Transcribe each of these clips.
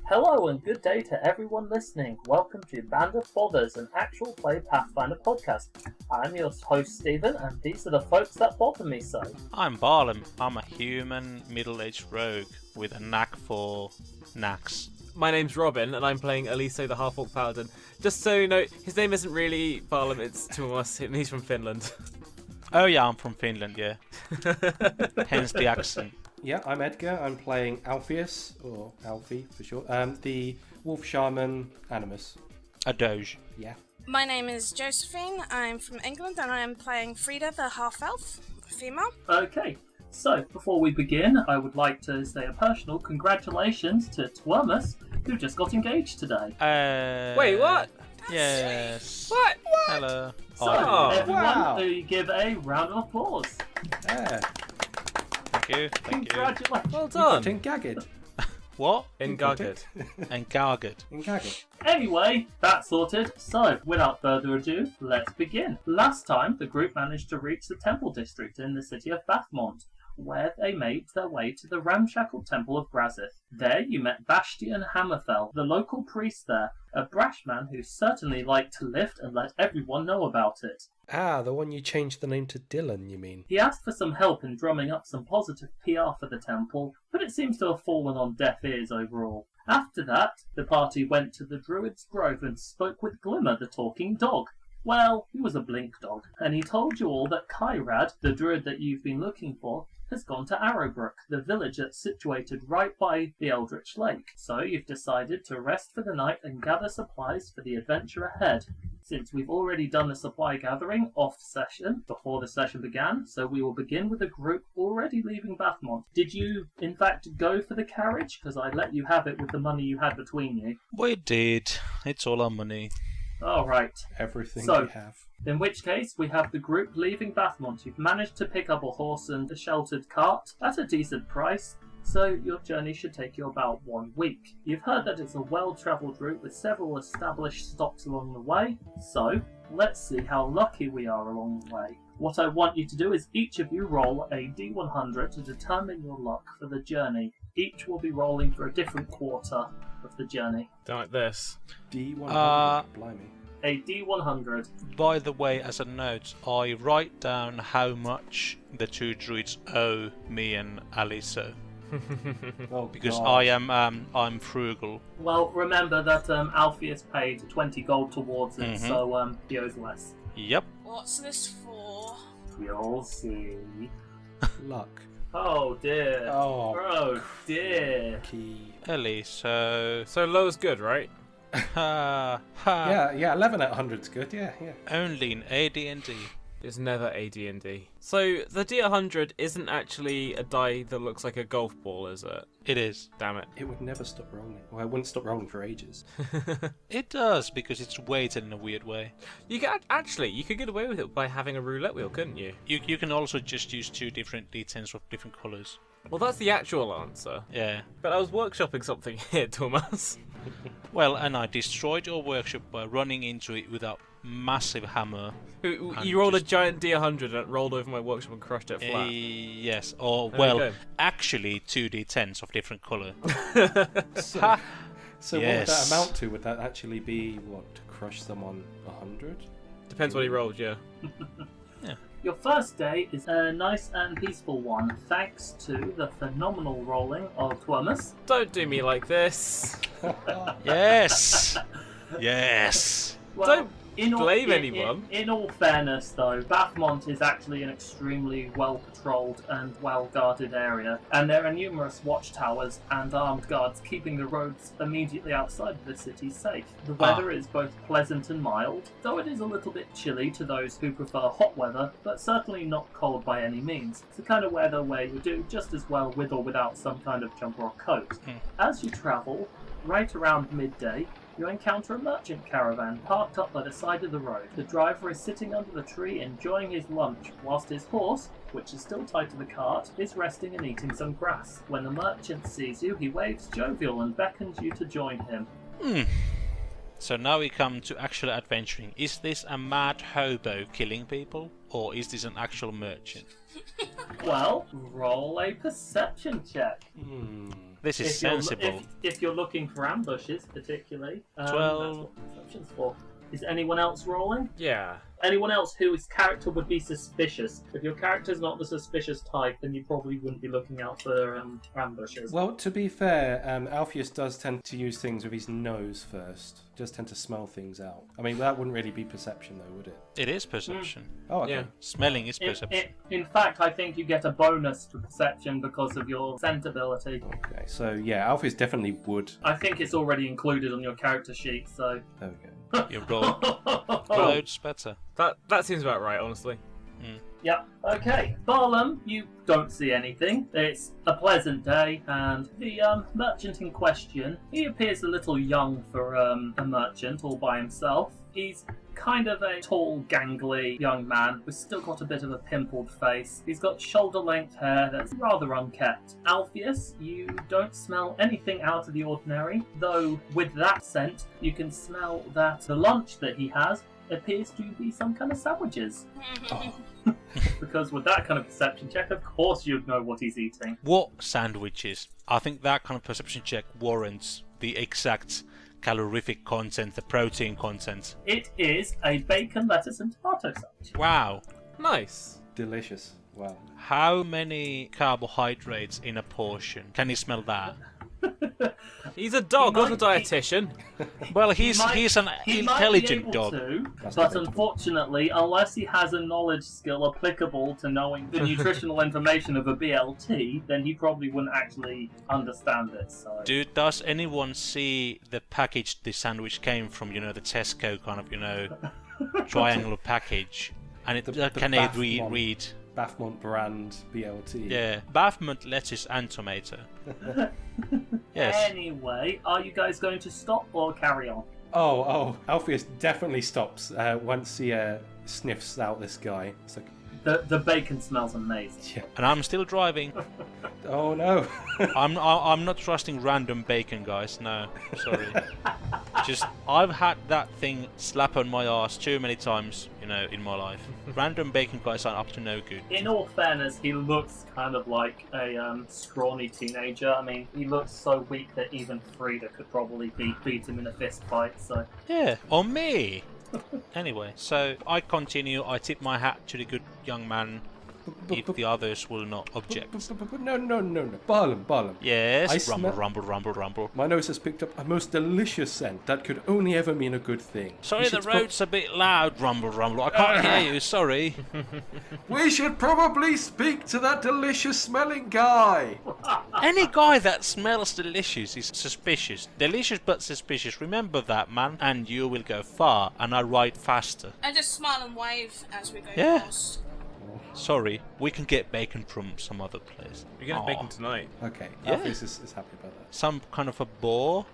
Hello and good day to everyone listening. Welcome to Band of Bothers, an actual play Pathfinder podcast. I'm your host Stephen, and these are the folks that bother me so. I'm Barlam. I'm a human middle-aged rogue with a knack for knacks. My name's Robin, and I'm playing Aliso the Half-Orc Paladin. Just so you know, his name isn't really Barlam, it's Tuomas, and he's from Finland. Oh yeah, I'm from Finland, yeah. Hence the accent. Yeah, I'm Edgar. I'm playing Alpheus, or Alfie for short, the Wolf Shaman Animus. A doge. Yeah. My name is Josephine. I'm from England, and I'm playing Frida, the half-elf, female. Okay, so before we begin, I would like to say a personal congratulations to Tuomas, who just got engaged today. Wait, what? Yes. What? Hello. So, everyone, you give a round of applause. Yeah. Thank you. Congratulations. Well done. Engagged. What? Engagged. Engagged. Anyway, that's sorted. So, without further ado, let's begin. Last time, the group managed to reach the temple district in the city of Bathmont, where they made their way to the ramshackle temple of Grazith. There you met Bastian Hammerfell, the local priest there, a brash man who certainly liked to lift and let everyone know about it. Ah, the one you changed the name to Dylan, you mean? He asked for some help in drumming up some positive PR for the temple, but it seems to have fallen on deaf ears overall. After that, the party went to the Druid's Grove and spoke with Glimmer, the talking dog. Well, he was a blink dog, and he told you all that Kyrad, the druid that you've been looking for, has gone to Arrowbrook, the village that's situated right by the Eldritch Lake. So you've decided to rest for the night and gather supplies for the adventure ahead. Since we've already done the supply gathering off session before the session began, so we will begin with a group already leaving Bathmont. Did you, in fact, go for the carriage? Because I let you have it with the money you had between you. We did. It's all our money. All right. Everything So, we have. In which case, we have the group leaving Bathmont. You've managed to pick up a horse and a sheltered cart at a decent price, so your journey should take you about 1 week. You've heard that it's a well-travelled route with several established stops along the way, so let's see how lucky we are along the way. What I want you to do is each of you roll a D100 to determine your luck for the journey. Each will be rolling for a different quarter of the journey. Don't like this. D100, blimey. A D100. By the way, as a note, I write down how much the two druids owe me and Aliso. Oh, Because God. I'm frugal. Well, remember that Alpheus paid 20 gold towards it, so he owes less. Yep. What's this for? You'll see. Luck. Oh dear. Oh, dear. key. Aliso. So low is good, right? Ha ha. Yeah, 11 at 100's good, yeah. Only in AD&D. It's never AD&D. So the D100 isn't actually a die that looks like a golf ball, is it? It is. Damn it. It would never stop rolling. Well, I wouldn't stop rolling for ages. It does, because it's weighted in a weird way. You could get away with it by having a roulette wheel, couldn't you? You can also just use two different D10s of different colours. Well, that's the actual answer. Yeah. But I was workshopping something here, Tuomas. Well, and I destroyed your workshop by running into it with a massive hammer. You rolled a giant D100 and it rolled over my workshop and crushed it flat. Yes, or, There well, you go. actually 2 D10s of different colour. So Yes. what would that amount to? Would that actually be, to crush them on 100? Depends what he rolled, yeah. Your first day is a nice and peaceful one, thanks to the phenomenal rolling of Tuomas. Don't do me like this. Yes! Yes! Well, Don't blame anyone. In all fairness, though, Bathmont is actually an extremely well-patrolled and well-guarded area, and there are numerous watchtowers and armed guards keeping the roads immediately outside the city safe. The weather is both pleasant and mild, though it is a little bit chilly to those who prefer hot weather, but certainly not cold by any means. It's the kind of weather where you do just as well with or without some kind of jumper or coat. As you travel, right around midday, You encounter a merchant caravan parked up by the side of the road. The driver is sitting under the tree enjoying his lunch, whilst his horse, which is still tied to the cart, is resting and eating some grass. When the merchant sees you, he waves jovial and beckons you to join him. So now we come to actual adventuring. Is this a mad hobo killing people, or is this an actual merchant? Well, roll a perception check. This is sensible. If you're looking for ambushes, particularly. 12. That's what perception's for. Is anyone else rolling? Yeah. Anyone else whose character would be suspicious? If your character's not the suspicious type, then you probably wouldn't be looking out for ambushes. Well, to be fair, Alpheus does tend to use things with his nose first. Does tend to smell things out. I mean, that wouldn't really be perception, though, would it? It is perception. Oh, okay. Yeah. Smelling is perception. In fact, I think you get a bonus to perception because of your scent ability. Okay, so yeah, Alpheus definitely would. I think it's already included on your character sheet, so... There we go. You roll loads better. That seems about right, honestly. Yep. Okay. Barlam, you don't see anything. It's a pleasant day, and the merchant in question, he appears a little young for a merchant all by himself. He's kind of a tall, gangly young man who's still got a bit of a pimpled face. He's got shoulder-length hair that's rather unkept. Alpheus, you don't smell anything out of the ordinary, though with that scent, you can smell that the lunch that he has appears to be some kind of sandwiches. Because with that kind of perception check, of course you'd know what he's eating. What sandwiches? I think that kind of perception check warrants the exact calorific content, the protein content. It is a bacon, lettuce, and tomato sandwich. Wow. Nice. Delicious. Wow. How many carbohydrates in a portion? Can you smell that? He's a dog, He not a might- dietitian. Well, he's an He might intelligent be dog. able to, That's but debatable. unfortunately, unless he has a knowledge skill applicable to knowing the nutritional information of a BLT, then he probably wouldn't actually understand it. So. Dude, does anyone see the package the sandwich came from? You know, the Tesco kind of, triangular package. And it The can they Bathmont. read? Bathmont brand BLT. Yeah, Bathmont lettuce and tomato. Yes. Anyway, are you guys going to stop or carry on? Oh, Alpheus definitely stops once he sniffs out this guy. It's like, The bacon smells amazing. yeah. And I'm still driving. Oh no. I'm not trusting random bacon, guys. No, sorry. Just I've had that thing slap on my ass too many times, in my life. Random bacon guys are up to no good. In all fairness, he looks kind of like a scrawny teenager. I mean, he looks so weak that even Frida could probably beat him in a fist fight. So Yeah, on me. Anyway, so I continue. I tip my hat to the good young man. If the others will not object. No. Barlam. Yes, I rumble. My nose has picked up a most delicious scent that could only ever mean a good thing. Sorry, You the should road's a bit loud, rumble. I can't hear you, sorry. We should probably speak to that delicious smelling guy. Any guy that smells delicious is suspicious. Delicious but suspicious. Remember that, man. And you will go far, and I ride faster. I just smile and wave as we go Yeah. past. Sorry, we can get bacon from some other place. You're gonna have bacon tonight. Okay, Yeah. Alpheus is happy about that. Some kind of a boar?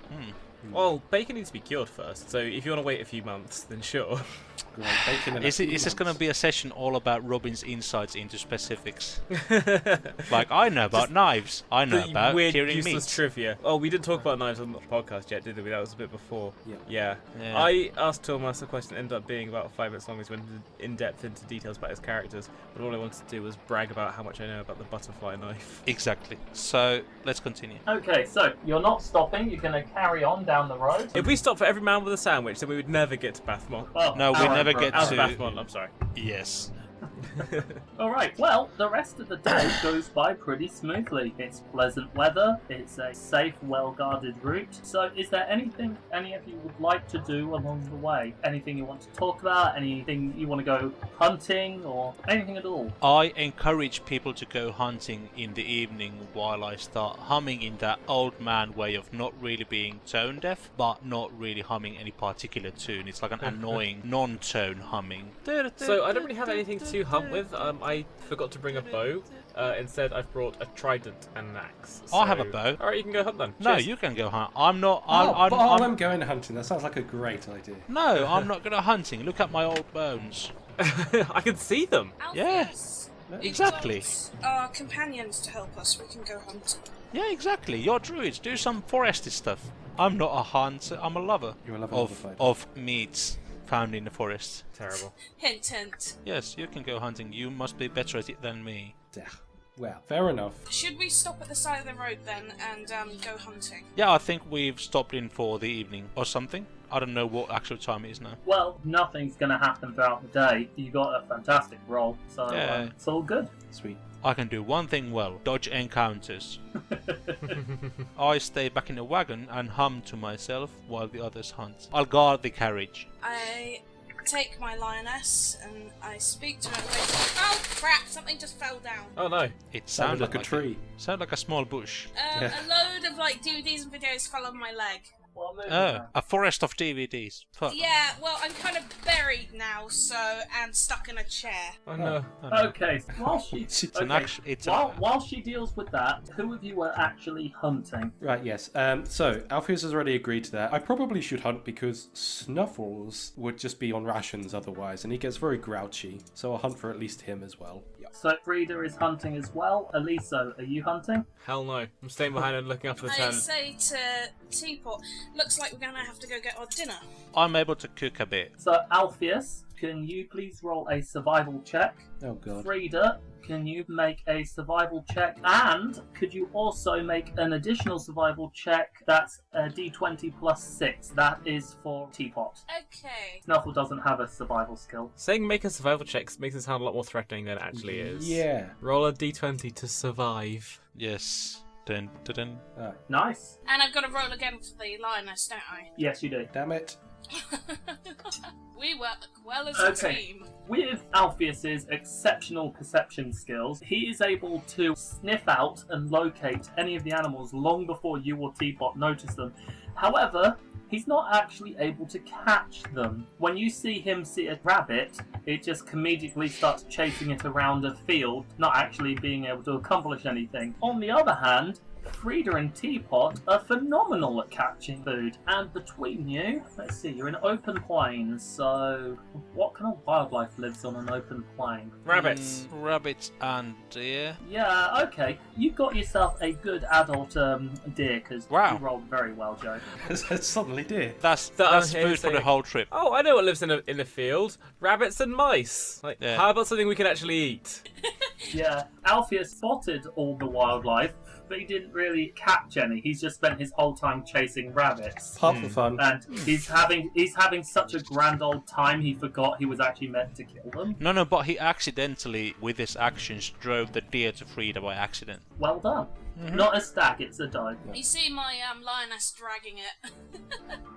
Well, bacon needs to be cured first, so if you want to wait a few months, then sure. Great, bacon and Is this going to be a session all about Robin's insights into specifics? Like, I know about knives. I know The about weird, curing useless meat. trivia. Oh, we didn't talk about knives on the podcast yet, did we? That was a bit before. Yeah. Yeah. I asked Tuomas a question that ended up being about 5 minutes long. He went in depth into details about his characters, but all I wanted to do was brag about how much I know about the butterfly knife. Exactly. So, let's continue. Okay, so you're not stopping. You're going to carry on down the road. If we stopped for every man with a sandwich, then we would never get to Bathmont. Oh, No, we never Arrowbrook. get Out to- of Bathmont, I'm sorry. Yes. All right. Well, the rest of the day goes by pretty smoothly. It's pleasant weather. It's a safe, well-guarded route. So, is there anything any of you would like to do along the way? Anything you want to talk about? Anything you want to go hunting or anything at all? I encourage people to go hunting in the evening while I start humming in that old man way of not really being tone deaf, but not really humming any particular tune. It's like an annoying non-tone humming. So I don't really have anything to hunt with. I forgot to bring a bow. Instead, I've brought a trident and an axe. I have a bow. All right, you can go hunt then. No, Cheers. you can go hunt. I'm not. I'm going hunting. That sounds like a great idea. No, I'm not going to hunting. Look at my old bones. I can see them. Yeah, Alpheus, exactly. we've got our companions to help us. We can go hunting. Yeah, exactly. You're druids. Do some foresty stuff. I'm not a hunter. I'm a lover You're a lover of the fight. of meats found in the forest. Terrible. Hint, hint. Yes, you can go hunting. You must be better at it than me. Yeah. Well, fair enough. Should we stop at the side of the road then and go hunting? Yeah, I think we've stopped in for the evening or something. I don't know what actual time it is now. Well, nothing's going to happen throughout the day. You got a fantastic roll, so Yeah. it's all good. Sweet. I can do one thing well: dodge encounters. I stay back in the wagon and hum to myself while the others hunt. I'll guard the carriage. I take my lioness and I speak to her. Oh crap! Something just fell down. Oh no. It Sounded sounded like a tree. Sounded like a small bush. Yeah. A load of like DVDs and videos fell on my leg. Well, moving Oh, on. a forest of DVDs. Fuck. Yeah, well, I'm kind of buried now, and stuck in a chair. Oh no. Okay, so while she while she deals with that, who of you are actually hunting? Right, yes. So, Alpheus has already agreed to that. I probably should hunt because Snuffles would just be on rations otherwise, and he gets very grouchy. So I'll hunt for at least him as well. Yeah. So Frida is hunting as well. Aliso, are you hunting? Hell no. I'm staying behind and looking after the I tent. say to Teapot, looks like we're going to have to go get our dinner. I'm able to cook a bit. So Alpheus, can you please roll a survival check? Oh, God. Frida, can you make a survival check? And could you also make an additional survival check? That's a d20 plus 6. That is for Teapot. Okay. Snuffle doesn't have a survival skill. Saying make a survival check makes it sound a lot more threatening than it actually is. Yeah. Roll a d20 to survive. Yes. Dun, dun, dun. Nice. And I've got to roll again for the lioness, don't I? Yes, you do. Damn it. We work well as a Okay. team. With Alpheus's exceptional perception skills, he is able to sniff out and locate any of the animals long before you or Teapot notice them. However, he's not actually able to catch them. When you see him see a rabbit, it just immediately starts chasing it around a field, not actually being able to accomplish anything. On the other hand, Frida and Teapot are phenomenal at catching food. And between you, let's see, you're in open plains, so what kind of wildlife lives on an open plain? Rabbits. Rabbits and deer. Yeah, okay. You got yourself a good adult deer, because Wow. you rolled very well, Joe. Suddenly did. That's That's food for the insane. whole trip. Oh, I know what lives in a field. Rabbits and mice. Like, Yeah. how about something we can actually eat? Yeah, Alpheus spotted all the wildlife, but he didn't really catch any. He's just spent his whole time chasing rabbits. Half the fun. And he's having such a grand old time he forgot he was actually meant to kill them. No, but he accidentally, with his actions, drove the deer to Frida by accident. Well done. Not a stag, it's a doe. You see my lioness dragging it.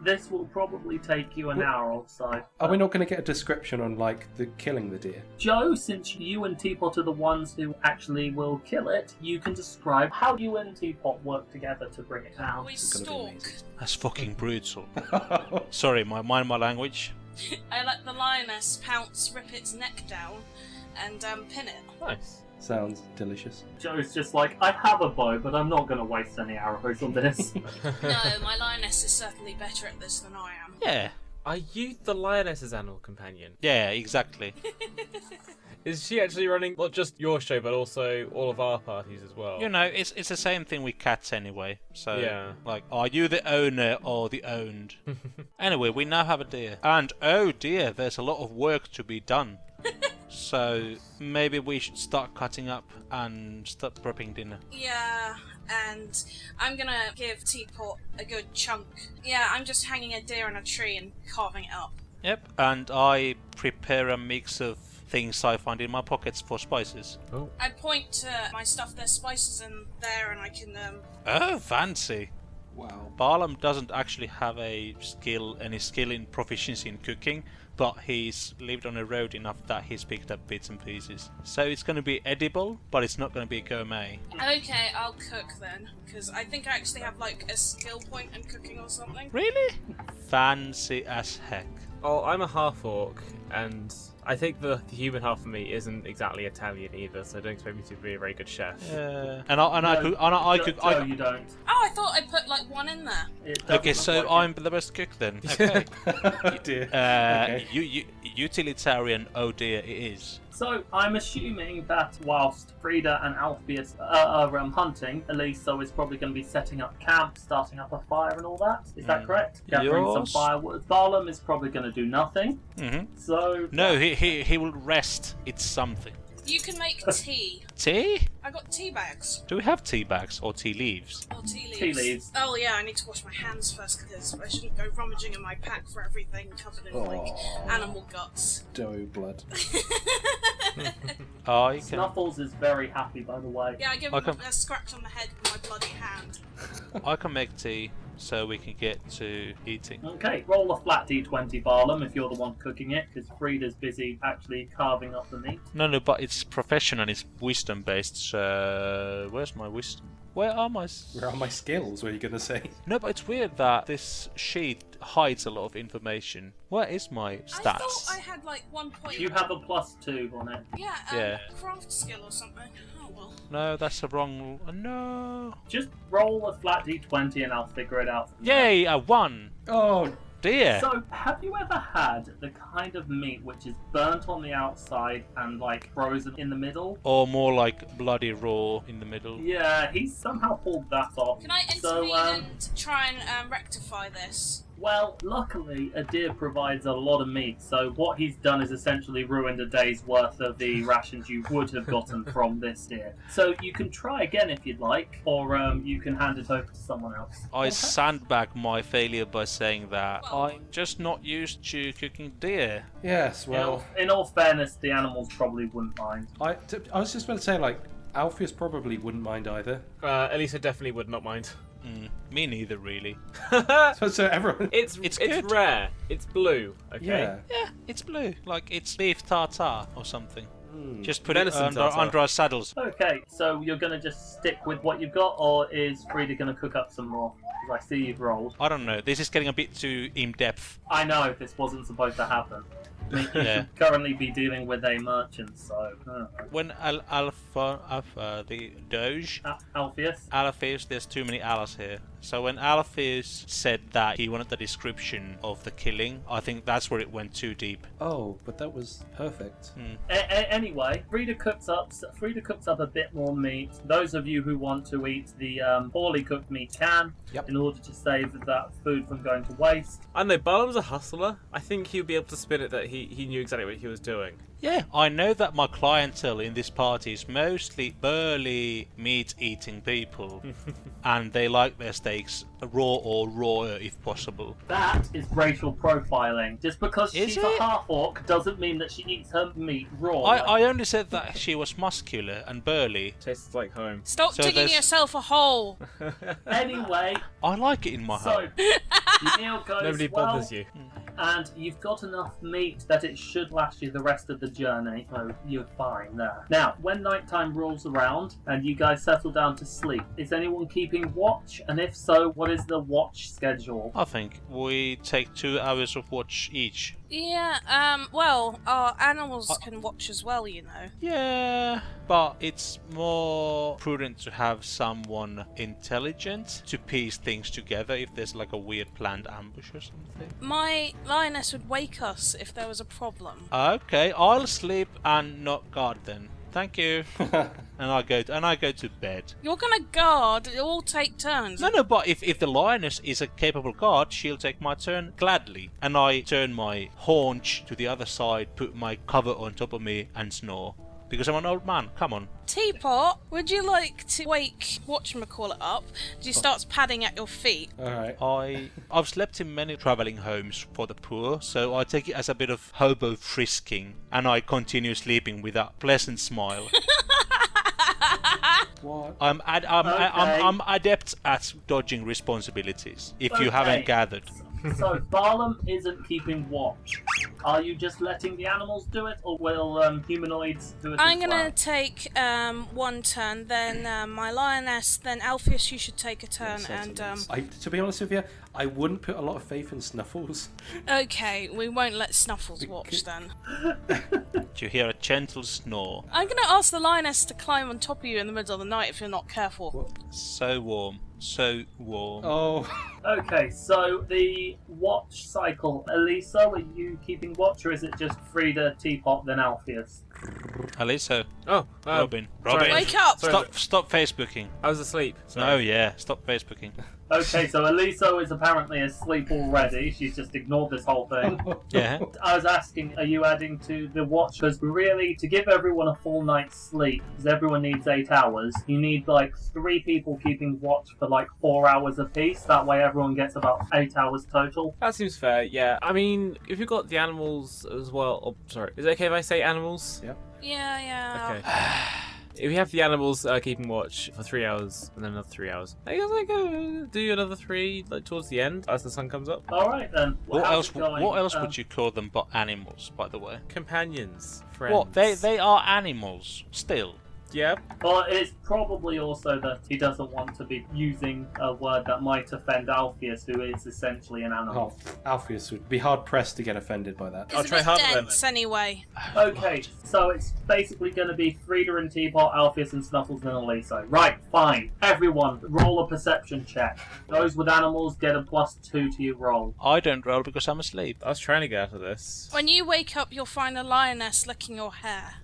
This will probably take you an hour or so. Are we not going to get a description on, like, the killing the deer? Joe, since you and Teapot are the ones who actually will kill it, you can describe how you and Teapot work together to bring it down. We It's gonna be stalk. amazing. That's fucking brutal. Sorry, mind my language. I let the lioness pounce, rip its neck down, and pin it. Nice. Sounds delicious. Joe's just like, I have a bow, but I'm not going to waste any arrows on this. No, my lioness is certainly better at this than I am. Yeah. Are you the lioness's animal companion? Yeah, exactly. Is she actually running not just your show, but also all of our parties as well? You know, it's the same thing with cats anyway. So, Yeah. like, are you the owner or the owned? Anyway, we now have a deer. And, oh dear, there's a lot of work to be done. So, maybe we should start cutting up and start prepping dinner. Yeah, and I'm gonna give Teapot a good chunk. Yeah, I'm just hanging a deer on a tree and carving it up. Yep. And I prepare a mix of things I find in my pockets for spices. Oh. I point to my stuff, there's spices in there, and I can, Oh, fancy. Wow. Barlam doesn't actually have any skill in proficiency in cooking, but he's lived on a road enough that he's picked up bits and pieces. So it's going to be edible, but it's not going to be gourmet. Okay, I'll cook then, because I think I actually have, like, a skill point in cooking or something. Really? Fancy as heck. Oh, I'm a half-orc, and I think the human half of me isn't exactly Italian either, so don't expect me to be a very good chef. Yeah. No, you don't. Oh, I thought I put like one in there. It doesn't Okay, look so like I'm the best cook then. Okay. Oh dear. Okay. Utilitarian, oh dear, it is. So, I'm assuming that whilst Frida and Alpheus are hunting, Eliso is probably going to be setting up camp, starting up a fire and all that. Is that correct? Gathering some Yes. firewood. Barlam is probably going to do nothing. Mm-hmm. So... No, he will rest. It's something. You can make tea. Tea? I got tea bags. Do we have tea bags or tea leaves? Oh, tea leaves. Tea leaves. Oh yeah, I need to wash my hands first because I shouldn't go rummaging in my pack for everything covered in like animal guts. Doe blood. Oh, you can. Snuffles is very happy, by the way. Yeah, I give him a scratch on the head with my bloody hand. I can make tea, so we can get to eating. Okay, roll a flat d20, Barlam, if you're the one cooking it, because Frida's busy actually carving up the meat. No, but it's profession and it's wisdom based. So where's my wisdom? Where are my? Where are my skills? What are you gonna say? No, but it's weird that this sheet hides a lot of information. Where is my stats? I thought I had like 1 point. You have a +2 on it. Yeah, Yeah. craft skill or something. Oh well. No, that's the wrong. No. Just roll a flat d20 and I'll figure it out. from there. Yay! I won. Oh, Dear. So, have you ever had the kind of meat which is burnt on the outside and like frozen in the middle? Or more like bloody raw in the middle. Yeah, he's somehow pulled that off. Can I intervene So, and try and rectify this? Well, luckily, a deer provides a lot of meat, so what he's done is essentially ruined a day's worth of the rations you would have gotten from this deer. So you can try again if you'd like, or you can hand it over to someone else. I sandbag my failure by saying that Well- I'm just not used to cooking deer. yes. Well, In all fairness, the animals probably wouldn't mind. I was just about to say, like, Alpheus probably wouldn't mind either. Elisa definitely would not mind. Me neither, really. So everyone. It's good. rare. It's blue. Okay. Yeah. Yeah, it's blue. Like it's beef tartare or something. Just put Venison it under, tartare. under our saddles. Okay, so you're going to just stick with what you've got, or is Frida going to cook up some more? Because I see you've rolled. I don't know. This is getting a bit too in-depth. I know this wasn't supposed to happen. I mean, you Yeah. should currently be dealing with a merchant, so... When the Doge, Alpheus? Alpheus, there's too many Alas here. So when Alpheus said that he wanted the description of the killing, I think that's where it went too deep. Oh, but that was perfect. Anyway, Frida cooks up a bit more meat. Those of you who want to eat the poorly cooked meat can, Yep. in order to save that food from going to waste. I don't know, Barlam's a hustler. I think he'd be able to spin it that he knew exactly what he was doing. Yeah, I know that my clientele in this party is mostly burly meat-eating people, and they like their steaks raw or rawer if possible. That is racial profiling. Just because Is she's it? a half-orc doesn't mean that she eats her meat raw. I only said that she was muscular and burly. Tastes like home. Stop So digging there's- yourself a hole. Anyway, I like it in my so home. your meal goes Nobody well, bothers you. and you've got enough meat that it should last you the rest of the journey, so you're fine there. Now, when nighttime rolls around and you guys settle down to sleep, is anyone keeping watch? And if so, what is the watch schedule? I think we take 2 hours of watch each. Yeah, well, our animals can watch as well, you know. Yeah, but it's more prudent to have someone intelligent to piece things together if there's like a weird planned ambush or something. My lioness would wake us if there was a problem. Okay, I'll sleep and not guard then. Thank you. and I go to bed. You're gonna guard, it'll all take turns. No, but if the lioness is a capable guard, she'll take my turn gladly. And I turn my haunch to the other side, put my cover on top of me, and snore. Because I'm an old man. Come on. Teapot, would you like to wake whatchamacallit up? She starts padding at your feet. Alright. I've slept in many travelling homes for the poor, so I take it as a bit of hobo frisking, and I continue sleeping with a pleasant smile. What? I'm adept at dodging responsibilities, if you Okay. haven't gathered. So Barlam isn't keeping watch. Are you just letting the animals do it, or will humanoids do it I'm as gonna well? take one turn, then my lioness, then Alpheus, you should take a turn, and To be honest with you, I wouldn't put a lot of faith in Snuffles. okay, we won't let Snuffles watch then. Do you hear a gentle snore? I'm gonna ask the lioness to climb on top of you in the middle of the night if you're not careful. So warm. So warm. Oh, Okay, so the watch cycle. Elisa, are you keeping watch, or is it just Frida, Teapot, then Alpheus? Aliso. Oh, Robin. sorry. Robin. Wake up! Sorry. Stop Facebooking. I was asleep. Sorry. No, yeah. Stop Facebooking. Okay, so Elisa is apparently asleep already. She's just ignored this whole thing. Yeah. I was asking, are you adding to the watch? Because really, to give everyone a full night's sleep, because everyone needs 8 hours, you need like 3 people keeping watch for like 4 hours apiece. That way everyone gets about 8 hours total. That seems fair, yeah. I mean, if you've got the animals as well... Oh, sorry. Is it okay if I say animals? yeah. Yeah. Okay. If you have the animals keeping watch for 3 hours and then another 3 hours, I guess I go do another 3 like towards the end as the sun comes up. Alright then. What How's else? it going? What else would you call them but animals? By the way. Companions, friends. What? They are animals still. Yeah. Well, it's probably also that he doesn't want to be using a word that might offend Alpheus, who is essentially an animal. Oh, Alpheus would be hard pressed to get offended by that. I'll It's try a bit harder then. dense anyway. Okay, so it's basically going to be Frida and Teapot, Alpheus and Snuffles and Elisa. Right, fine. Everyone, roll a perception check. Those with animals get a +2 to your roll. I don't roll because I'm asleep. I was trying to get out of this. When you wake up, you'll find a lioness licking your hair.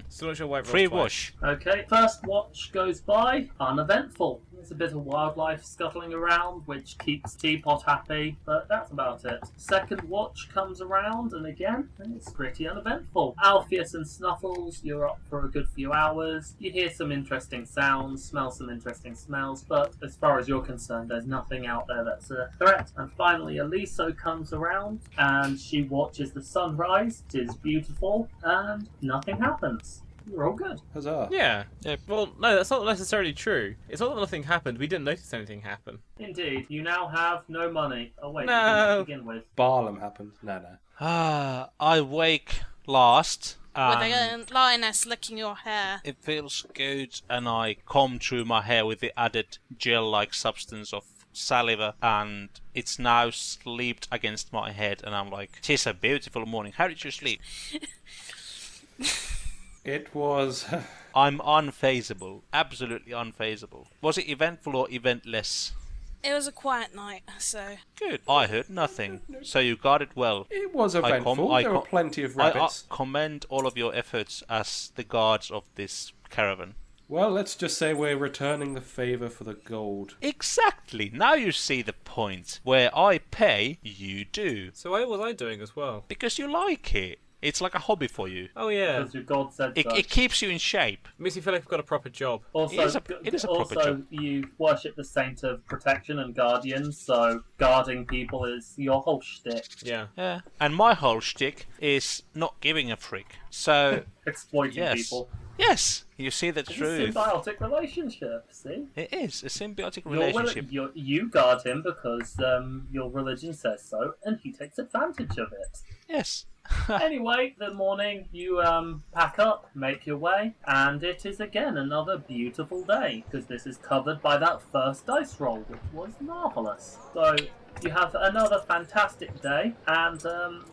Still not sure why. Free wash. Okay, first watch goes by, uneventful. There's a bit of wildlife scuttling around, which keeps Teapot happy, but that's about it. Second watch comes around, and again, it's pretty uneventful. Alpheus and Snuffles, you're up for a good few hours. You hear some interesting sounds, smell some interesting smells, but as far as you're concerned, there's nothing out there that's a threat. And finally, Eliso comes around, and she watches the sunrise. It is beautiful, and nothing happens. You're all good. Huzzah. Yeah. Yeah. Well, no, that's not necessarily true. It's not that nothing happened. We didn't notice anything happen. Indeed, you now have no money. Oh wait, No. to begin with. Barlam happened. No. I wake last. With a lioness licking your hair. It feels good, and I comb through my hair with the added gel-like substance of saliva, and it's now sleeped against my head, and I'm like, "'Tis a beautiful morning. How did you sleep?" It was... I'm unfazable, absolutely unfazable. Was it eventful or eventless? It was a quiet night, so... Good. I heard nothing, so you guarded well. It was eventful. There were plenty of rabbits. I commend all of your efforts as the guards of this caravan. Well, let's just say we're returning the favour for the gold. Exactly. Now you see the point. Where I pay, you do. So why was I doing as well? Because you like it. It's like a hobby for you. Oh yeah. Because your god said so. It keeps you in shape. Makes me feel like I've got a proper job. Also, it is a proper job. You worship the saint of protection and guardians, so guarding people is your whole shtick. Yeah. Yeah. And my whole shtick is not giving a frick. So, Exploiting yes. people. Yes, you see the It's a truth. symbiotic relationship, see? It is a symbiotic You're relationship. you guard him because your religion says so, and he takes advantage of it. Yes. Anyway, the morning you pack up, make your way, and it is again another beautiful day, because this is covered by that first dice roll, which was marvellous. So you have another fantastic day, and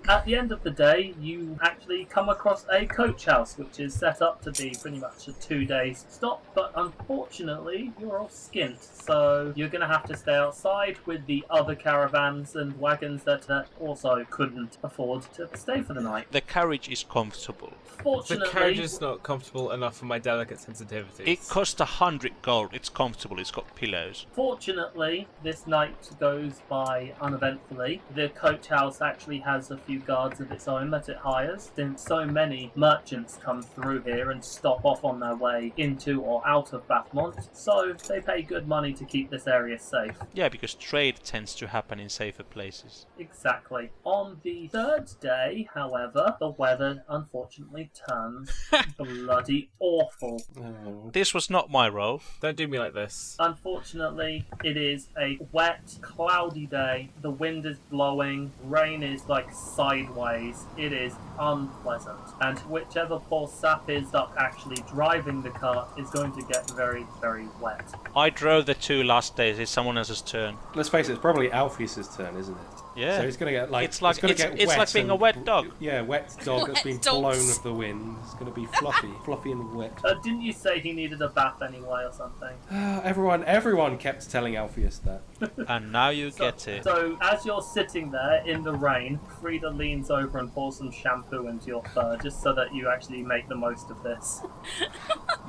at the end of the day, you actually come across a coach house, which is set up to be pretty much a 2-day stop, but unfortunately, you're all skint, so you're going to have to stay outside with the other caravans and wagons that also couldn't afford to stay for the night. The carriage is comfortable. The Fortunately, carriage is not comfortable enough for my delicate sensitivities. It costs 100 gold. It's comfortable. It's got pillows. Fortunately, this night goes by uneventfully. The coach house actually has a few guards of its own that it hires, since so many merchants come through here and stop off on their way into or out of Bathmont, so they pay good money to keep this area safe. Yeah, because trade tends to happen in safer places. Exactly. On the third day, however, the weather unfortunately turns bloody awful. Oh. This was not my role. Don't do me like this. Unfortunately, it is a wet, cloudy day. The wind is blowing. Rain is like sideways. It is unpleasant. And whichever poor sap is up actually driving the cart is going to get very, very wet. I drove the 2 last days. It's someone else's turn. Let's face it, it's probably Alpheus' turn, isn't it? Yeah. So he's going to get like... It's like wet like being a wet dog. Yeah, wet dog that's been Wet dogs. blown with the wind. It's going to be fluffy and wet. Didn't you say he needed a bath anyway or something? Everyone kept telling Alpheus that. And now you get it. So, as you're sitting there in the rain, Frida leans over and pours some shampoo into your fur, just so that you actually make the most of this.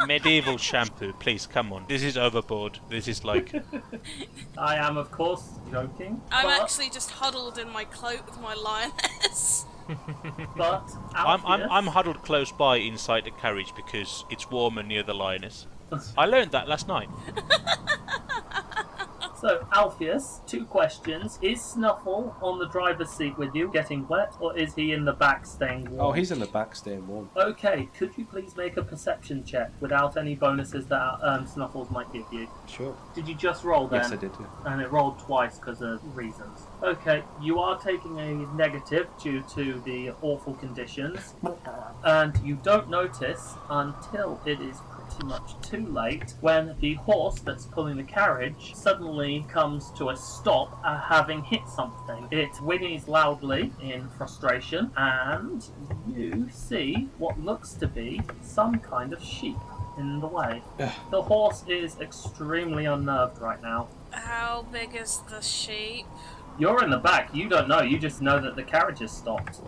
Medieval shampoo, please, come on. This is overboard. This is like... I am, of course, joking. I'm but, actually just huddled in my cloak with my lioness. But, I'm Alpheus, huddled close by inside the carriage because it's warmer near the lioness. I learned that last night. So, Alpheus, 2 questions. Is Snuffle on the driver's seat with you, getting wet, or is he in the back staying warm? Oh, he's in the back staying warm. Okay, could you please make a perception check without any bonuses that Snuffles might give you? Sure. Did you just roll then? Yes, I did, yeah. And it rolled twice because of reasons. Okay, you are taking a negative due to the awful conditions, and you don't notice until it is pretty much too late when the horse that's pulling the carriage suddenly comes to a stop having hit something. It whinnies loudly in frustration, and you see what looks to be some kind of sheep in the way. The horse is extremely unnerved right now. How big is the sheep? You're in the back, you don't know, you just know that the carriage has stopped.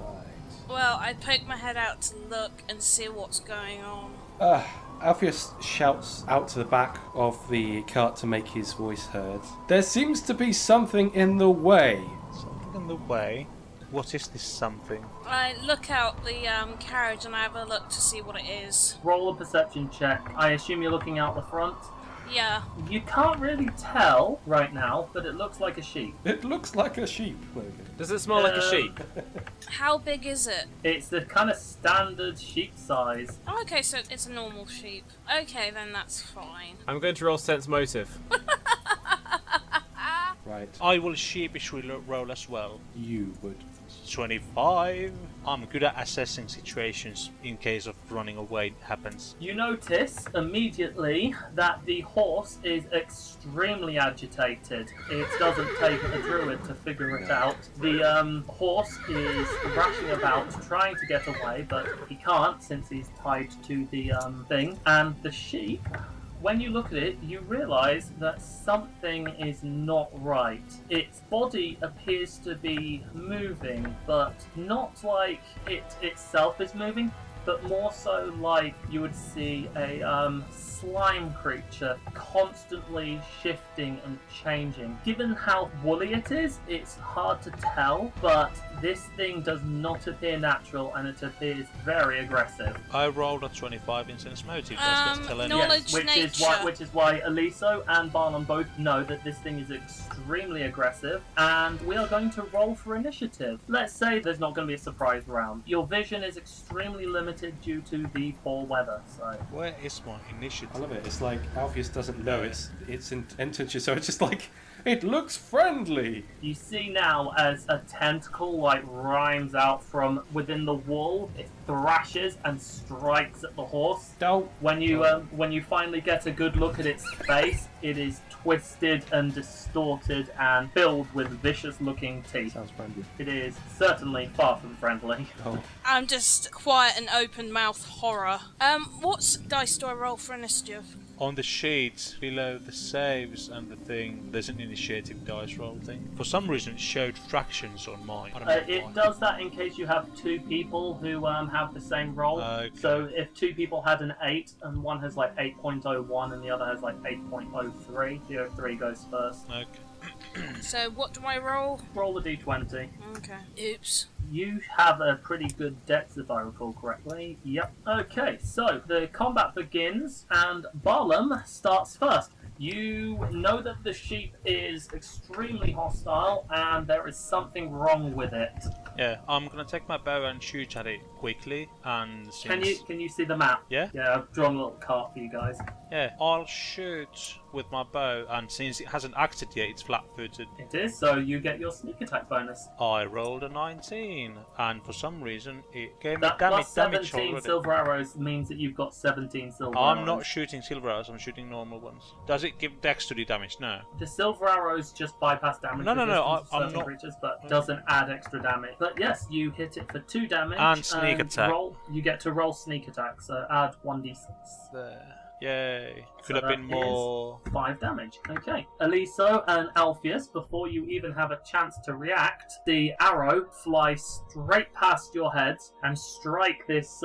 Well, I poke my head out to look and see what's going on. Alpheus shouts out to the back of the cart to make his voice heard. There seems to be something in the way. Something in the way? What is this something? I look out the carriage and I have a look to see what it is. Roll a perception check. I assume you're looking out the front. Yeah. You can't really tell right now, but it looks like a sheep. It looks like a sheep. Does it smell like a sheep? How big is it? It's the kind of standard sheep size. Oh, okay, so it's a normal sheep. Okay, then that's fine. I'm going to roll sense motive. Right. I will sheepishly roll as well. You would. 25. I'm good at assessing situations in case of running away happens. You notice immediately that the horse is extremely agitated. It doesn't take a druid to figure it out. The horse is thrashing about trying to get away, but he can't since he's tied to the thing. And the sheep, when you look at it, you realise that something is not right. Its body appears to be moving, but not like it itself is moving, but more so like you would see a slime creature constantly shifting and changing. Given how woolly it is, it's hard to tell, but this thing does not appear natural and it appears very aggressive. I rolled a 25 in sense motive. Let's tell anyone. Knowledge which is why Aliso and Barnum both know that this thing is extremely aggressive, and we are going to roll for initiative. Let's say there's not going to be a surprise round. Your vision is extremely limited due to the poor weather, so... Where is my initiative? I love it. It's like Alpheus doesn't know it's intention, so it's just like, it looks friendly. You see now as a tentacle like rhymes out from within the wall, it thrashes and strikes at the horse. Don't. When you finally get a good look at its face, it is twisted and distorted and filled with vicious-looking teeth. Sounds friendly. It is certainly far from friendly. Oh. I'm just quiet and open-mouth horror. What dice do I roll for initiative? On the sheet below the saves and the thing, there's an initiative dice roll thing. For some reason, it showed fractions on mine. I don't know It why. does that in case you have 2 people who have the same roll. Okay. So if 2 people had an 8 and one has like 8.01 and the other has like 8.03, the 03 goes first. Okay. So what do I roll? Roll the d20. Okay. Oops. You have a pretty good dex, if I recall correctly. Yep. Okay, so the combat begins, and Barlam starts first. You know that the sheep is extremely hostile, and there is something wrong with it. Yeah, I'm gonna take my bow and shoot at it quickly, and Can you see the map? Yeah? Yeah, I've drawn a little cart for you guys. Yeah, I'll shoot with my bow, and since it hasn't acted yet, it's flat-footed. It is, so you get your sneak attack bonus. I rolled a 19, and for some reason it gave me That damage plus 17 already. silver arrows means that you've got 17 silver I'm arrows. not shooting silver arrows, I'm shooting normal ones. Does it give dex to the damage? No. The silver arrows just bypass damage No, resistance to I'm certain not- creatures, but doesn't add extra damage. But yes, you hit it for 2 damage. And sneak attack. You get to roll sneak attack, so add 1d6. There. Yay. Could So have been that more... 5 damage. Okay. Eliso and Alpheus, before you even have a chance to react, the arrow flies straight past your heads and strike this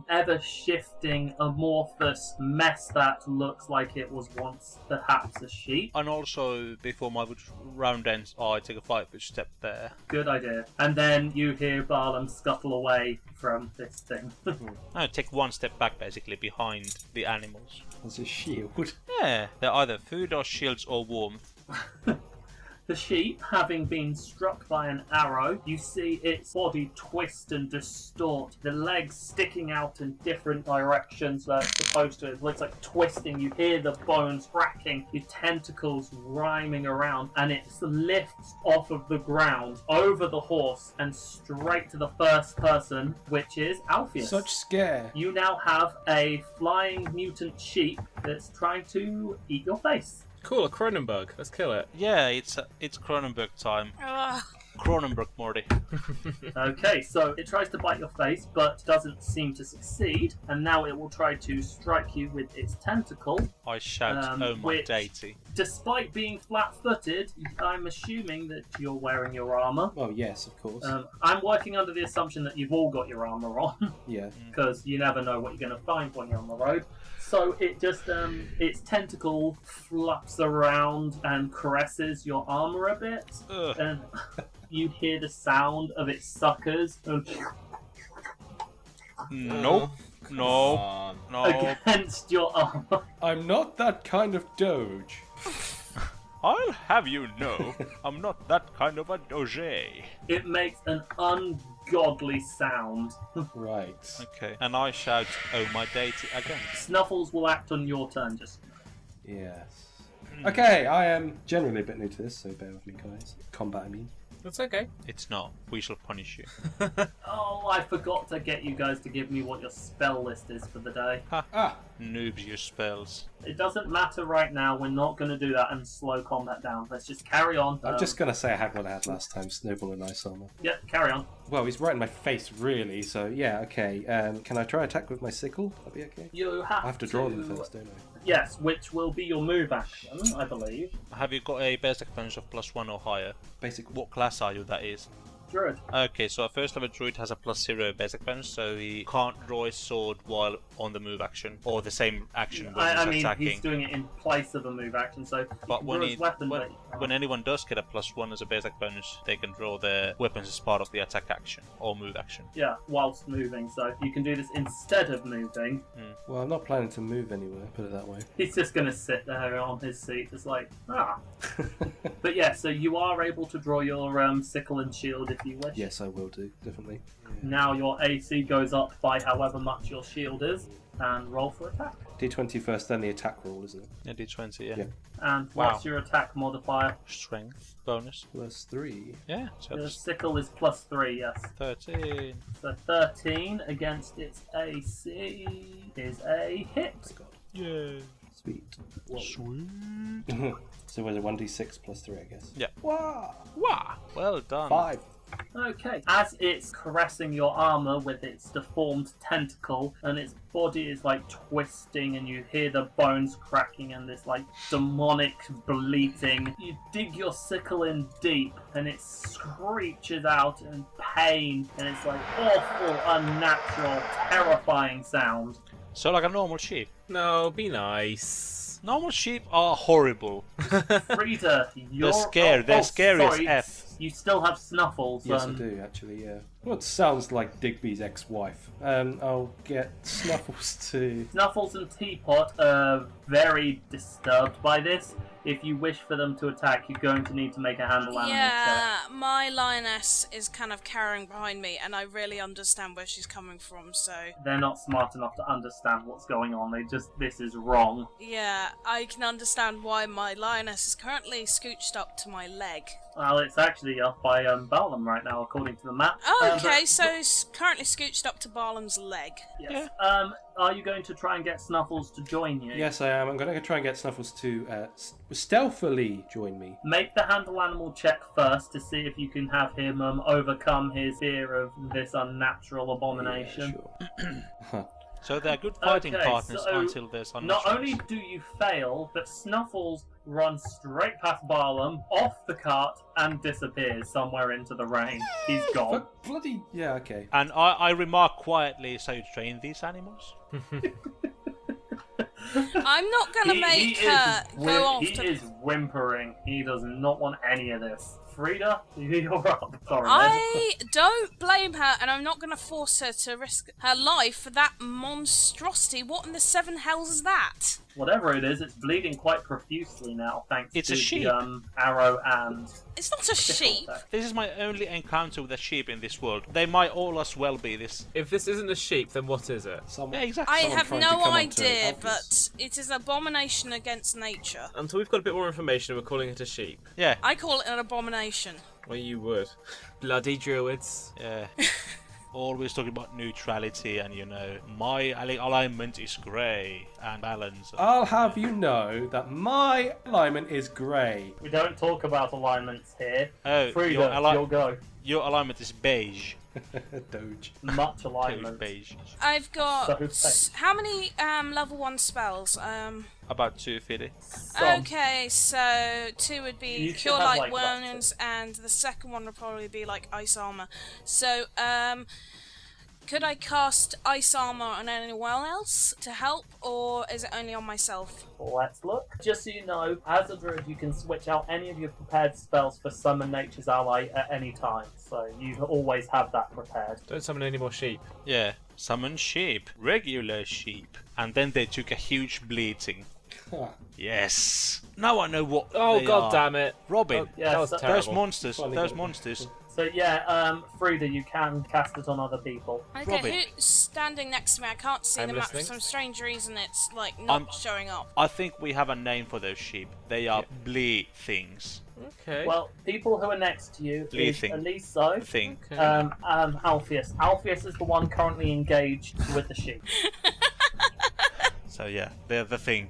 ever-shifting, amorphous mess that looks like it was once perhaps a sheep. And also, before my round ends, I take a 5-foot step there. Good idea. And then you hear Barlam scuttle away from this thing. I take one step back, basically, behind the animals. As a shield. Yeah, they're either food or shields or warmth. The sheep, having been struck by an arrow, you see its body twist and distort, the legs sticking out in different directions where it's supposed to. It looks like twisting. You hear the bones cracking, your tentacles rhyming around, and it lifts off of the ground over the horse and straight to the first person, which is Alpheus. Such scare. You now have a flying mutant sheep that's trying to eat your face. Cool, a Cronenberg. Let's kill it. Yeah, it's Cronenberg time. Ugh. Cronenberg, Morty. Okay, so it tries to bite your face, but doesn't seem to succeed, and now it will try to strike you with its tentacle. I shout, oh my which- deity. Despite being flat-footed, I'm assuming that you're wearing your armor. Well, yes, of course. I'm working under the assumption that you've all got your armor on, Yeah. because you never know what you're going to find when you're on the road. So it just, its tentacle flaps around and caresses your armor a bit, Ugh. and you hear the sound of its suckers Nope. No. No. against your armor. I'm not that kind of doge. I'll have you know, I'm not that kind of a doge. It makes an ungodly sound. Right. Okay. And I shout, oh my deity again. Snuffles will act on your turn, just. Yes. Okay, I am generally a bit new to this, so bear with me, guys. Combat, I mean. That's okay. It's not. We shall punish you. Oh, I forgot to get you guys to give me what your spell list is for the day. Noobs use spells. It doesn't matter right now, we're not going to do that and slow combat down. Let's just carry on. I'm just going to say I had what I had last time, Snowball and Ice Armor. Yep, carry on. Well, he's right in my face, really, so yeah, okay. Can I try attack with my sickle? That'd be okay? You have, I have to draw them first, don't I? Yes, which will be your move action, I believe. Have you got a basic bonus of +1 or higher? Basic. What class are you, that is? Druid. Okay, so a first level druid has a +0 basic bonus, so he can't draw his sword while on the move action, or the same action when I he's mean, attacking. he's doing it in place of a move action, so But when, draw his weapon, when anyone does get a +1 as a basic bonus, they can draw their weapons as part of the attack action or move action. yeah, whilst moving, so you can do this instead of moving. Well, I'm not planning to move anywhere, put it that way. He's just going to sit there on his seat, just like, ah. But yeah, so you are able to draw your sickle and shield if you wish. Yes, I will do, definitely. Now your AC goes up by however much your shield is, and roll for attack. D20 first, then the attack roll, isn't it? Yeah, D20, yeah. Yeah. And what's your attack modifier? Strength bonus. +3. Yeah, so Your that's sickle is +3, yes. 13. So 13 against its AC is a hit. Yay. Sweet. Sweet. So was it 1d6 +3, I guess? Yeah. Wow! Wow, well done. 5. Okay. As it's caressing your armor with its deformed tentacle, and its body is like twisting, and you hear the bones cracking and this like demonic bleating, you dig your sickle in deep, and it screeches out in pain, and it's like awful, unnatural, terrifying sound. So like a normal sheep. No, be nice. Normal sheep are horrible. Frida, you're They're scary as sorry. F. You still have Snuffles. Yes, I do, actually, yeah. Well, it sounds like Digby's ex-wife. I'll get Snuffles to... Snuffles and Teapot are very disturbed by this. If you wish for them to attack, you're going to need to make a handle animal check. My lioness is kind of carrying behind me, and I really understand where she's coming from, so... They're not smart enough to understand what's going on. This is wrong. Yeah, I can understand why my lioness is currently scooched up to my leg. Well, it's actually up by Balam right now, according to the map. Oh, okay, so it's currently scooched up to Balam's leg. Yes. Are you going to try and get Snuffles to join you? Yes, I am. I'm going to try and get Snuffles to stealthily join me. Make the handle animal check first to see if you can have him overcome his fear of this unnatural abomination. Yeah, sure. So they're good fighting partners so until there's not only do you fail, but Snuffles runs straight past Balam, off the cart, and disappears somewhere into the rain. He's gone. But bloody... Yeah, okay. And I remark quietly, so you train these animals? I'm not going to make her go off He is whimpering. He does not want any of this. Frida, you're up. Sorry, I don't blame her, and I'm not going to force her to risk her life for that monstrosity. What in the seven hells is that? Whatever it is, it's bleeding quite profusely now, thanks It's to a sheep. the arrow and... It's not a sheep. This is my only encounter with a sheep in this world. They might all as well be this. If this isn't a sheep, then what is it? Yeah, exactly. I Someone have trying to no come onto idea, Alpheus. but it is an abomination against nature. Until we've got a bit more information, we're calling it a sheep. Yeah. I call it an abomination. Well, you would. Bloody druids. Yeah. Always talking about neutrality and, my alignment is grey and balance. I'll have you know that my alignment is grey. We don't talk about alignments here. Oh, Frida, you'll go. Your alignment is beige. Doge. Much Toad alignment. beige. I've got... So how many level 1 spells? About 250. Some. Okay, so 2 would be You should Cure have, Light like, Wounds, and the second one would probably be like Ice Armor. So, could I cast Ice Armor on anyone else to help, or is it only on myself? Let's look. Just so you know, as a druid, you can switch out any of your prepared spells for Summon Nature's Ally at any time. So you always have that prepared. Don't summon any more sheep. Yeah. Summon sheep. Regular sheep. And then they took a huge bleating. Yes. Now I know what Oh, they god are. damn it. Robin. Oh, Yeah, that was so- terrible. Those monsters. Funny. Those monsters. So yeah, Frida, you can cast it on other people. Okay, Robin. who's standing next to me? I can't see I'm the map for listening. some strange reason. It's like not showing up. I think we have a name for those sheep. They are Bleathings. Okay. Well, people who are next to you Bleathing. is Eliso, Thing. Okay. Alpheus. Alpheus is the one currently engaged with the sheep. So yeah, they're the thing.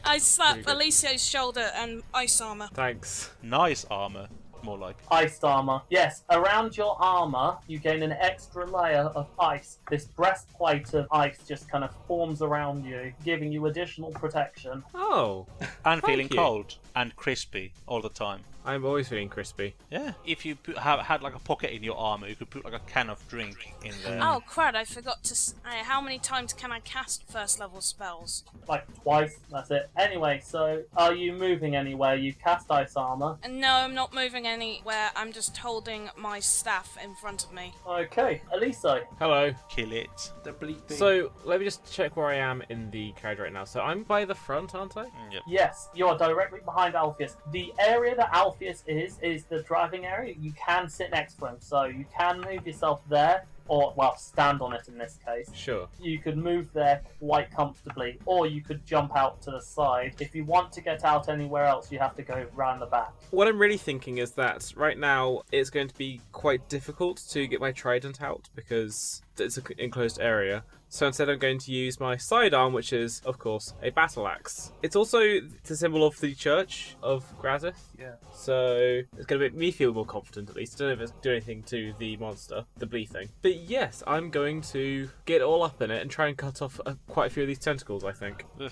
I slap Very good. Alessio's shoulder and Ice Armor. Thanks. Nice armor. More like. Iced armor. Yes, around your armor, you gain an extra layer of ice. This breastplate of ice just kind of forms around you, giving you additional protection. Oh. And Thank feeling you. cold and crispy all the time. I'm always feeling crispy. Yeah. If you had like a pocket in your armor, you could put like a can of drink in there. Oh crud! I forgot to. How many times can I cast first level spells? Like twice, that's it. Anyway, so are you moving anywhere? You cast ice armor. And no, I'm not moving anywhere. I'm just holding my staff in front of me. Okay, Eliso. Hello. Kill it. The bleating. So, let me just check where I am in the carriage right now. So, I'm by the front, aren't I? Yep. Yes, you are directly behind Alpheus. The area that Alpheus is the driving area. You can sit next to him, so you can move yourself there, or, well, stand on it in this case. Sure. You could move there quite comfortably, or you could jump out to the side. If you want to get out anywhere else, you have to go round the back. What I'm really thinking is that right now it's going to be quite difficult to get my trident out because it's an enclosed area. So instead I'm going to use my sidearm, which is, of course, a battle axe. It's also the symbol of the Church of Grazith. Yeah. So it's going to make me feel more confident, at least. I don't know if it's doing anything to the monster, the Bleathing. But yes, I'm going to get all up in it and try and cut off quite a few of these tentacles, I think. Ugh.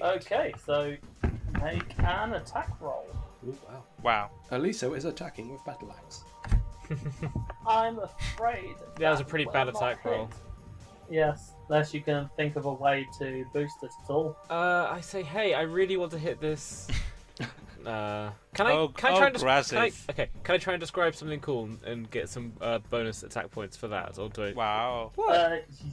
Okay, so make an attack roll. Ooh, wow. Wow. Eliso is attacking with battle axe. I'm afraid That was a that pretty will bad not attack roll. hit. Yes, unless you can think of a way to boost it at all. I say, hey, I really want to hit this Can I try and aggressive. can I try and describe something cool and get some bonus attack points for that, or do I? Wow.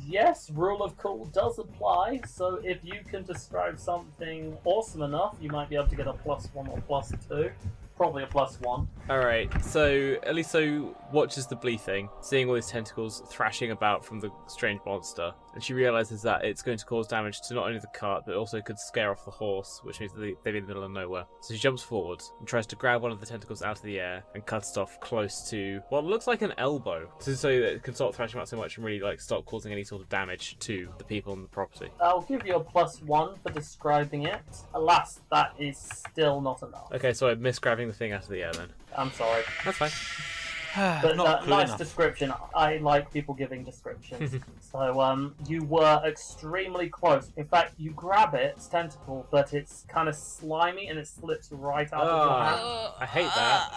Yes, rule of cool does apply. So if you can describe something awesome enough, you might be able to get a +1 or +2. Probably a +1. Alright, so Eliso watches the Bleathing, seeing all these tentacles thrashing about from the strange monster, and she realises that it's going to cause damage to not only the cart, but also could scare off the horse, which means that they're in the middle of nowhere. So she jumps forward and tries to grab one of the tentacles out of the air and cuts it off close to what looks like an elbow, so that it can stop thrashing about so much and really stop causing any sort of damage to the people on the property. I'll give you a +1 for describing it. Alas, that is still not enough. Okay, so I missed grabbing the thing out of the air then. I'm sorry. That's fine. But Not cool nice enough. description. I like people giving descriptions. So you were extremely close. In fact, you grab it, it's tentacle, but it's kind of slimy and it slips right out of your hand. I hate that.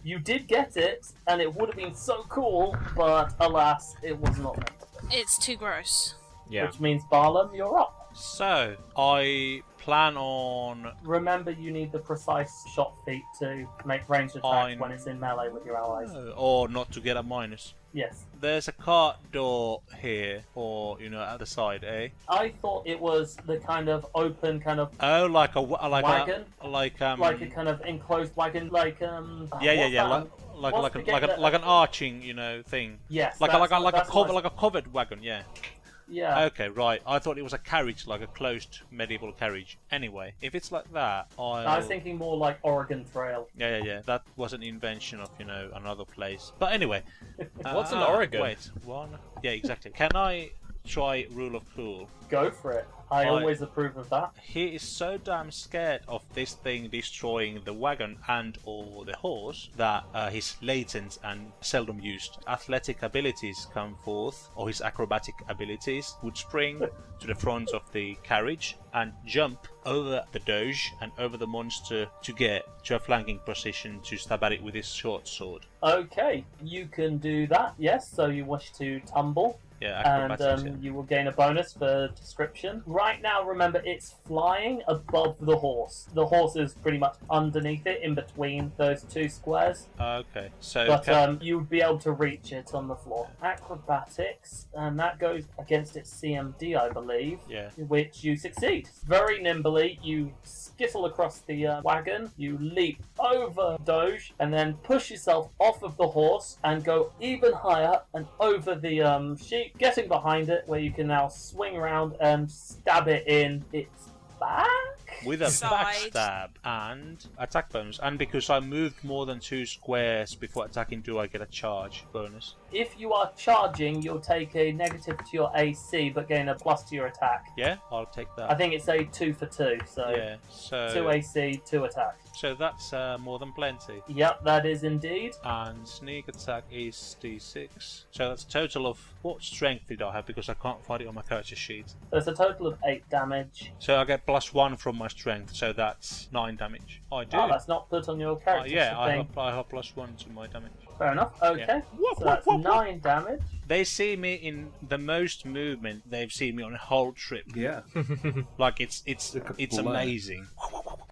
You did get it, and it would have been so cool, but alas, it was not meant to be. It's too gross. Yeah. Which means, Barlam, you're up. So, I plan on... Remember, you need the precise shot feat to make ranged attacks when it's in melee with your allies. Or not to get a minus. Yes. There's a cart door here, or, at the side, eh? I thought it was the kind of open kind of Oh, like a wagon? like like a kind of enclosed wagon, like Yeah. what's Like an arching, thing. Yes. Like that's a covered wagon, yeah. Yeah. Okay, right. I thought it was a carriage, like a closed medieval carriage. Anyway, if it's like that, I was thinking more like Oregon Trail. Yeah. That was an invention of, another place. But anyway. What's in Oregon? Wait, one. Yeah, exactly. Can I try Rule of Cool? Go for it. I always approve of that. He is so damn scared of this thing destroying the wagon and or the horse that his latent and seldom used athletic abilities come forth, or his acrobatic abilities would spring to the front of the carriage and jump over the doge and over the monster to get to a flanking position to stab at it with his short sword. Okay, you can do that, yes. So you wish to tumble. Yeah, And acrobatics. you will gain a bonus for description. Right now, remember, it's flying above the horse. The horse is pretty much underneath it, in between those two squares. Okay, so But you would be able to reach it on the floor. Acrobatics, and that goes against its CMD, I believe. Yeah. Which you succeed. Very nimbly, you skittle across the wagon, you leap over Doge, and then push yourself off of the horse and go even higher and over the sheep, getting behind it, where you can now swing around and stab it in its back. with a Side. backstab and attack bonus. And because I moved more than 2 squares before attacking, do I get a charge bonus? If you are charging, you'll take a negative to your AC, but gain a plus to your attack. Yeah, I'll take that. I think it's a 2 for 2, so Yeah, so 2 AC, 2 attack. So that's more than plenty. Yep, that is indeed. And sneak attack is d6. So that's a total of... What strength did I have? Because I can't find it on my character sheet. There's a total of 8 damage. So I get +1 from my strength, so that's 9 damage. I do. Oh, that's not put on your character Yeah, I thing. have +1 to my damage. Fair enough. Okay. Yeah. So that's 9 damage. They see me in the most movement they've seen me on a whole trip. Yeah. Like it's blur. amazing.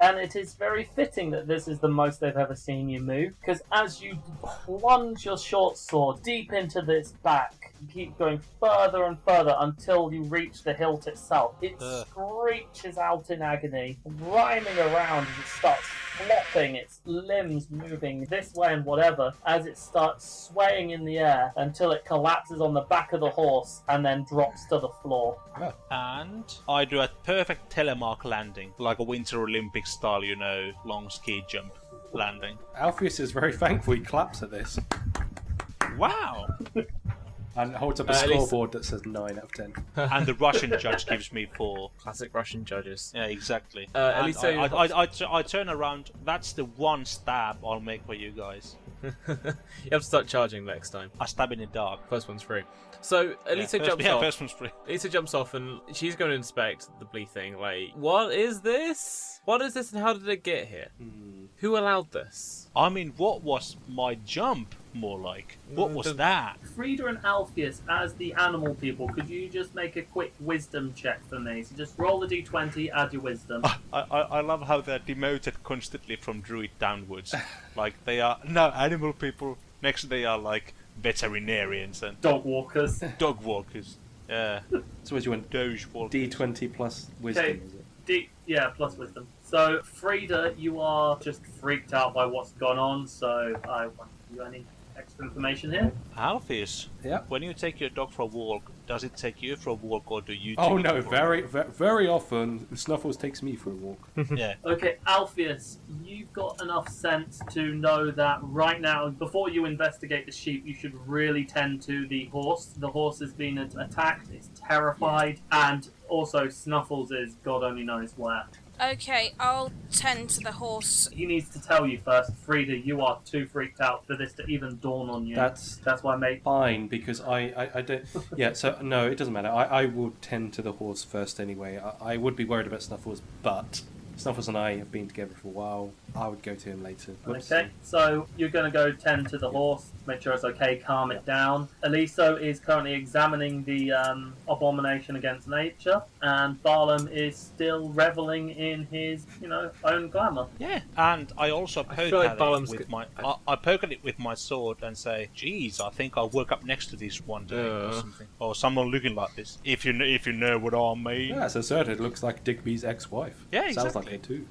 And it is very fitting that this is the most they've ever seen you move, because as you plunge your short sword deep into this back, you keep going further and further until you reach the hilt itself. It screeches out in agony, rhyming around as it starts flopping, its limbs moving this way and whatever, as it starts swaying in the air until it collapses on the back of the horse and then drops to the floor. And I do a perfect telemark landing, like a Winter Olympics style, long ski jump landing. Alpheus is very thankful he claps at this Wow! and holds up a At least- scoreboard that says 9 out of 10. And the Russian judge gives me 4. Classic Russian judges. Yeah, exactly. At And least I turn around. That's the one stab I'll make for you guys. You have to start charging next time. I stab in the dark. First one's free. So Elisa jumps off. First one's free. Elisa jumps off and she's going to inspect the Bleathing. Like, what is this? What is this and how did it get here? Who allowed this? I mean, what was my jump more like? What was that? Frida and Alpheus, as the animal people, could you just make a quick wisdom check for me? So just roll a d20, add your wisdom. I love how they're demoted constantly from druid downwards. Like, they are no animal people. Next they are like veterinarians and Dog walkers. dog walkers. Yeah. So what do you want? Doge walkers. D20 plus wisdom, Okay. is it? Yeah, plus wisdom. So, Frida, you are just freaked out by what's gone on, so I won't give you any extra information here. Alpheus, Yeah. when you take your dog for a walk, does it take you for a walk or do you take Oh it no, for very often Snuffles takes me for a walk. a walk? Yeah. Okay, Alpheus, you've got enough sense to know that right now, before you investigate the sheep, you should really tend to the horse. The horse has been attacked, it's terrified, and also Snuffles is God only knows where. Okay, I'll tend to the horse. He needs to tell you first, Frida, you are too freaked out for this to even dawn on you. That's why, mate. fine, because I don't... Yeah, so no, it doesn't matter. I will tend to the horse first anyway. I would be worried about Snuffles, but Snuffles and I have been together for a while. I would go to him later. Whoops. Okay, so you're going to go tend to the horse, make sure it's okay, calm it down. Eliso is currently examining the abomination against nature, and Barlam is still reveling in his, own glamour. Yeah, and I also poke feel like at Balam's it with go- my. I poke at it with my sword and say, "Geez, I think I'll work up next to this one day or something, or someone looking like this. If you know what I mean." Yeah, so certain it looks like Digby's ex-wife. Yeah, Sounds exactly. like it too.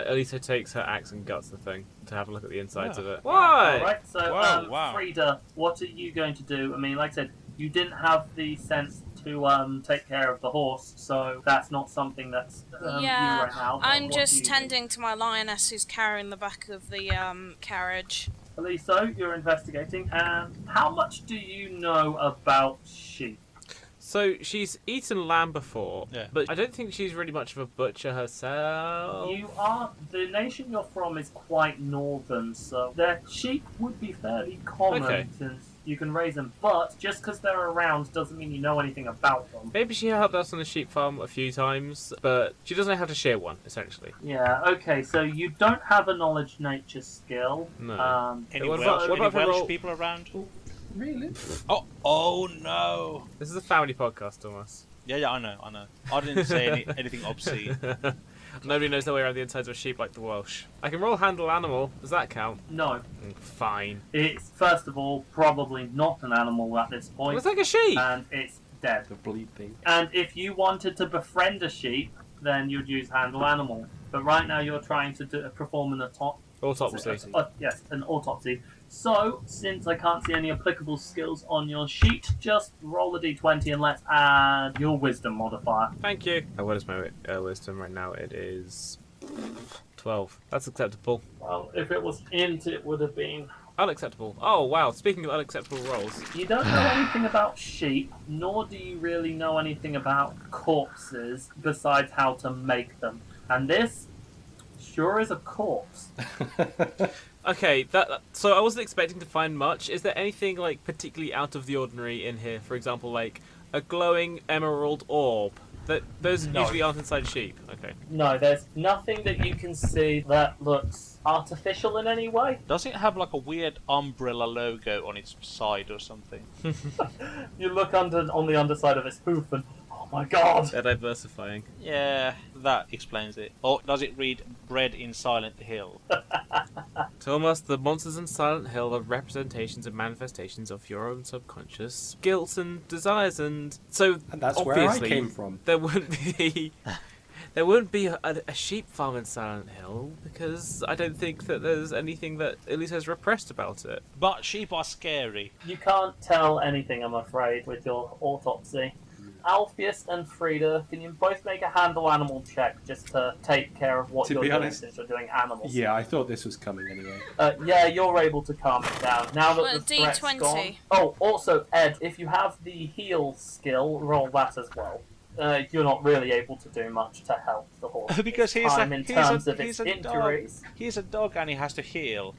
Elisa takes her axe and guts the thing to have a look at the insides Yeah. of it. What? Alright, so Wow. Frida, what are you going to do? I mean, like I said, you didn't have the sense to take care of the horse, so that's not something that's you Yeah, right now. but I'm what do just you do? tending to my lioness who's carrying the back of the carriage. Eliso, you're investigating, and how much do you know about sheep? So she's eaten lamb before, Yeah. but I don't think she's really much of a butcher herself. The nation you're from is quite northern, so their sheep would be fairly common Okay. since you can raise them, but just because they're around doesn't mean you know anything about them. Maybe she helped us on the sheep farm a few times, but she doesn't know how to shear one, essentially. Yeah, okay, so you don't have a knowledge nature skill. No. Any What Welsh, about- what any about if I Welsh roll- people around? Really? Oh no! This is a family podcast, Tuomas. Yeah, I know. I didn't say anything obscene. Nobody knows their way around the insides of a sheep like the Welsh. I can roll handle animal. Does that count? No, Fine. it's, first of all, probably not an animal at this Well, point, it's like a sheep. and it's dead. The Bleathing. And if you wanted to befriend a sheep, then you'd use handle animal. But right now you're trying to perform an Autopsy. yes, an autopsy. So, since I can't see any applicable skills on your sheet, just roll a d20 and let's add your wisdom modifier. Thank you. What is my wisdom right now? It is 12. That's acceptable. Well, if it was int, it would have been... Unacceptable. Oh, wow. Speaking of unacceptable rolls. You don't know anything about sheep, nor do you really know anything about corpses, besides how to make them. And this sure is a corpse. Okay, so I wasn't expecting to find much. Is there anything, like, particularly out of the ordinary in here? For example, like, a glowing emerald orb? Those No. usually aren't inside sheep. Okay. No, there's nothing that you can see that looks artificial in any way. Does it have like a weird umbrella logo on its side or something? You look on the underside of its hoof and, oh my god! They're diversifying. Yeah, that explains it. Or does it read "Bred in Silent Hill"? Tuomas, the monsters in Silent Hill are representations and manifestations of your own subconscious guilt and desires, and so And that's obviously where I came from. there wouldn't be a sheep farm in Silent Hill because I don't think that there's anything that Elisa has repressed about it. But sheep are scary. You can't tell anything, I'm afraid, with your autopsy. Alpheus and Frida, can you both make a handle animal check just to take care of what To you're be doing honest- since you're doing animals? Yeah, I thought this was coming anyway. Yeah, you're able to calm it down. Now that Well, the threat's D20. gone... Oh, also, Ed, if you have the heal skill, roll that as well. You're not really able to do much to help the horse. Because in terms of its injuries. He's a dog and he has to heal.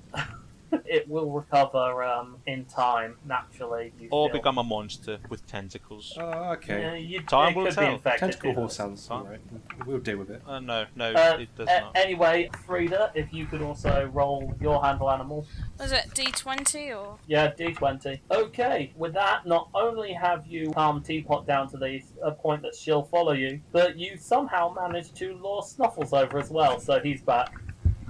It will recover in time, naturally. You Or feel. become a monster with tentacles. Oh, okay. Time it will could tell. be infected. Tentacle who horse knows? sounds alright. We'll deal with it. No, it does not. Anyway, Frida, if you could also roll your handle animal. Was it D20 or? Yeah, D20. Okay, with that, not only have you calmed Teapot down to the point that she'll follow you, but you somehow managed to lure Snuffles over as well, so he's back.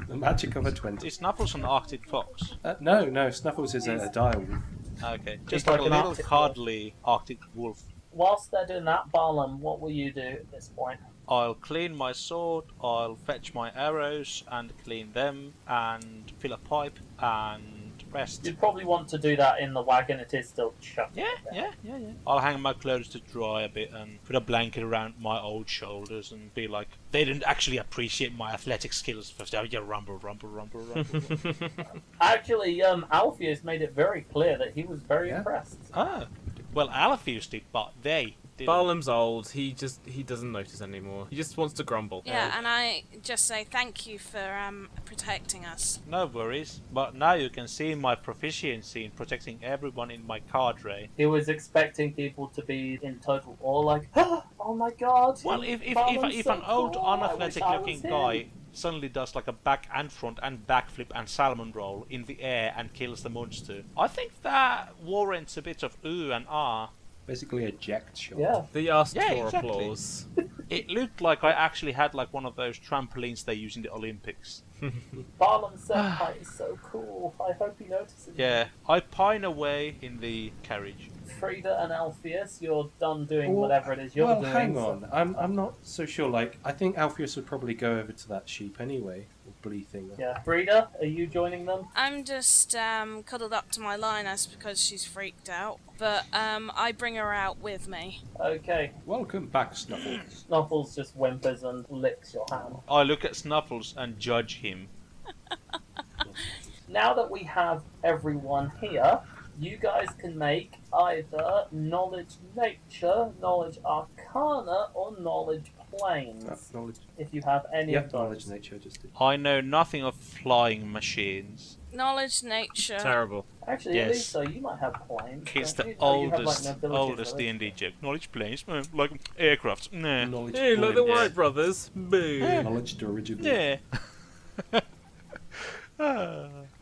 The magic of a 20. Is Snuffles an Arctic fox? No, Snuffles is a direwolf. Okay, He's just like like a an little Arctic cuddly Arctic wolf. Whilst they're doing that, Barlam, what will you do at this point? I'll clean my sword, I'll fetch my arrows and clean them, and fill a pipe, and rest. You'd probably want to do that in the wagon, it is still chucked. Yeah. I'll hang my clothes to dry a bit and put a blanket around my old shoulders and be like, they didn't actually appreciate my athletic skills first. Oh, yeah, rumble. Actually, Alpheus made it very clear that he was very impressed. Ah, well, Alpheus did, but they didn't. Barlam's old. He doesn't notice anymore. He just wants to grumble. Yeah, and I just say thank you for protecting us. No worries, but now you can see my proficiency in protecting everyone in my cadre. He was expecting people to be in total awe, like, oh my god. Well, if Barlam's so an old cool, I wish unathletic I looking was him. guy suddenly does like a back and front and backflip and salmon roll in the air and kills the monster, I think that warrants a bit of ooh and ah. Basically a jacked shot. Yeah. They asked Yeah, for exactly. applause. It looked like I actually had like one of those trampolines they use in the Olympics. Barlam's senpai is so cool. I hope he notices. Yeah, I pine away in the carriage. Frida and Alpheus, you're done doing Well, whatever it is you're doing. hang so- on. I'm not so sure. Like, I think Alpheus would probably go over to that sheep anyway, or Bleathing. Yeah. Frida, are you joining them? I'm just cuddled up to my lioness because she's freaked out, but I bring her out with me. Okay. Welcome back, Snuffles. Snuffles just whimpers and licks your hand. I look at Snuffles and judge him. Now that we have everyone here, you guys can make either knowledge nature, knowledge arcana, or knowledge planes. Knowledge. If you have any Yep, of knowledge those. nature just did. I know nothing of flying machines. Knowledge, nature. Terrible. Actually, Yes. at least so you might have planes. It's don't the you? Oh, you have, like, oldest nobilities, really. D&D joke. Knowledge planes, like aircraft. Nah. Knowledge. Hey, look, the Yeah. White Brothers. Boo. Knowledge dirigible. Yeah.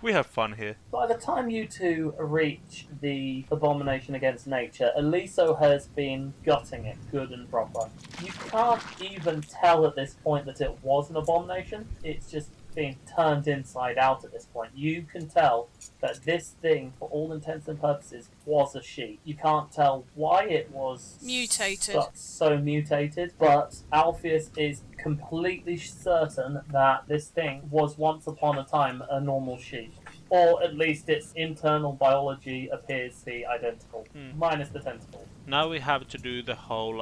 We have fun here. By the time you two reach the abomination against nature, Eliso has been gutting it good and proper. You can't even tell at this point that it was an abomination. It's just being turned inside out at this point. You can tell that this thing, for all intents and purposes, was a sheep. You can't tell why it was Mutated. so mutated, but Alpheus is completely certain that this thing was once upon a time a normal sheep. Or at least its internal biology appears to be identical, minus the tentacles. Now we have to do the whole,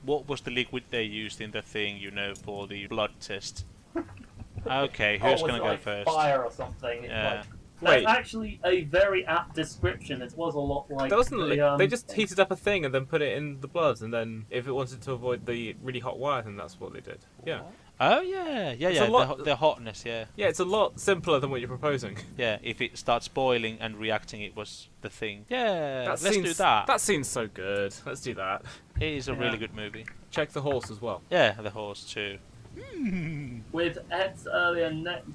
what was the liquid they used in the thing, you know, for the blood test? Okay, who's was gonna it go like first? Fire or something. It's Yeah. that's Wait. actually a very apt description. It was a lot like That wasn't the, they just heated up a thing and then put it in the blood, and then if it wanted to avoid the really hot wire, then that's what they did. Yeah. Oh yeah, It's a lot- the hotness, yeah. Yeah, it's a lot simpler than what you're proposing. Yeah, if it starts boiling and reacting, it was the thing. Yeah, That let's seems, do that. That seems so good. Let's do that. It is a Yeah. really good movie. Check the horse as well. Yeah, the horse too. with Ed's earlier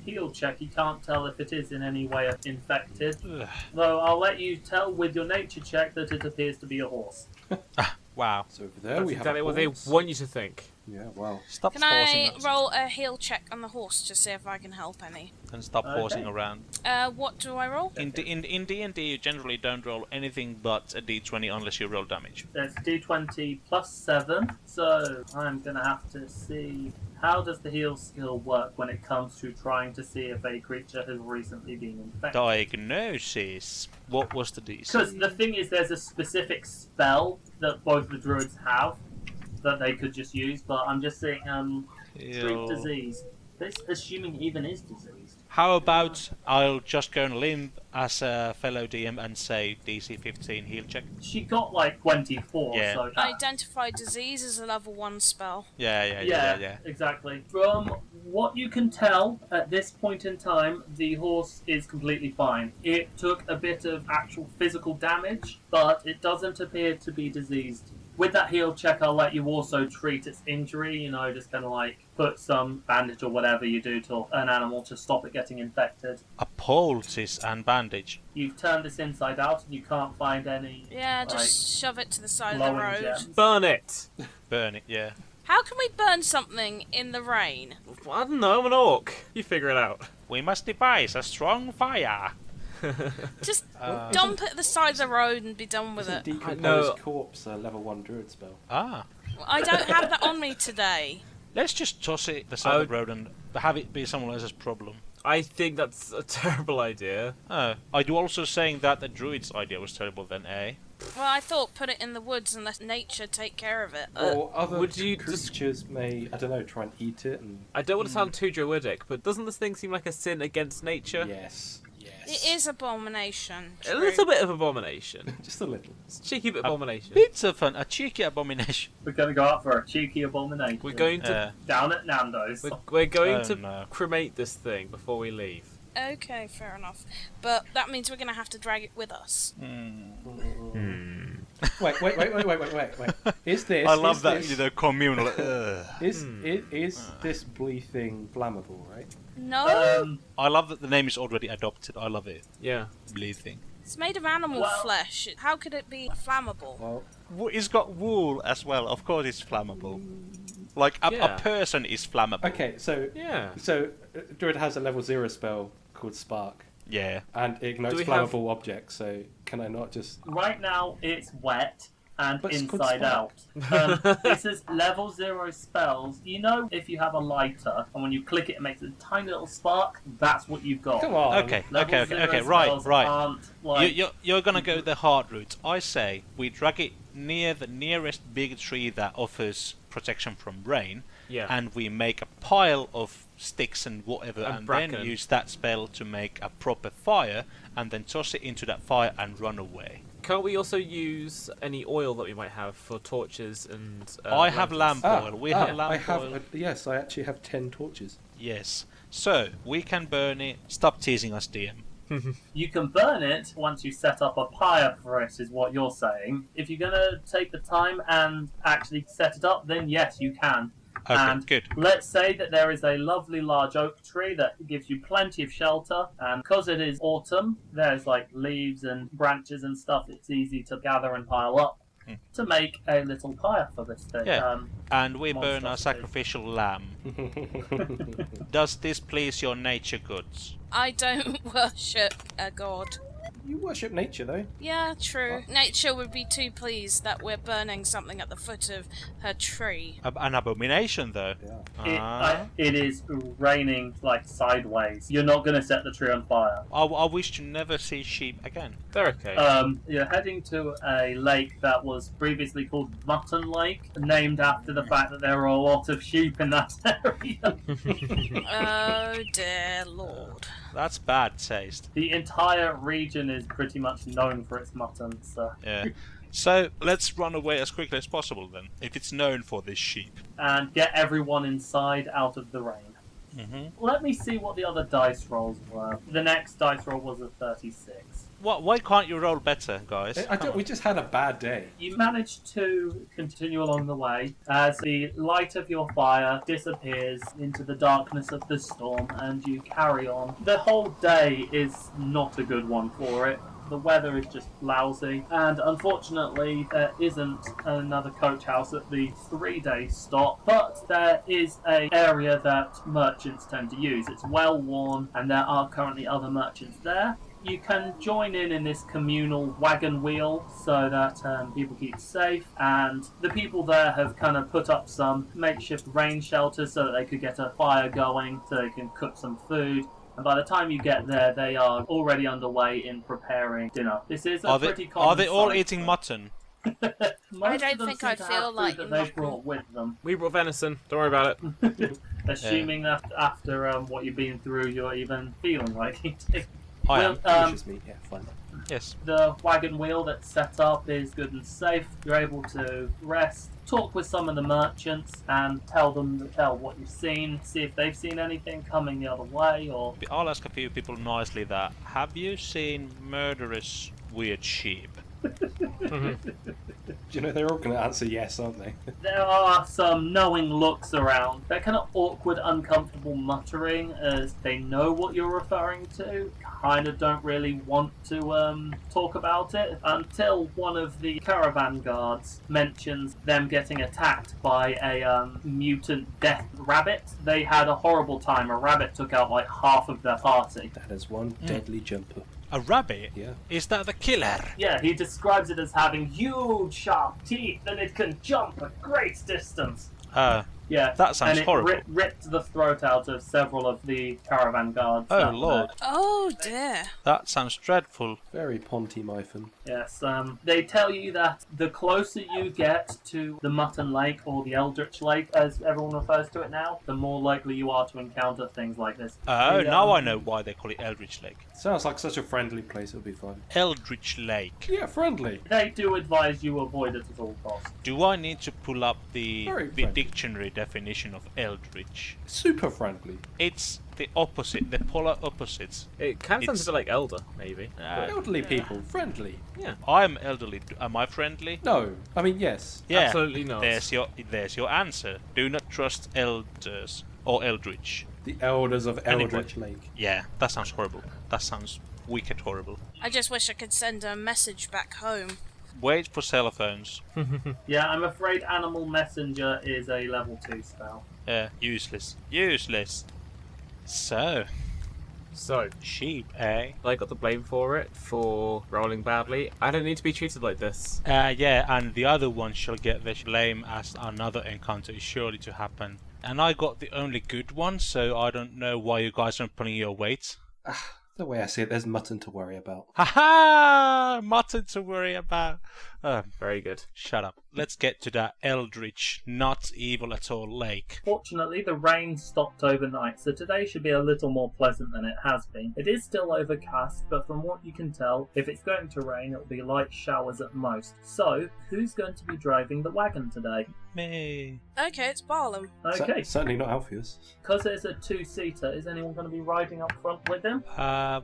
heal check, you can't tell if it is in any way infected. Ugh. Though I'll let you tell with your nature check that it appears to be a horse. Wow. So over there That's we have exactly a what they horse. want you to think. Yeah, wow. Stop Can horsing I us roll a heal check on the horse to see if I can help any? and stop Okay. horsing around. What do I roll? In D&D, you generally don't roll anything but a D20 unless you roll damage. There's D20 plus 7, so I'm going to have to see how does the heal skill work when it comes to trying to see if a creature has recently been infected. Diagnosis. What was the DC? Because the thing is, there's a specific spell that both the druids have that they could just use, but I'm just saying, treat Heal. disease. This assuming even is diseased. How about I'll just go on limb as a fellow DM and say DC 15 heal check? She got like 24, Yeah. so Identify disease is a level 1 spell. Yeah. exactly. From What you can tell at this point in time, the horse is completely fine. It took a bit of actual physical damage, but it doesn't appear to be diseased. With that heal check, I'll let you also treat its injury, just kind of like put some bandage or whatever you do to an animal to stop it getting infected. A poultice and bandage. You've turned this inside out and you can't find any... Yeah, just shove it to the side of the glowing road. gems. Burn it! Burn it, yeah. How can we burn something in the rain? I don't know, I'm an orc. You figure it out. We must devise a strong fire. Just dump it at the side of the road and be done with Isn't it. decomposed corpse a level 1 druid spell? Ah. I don't have that on me today. Let's just toss it the side of the road and have it be someone else's problem. I think that's a terrible idea. Oh. Are you also saying that the druid's idea was terrible then, eh? Well, I thought put it in the woods and let nature take care of it. Or other would you creatures may, I don't know, try and eat it and... I don't want to sound too druidic, but doesn't this thing seem like a sin against nature? Yes. It is abomination. A True. little bit of abomination. Just a little. It's a cheeky bit of abomination. Bits of fun, a cheeky abomination. We're going to go out for a cheeky abomination. We're going to Down at Nando's. we're going Oh, to no. cremate this thing before we leave. Okay, fair enough. But that means we're going to have to drag it with us. Wait. Is this... I love is that, this, communal. Is this Bleathing flammable, right? No, I love that the name is already adopted. I love it. Yeah. Bleathing. it's made of animal Well- flesh. How could it be flammable? Well, It's got wool as well. Of course, it's flammable. Like a Yeah. person is flammable. okay, so... Yeah. So, Druid has a level 0 spell called Spark, Yeah. and it ignites Do we have- flammable objects, so can I not just... Right now, it's wet and But it's called inside out. Spark. This is level 0 spells. If you have a lighter, and when you click it, it makes a tiny little spark, that's what you've got. Come on! Okay. Level 0 Right. spells aren't, like... You're gonna go the hard route. I say we drag it near the nearest big tree that offers protection from rain, Yeah. and we make a pile of sticks and whatever, and then bracken. use that spell to make a proper fire, and then toss it into that fire and run away. Can't we also use any oil that we might have for torches and... I have lanterns? lamp oil. We have lamp I have, oil. yes, I actually have 10 torches. Yes. So we can burn it. Stop teasing us, DM. You can burn it once you set up a pyre for it, is what you're saying. If you're going to take the time and actually set it up, then yes, you can. Okay, And good. let's say that there is a lovely large oak tree that gives you plenty of shelter, and because it is autumn, there's like leaves and branches and stuff, it's easy to gather and pile up to make a little pyre for this thing. Yeah. And we burn our monstrosity. sacrificial lamb. Does this please your nature gods? I don't worship a god. You worship nature, though. Yeah, true. Nature would be too pleased that we're burning something at the foot of her tree. An abomination, though. Yeah. It is raining like sideways. You're not going to set the tree on fire. I wish to never see sheep again. They're okay. You're heading to a lake that was previously called Mutton Lake, named after the fact that there are a lot of sheep in that area. Oh dear lord. That's bad taste. The entire region is pretty much known for its mutton, so. Yeah. So let's run away as quickly as possible then, if it's known for this sheep. And get everyone inside out of the rain. Let me see what the other dice rolls were. The next dice roll was a 36. Why can't you roll better, guys? We just had a bad day. You managed to continue along the way as the light of your fire disappears into the darkness of the storm, and you carry on. The whole day is not a good one for it. The weather is just lousy, and unfortunately there isn't another coach house at the 3-day stop, but there is an area that merchants tend to use. It's well worn, and there are currently other merchants there. You can join in this communal wagon wheel so that people keep safe, and the people there have kind of put up some makeshift rain shelters so that they could get a fire going, so they can cook some food. And by the time you get there, they are already underway in preparing dinner. This is a pretty common Are they all sight. eating mutton? Most I of don't them think seem I to feel have like food that they've mutton. brought with them. We brought venison. Don't worry about it. Assuming that after what you've been through, you're even feeling like eating. I am. Delicious meat, yeah, fine. Yes. The wagon wheel that's set up is good and safe. You're able to rest, talk with some of the merchants, and tell what you've seen, see if they've seen anything coming the other way, or... I'll ask a few people nicely that, have you seen murderous weird sheep? Do you know they're all going to answer yes, aren't they? There are some knowing looks around. That kind of awkward, uncomfortable muttering as they know what you're referring to. Kind of don't really want to talk about it until one of the caravan guards mentions them getting attacked by a mutant death rabbit. They had a horrible time. A rabbit took out like half of their party. That is one deadly jumper. A rabbit? Yeah. Is that the killer? Yeah, he describes it as having huge, sharp teeth and it can jump a great distance. Yeah, that sounds horrible. And it ripped the throat out of several of the caravan guards. Oh, Lord. Oh, dear. That sounds dreadful. Very Ponty Mython. Yes, they tell you that the closer you get to the Mutton Lake, or the Eldritch Lake, as everyone refers to it now, the more likely you are to encounter things like this. Oh, now I know why they call it Eldritch Lake. Sounds like such a friendly place, it'll be fun. Eldritch Lake. Yeah, friendly. They do advise you avoid it at all costs. Do I need to pull up the Very dictionary definition of Eldritch? Super friendly. It's the opposite, the polar opposites. It kind of sounds It's- a bit like Elder, maybe. Elderly people, friendly. Yeah. I'm elderly. Am I friendly? No, I mean yes. Yeah. Absolutely not. There's your answer. Do not trust elders or eldritch. The elders of Anyway. Eldritch Lake. Yeah, that sounds horrible. That sounds wicked horrible. I just wish I could send a message back home. Wait for cell phones. Yeah, I'm afraid Animal Messenger is a level 2 spell. Yeah, useless. Useless. So, So, sheep, eh? I got the blame for it, for rolling badly. I don't need to be treated like this. Yeah, and the other one shall get the blame as another encounter is surely to happen. And I got the only good one, so I don't know why you guys aren't pulling your weight. The way I see it, there's mutton to worry about. Haha! Mutton to worry about. Very good. Shut up. Let's get to that eldritch, not evil at all lake. Fortunately, the rain stopped overnight, so today should be a little more pleasant than it has been. It is still overcast, but from what you can tell, if it's going to rain, it'll be light showers at most. So, who's going to be driving the wagon today? Me. Okay, it's Barlam. Okay, Certainly not Alpheus. because it's a 2-seater, is anyone going to be riding up front with him?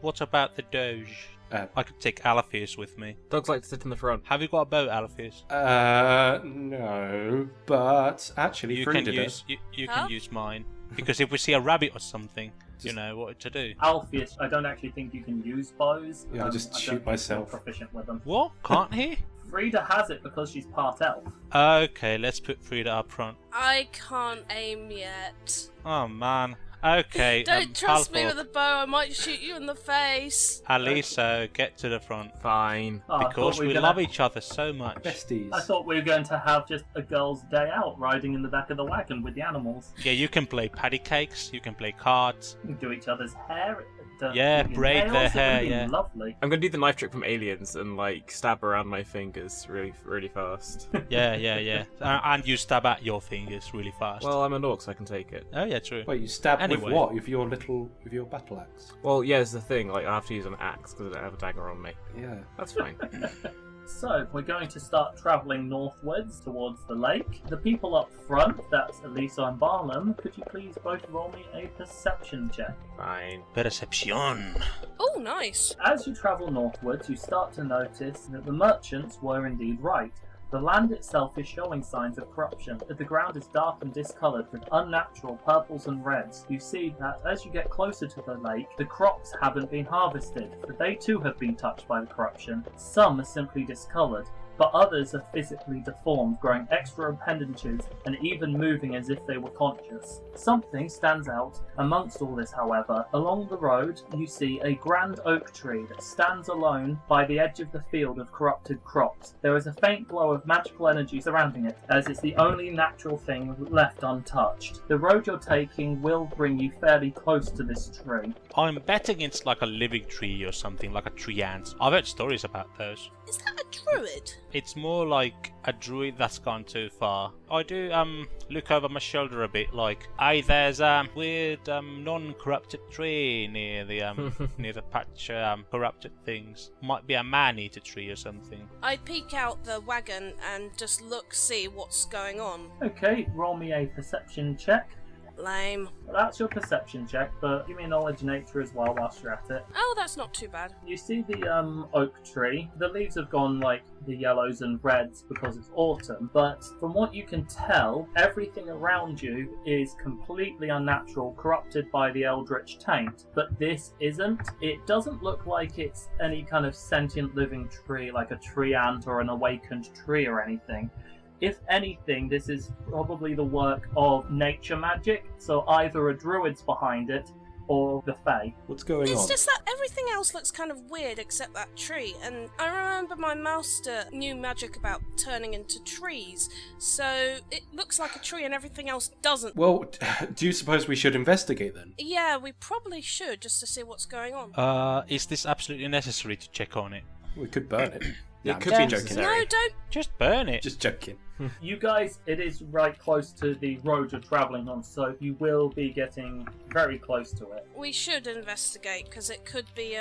What about the Doge? I could take Alpheus with me. Dogs like to sit in the front. Have you got a boat, Alpheus? No, but actually, You Frida can does. use you Huh? can use mine because if we see a rabbit or something, you know what to do. Alpheus, I don't actually think you can use bows. Yeah, I'll just I don't shoot think myself. you're proficient with them. What? Can't he? Frida has it because she's part elf. Okay, let's put Frida up front. I can't aim yet. Oh man. Okay. Don't trust me Halford, with a bow, I might shoot you in the face. Aliso, get to the front Fine. Oh, I because thought we were love gonna- each other so much. Besties. I thought we were going to have just a girl's day out riding in the back of the wagon with the animals. Yeah, you can play patty cakes. You can play cards. We can do each other's hair. Yeah, do braid nails, their it would hair, be yeah. Lovely. I'm gonna do the knife trick from Aliens and like stab around my fingers really, really fast. Yeah. And you stab at your fingers really fast. Well, I'm an orc, so I can take it. Oh yeah, true. Wait, you stab Anyway. with what? With your battle axe? Well, yeah, it's the thing. Like, I have to use an axe because I don't have a dagger on me. Yeah. That's fine. So, we're going to start travelling northwards towards the lake. The people up front, that's Elisa and Barnum, could you please both roll me a perception check? Fine. Perception. Oh, nice. As you travel northwards, you start to notice that the merchants were indeed right. The land itself is showing signs of corruption. The ground is dark and discoloured with unnatural purples and reds. You see that as you get closer to the lake, the crops haven't been harvested, but they too have been touched by the corruption. Some are simply discoloured, but others are physically deformed, growing extra appendages and even moving as if they were conscious. Something stands out amongst all this, however. Along the road, you see a grand oak tree that stands alone by the edge of the field of corrupted crops. There is a faint glow of magical energy surrounding it, as it's the only natural thing left untouched. The road you're taking will bring you fairly close to this tree. I'm betting it's like a living tree or something, like a tree ant. I've heard stories about those. Is that a druid? It's more like a druid that's gone too far. I do look over my shoulder a bit, like, hey, there's a weird non-corrupted tree near the near the patch corrupted things. Might be a man-eater tree or something. I peek out the wagon and just see what's going on. Okay, roll me a perception check. Lame. Well, that's your perception check, but give me a knowledge nature as well whilst you're at it. Oh, that's not too bad. You see the oak tree. The leaves have gone like the yellows and reds because it's autumn, but from what you can tell, everything around you is completely unnatural, corrupted by the eldritch taint. But this isn't. It doesn't look like it's any kind of sentient living tree, like a tree ant or an awakened tree or anything. If anything, this is probably the work of nature magic, so either a druid's behind it or the Fae. What's going on? It's just that everything else looks kind of weird except that tree, and I remember my master knew magic about turning into trees, so it looks like a tree and everything else doesn't. Well, do you suppose we should investigate then? Yeah, we probably should, just to see what's going on. Is this absolutely necessary to check on it? We could burn it. It I'm could just be joking. necessary. No, don't. Just burn it. Just joking. You guys, it is right close to the road you're travelling on, so you will be getting very close to it. We should investigate, because it could be,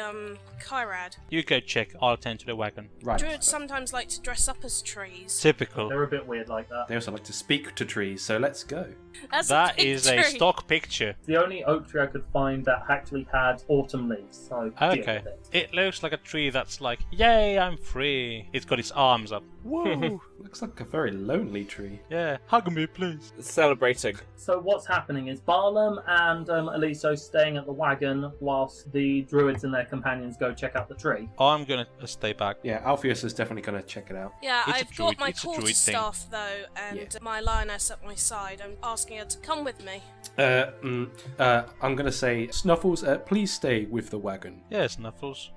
Kyrad. You go check, I'll tend to the wagon. Right. Druids sometimes like to dress up as trees. Typical. They're a bit weird like that. They also like to speak to trees, so let's go. That's That a big is tree. a stock picture. It's the only oak tree I could find that actually had autumn leaves, so deal Okay. with it. It looks like a tree that's like, yay, I'm free. It's got its arms up. Woo! Looks like a very lonely tree. Yeah, hug me, please. Celebrating. So what's happening is Barlam and Eliso staying at the wagon whilst the druids and their companions go check out the tree. I'm gonna stay back. Yeah, Alpheus is definitely going to check it out. Yeah, It's a I've druid- got my it's a druid thing. quarterstaff though, and my lioness at my side. I'm asking her to come with me. I'm going to say, Snuffles, please stay with the wagon. Yeah, Snuffles.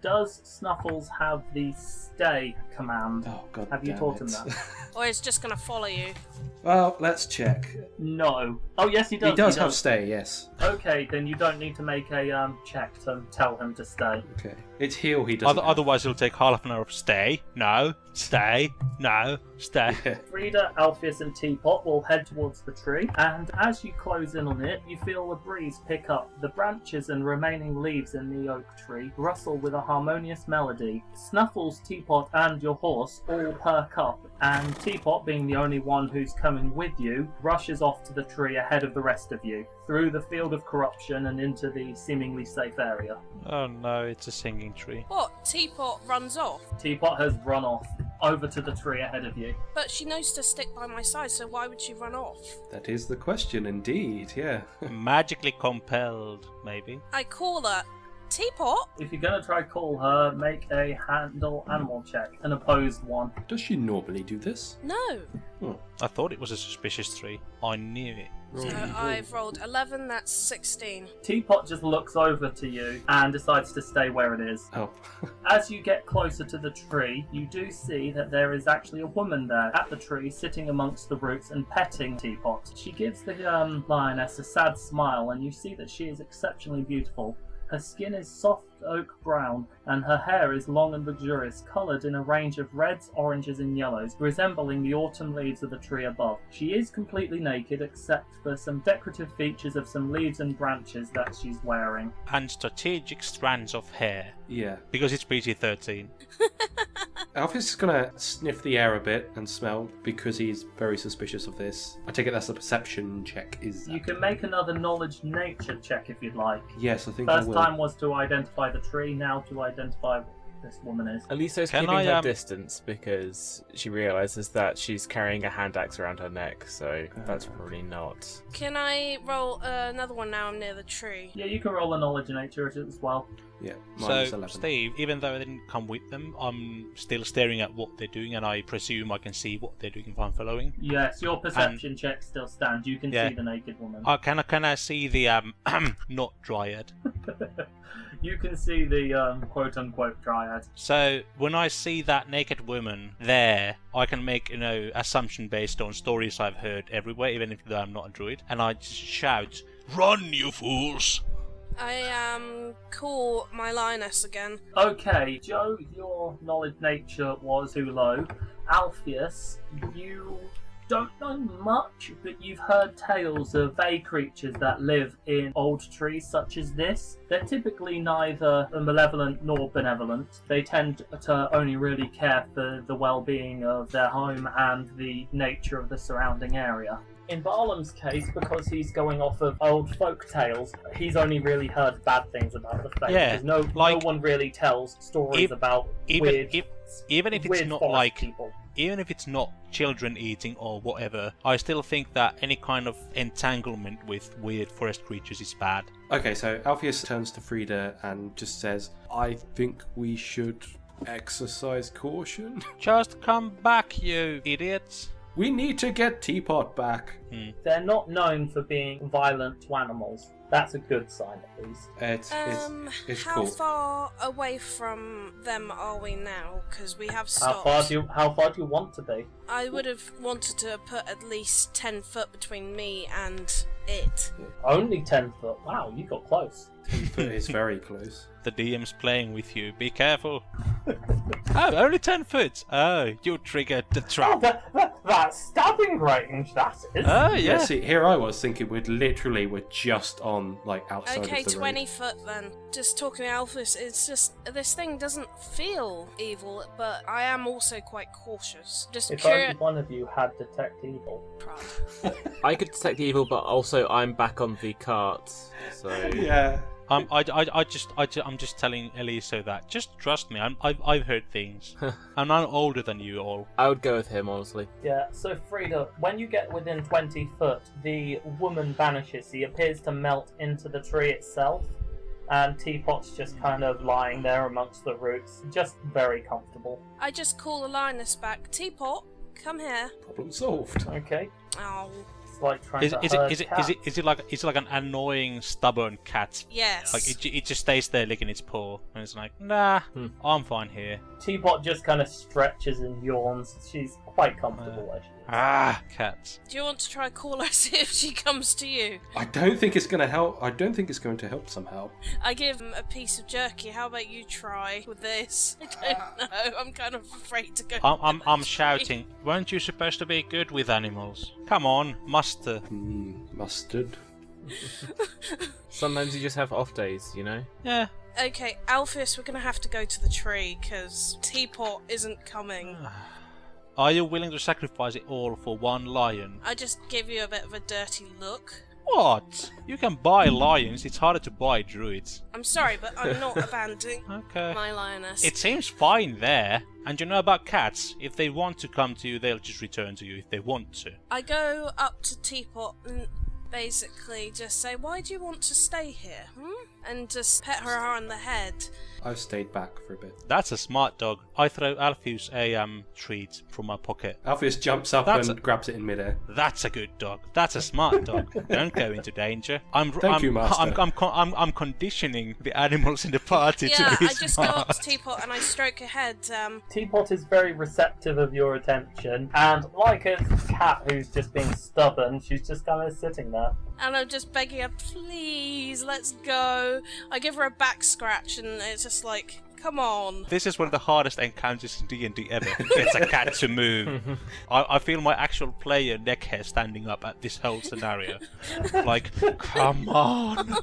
Does Snuffles have the stay command? Oh, God Have you damn taught him it. that? Or it's just gonna follow you. Well, let's check. No. Oh, yes, he does. He does have stay, yes. Okay, then you don't need to make a check to tell him to stay. Okay. It's heal he doesn't have. Otherwise, it'll take half an hour of stay. No. Stay. No. Stay. Yeah. Frida, Alpheus, and Teapot will head towards the tree, and as you close in on it, you feel a breeze pick up. The branches and remaining leaves in the oak tree rustle with a harmonious melody. Snuffles, Teapot, and your horse all perk up, and Teapot, being the only one who's coming with you, rushes off to the tree ahead of the rest of you, through the field of corruption and into the seemingly safe area. Oh no, it's a singing tree. What? Teapot runs off, Teapot has run off over to the tree ahead of you. but she knows to stick by my side, so why would she run off? That is the question, indeed, yeah. Magically compelled, maybe. I call her, Teapot? If you're going to try call her, make a handle animal check, an opposed one. Does she normally do this? No. I thought it was a suspicious tree. I knew it. So I've rolled 11, that's 16. Teapot just looks over to you and decides to stay where it is. Oh. As you get closer to the tree, you do see that there is actually a woman there at the tree, sitting amongst the roots and petting Teapot. She gives the lioness a sad smile, and you see that she is exceptionally beautiful. Her skin is soft oak brown, and her hair is long and luxurious, coloured in a range of reds, oranges, and yellows, resembling the autumn leaves of the tree above. She is completely naked, except for some decorative features of some leaves and branches that she's wearing. And strategic strands of hair. Yeah. Because it's PG-13. Alpheus is going to sniff the air a bit and smell because he's very suspicious of this. I take it that's a perception check, is that? You can make another knowledge nature check if you'd like. Yes, I think I First will. time was to identify the tree, now to identify what this woman is. Eliso's Can keeping I, her distance because she realises that she's carrying a hand axe around her neck, so that's probably not. Can I roll another one now I'm near the tree? Yeah, you can roll a knowledge nature as well. Yeah, So, minus 11. Steve, even though I didn't come with them, I'm still staring at what they're doing, and I presume I can see what they're doing if I'm following. Yes, your perception check still stands. You can Yeah. see the naked woman. Can I see the not dryad? You can see the quote-unquote dryad. So when I see that naked woman there, I can make assumption based on stories I've heard everywhere, even if I'm not a druid, and I just shout, "Run, you fools!" I call my lioness again. Okay, Joe, your knowledge nature was too low. Alpheus, you don't know much, but you've heard tales of fey creatures that live in old trees such as this. They're typically neither malevolent nor benevolent. They tend to only really care for the well-being of their home and the nature of the surrounding area. In Barlam's case, because he's going off of old folk tales, he's only really heard bad things about the Fae. Yeah, Because no one really tells stories about weird even if it's weird not forest like people. even if it's not children eating or whatever, I still think that any kind of entanglement with weird forest creatures is bad. Okay, so Alpheus turns to Frida and just says, I think we should exercise caution. Just come back, you idiots. We need to get Teapot back. They're not known for being violent to animals. That's a good sign, at least. It's how cool. far away from them are we now? Because we have How stopped. far do you want to be? I would have wanted to put at least 10 foot between me and it. Only 10 foot. Wow, you got close. It's very close. The DM's playing with you. Be careful. Oh, only 10 foot. Oh, you triggered the trap. That's stabbing range, that is. Oh, Yeah, yeah. see, here I was thinking we're just on, outside Okay, of the 20 road. foot then. Just talking to Alpheus, it's just, this thing doesn't feel evil, but I am also quite cautious. Just If only curious. one of you had detect evil. I could detect the evil, but also I'm back on the cart, so... Yeah. I'm just telling Eliso that. Just trust me. I've heard things. And I'm older than you all. I would go with him, honestly. Yeah, so Frida, when you get within 20 foot, the woman vanishes. He appears to melt into the tree itself, and Teapot's just kind of lying there amongst the roots, just very comfortable. I just call the lioness back. Teapot, come here. Problem solved. Okay, Oh, it's like trying Is to it herd is it cats. is it like an annoying stubborn cat? yes. Like it just stays there licking its paw, and it's like, nah, I'm fine here. Teapot just kind of stretches and yawns. She's quite comfortable where she is. Ah, cats. Do you want to try call her, see if she comes to you? I don't think it's going to help. I don't think it's going to help somehow. I give him a piece of jerky. How about you try with this? I don't know. I'm kind of afraid to go. I'm shouting. Weren't you supposed to be good with animals? Come on, muster. Mustard. Sometimes you just have off days, you know? Yeah. Okay, Alpheus, we're gonna have to go to the tree because Teapot isn't coming. Are you willing to sacrifice it all for one lion? I just give you a bit of a dirty look. What? You can buy lions. It's harder to buy druids. I'm sorry, but I'm not abandoning Okay. my lioness. It seems fine there. And you know about cats? If they want to come to you, they'll just return to you if they want to. I go up to Teapot and basically just say, "Why do you want to stay here?" And just pet her on the head. I've stayed back for a bit. That's a smart dog. I throw Alpheus a treat from my pocket. Alpheus jumps up That's and grabs it in midair. That's a good dog. That's a smart dog. Don't go into danger. Thank you, Master. I'm conditioning the animals in the party to Yeah, be I just go smart. up to Teapot and I stroke her head. Teapot is very receptive of your attention, and like a cat who's just being stubborn, she's just kind of sitting there. And I'm just begging her, please, let's go. I give her a back scratch, and it's just like, come on. This is one of the hardest encounters in D&D ever. Gets a cat to move. I feel my actual player neck hair standing up at this whole scenario. Like, come on,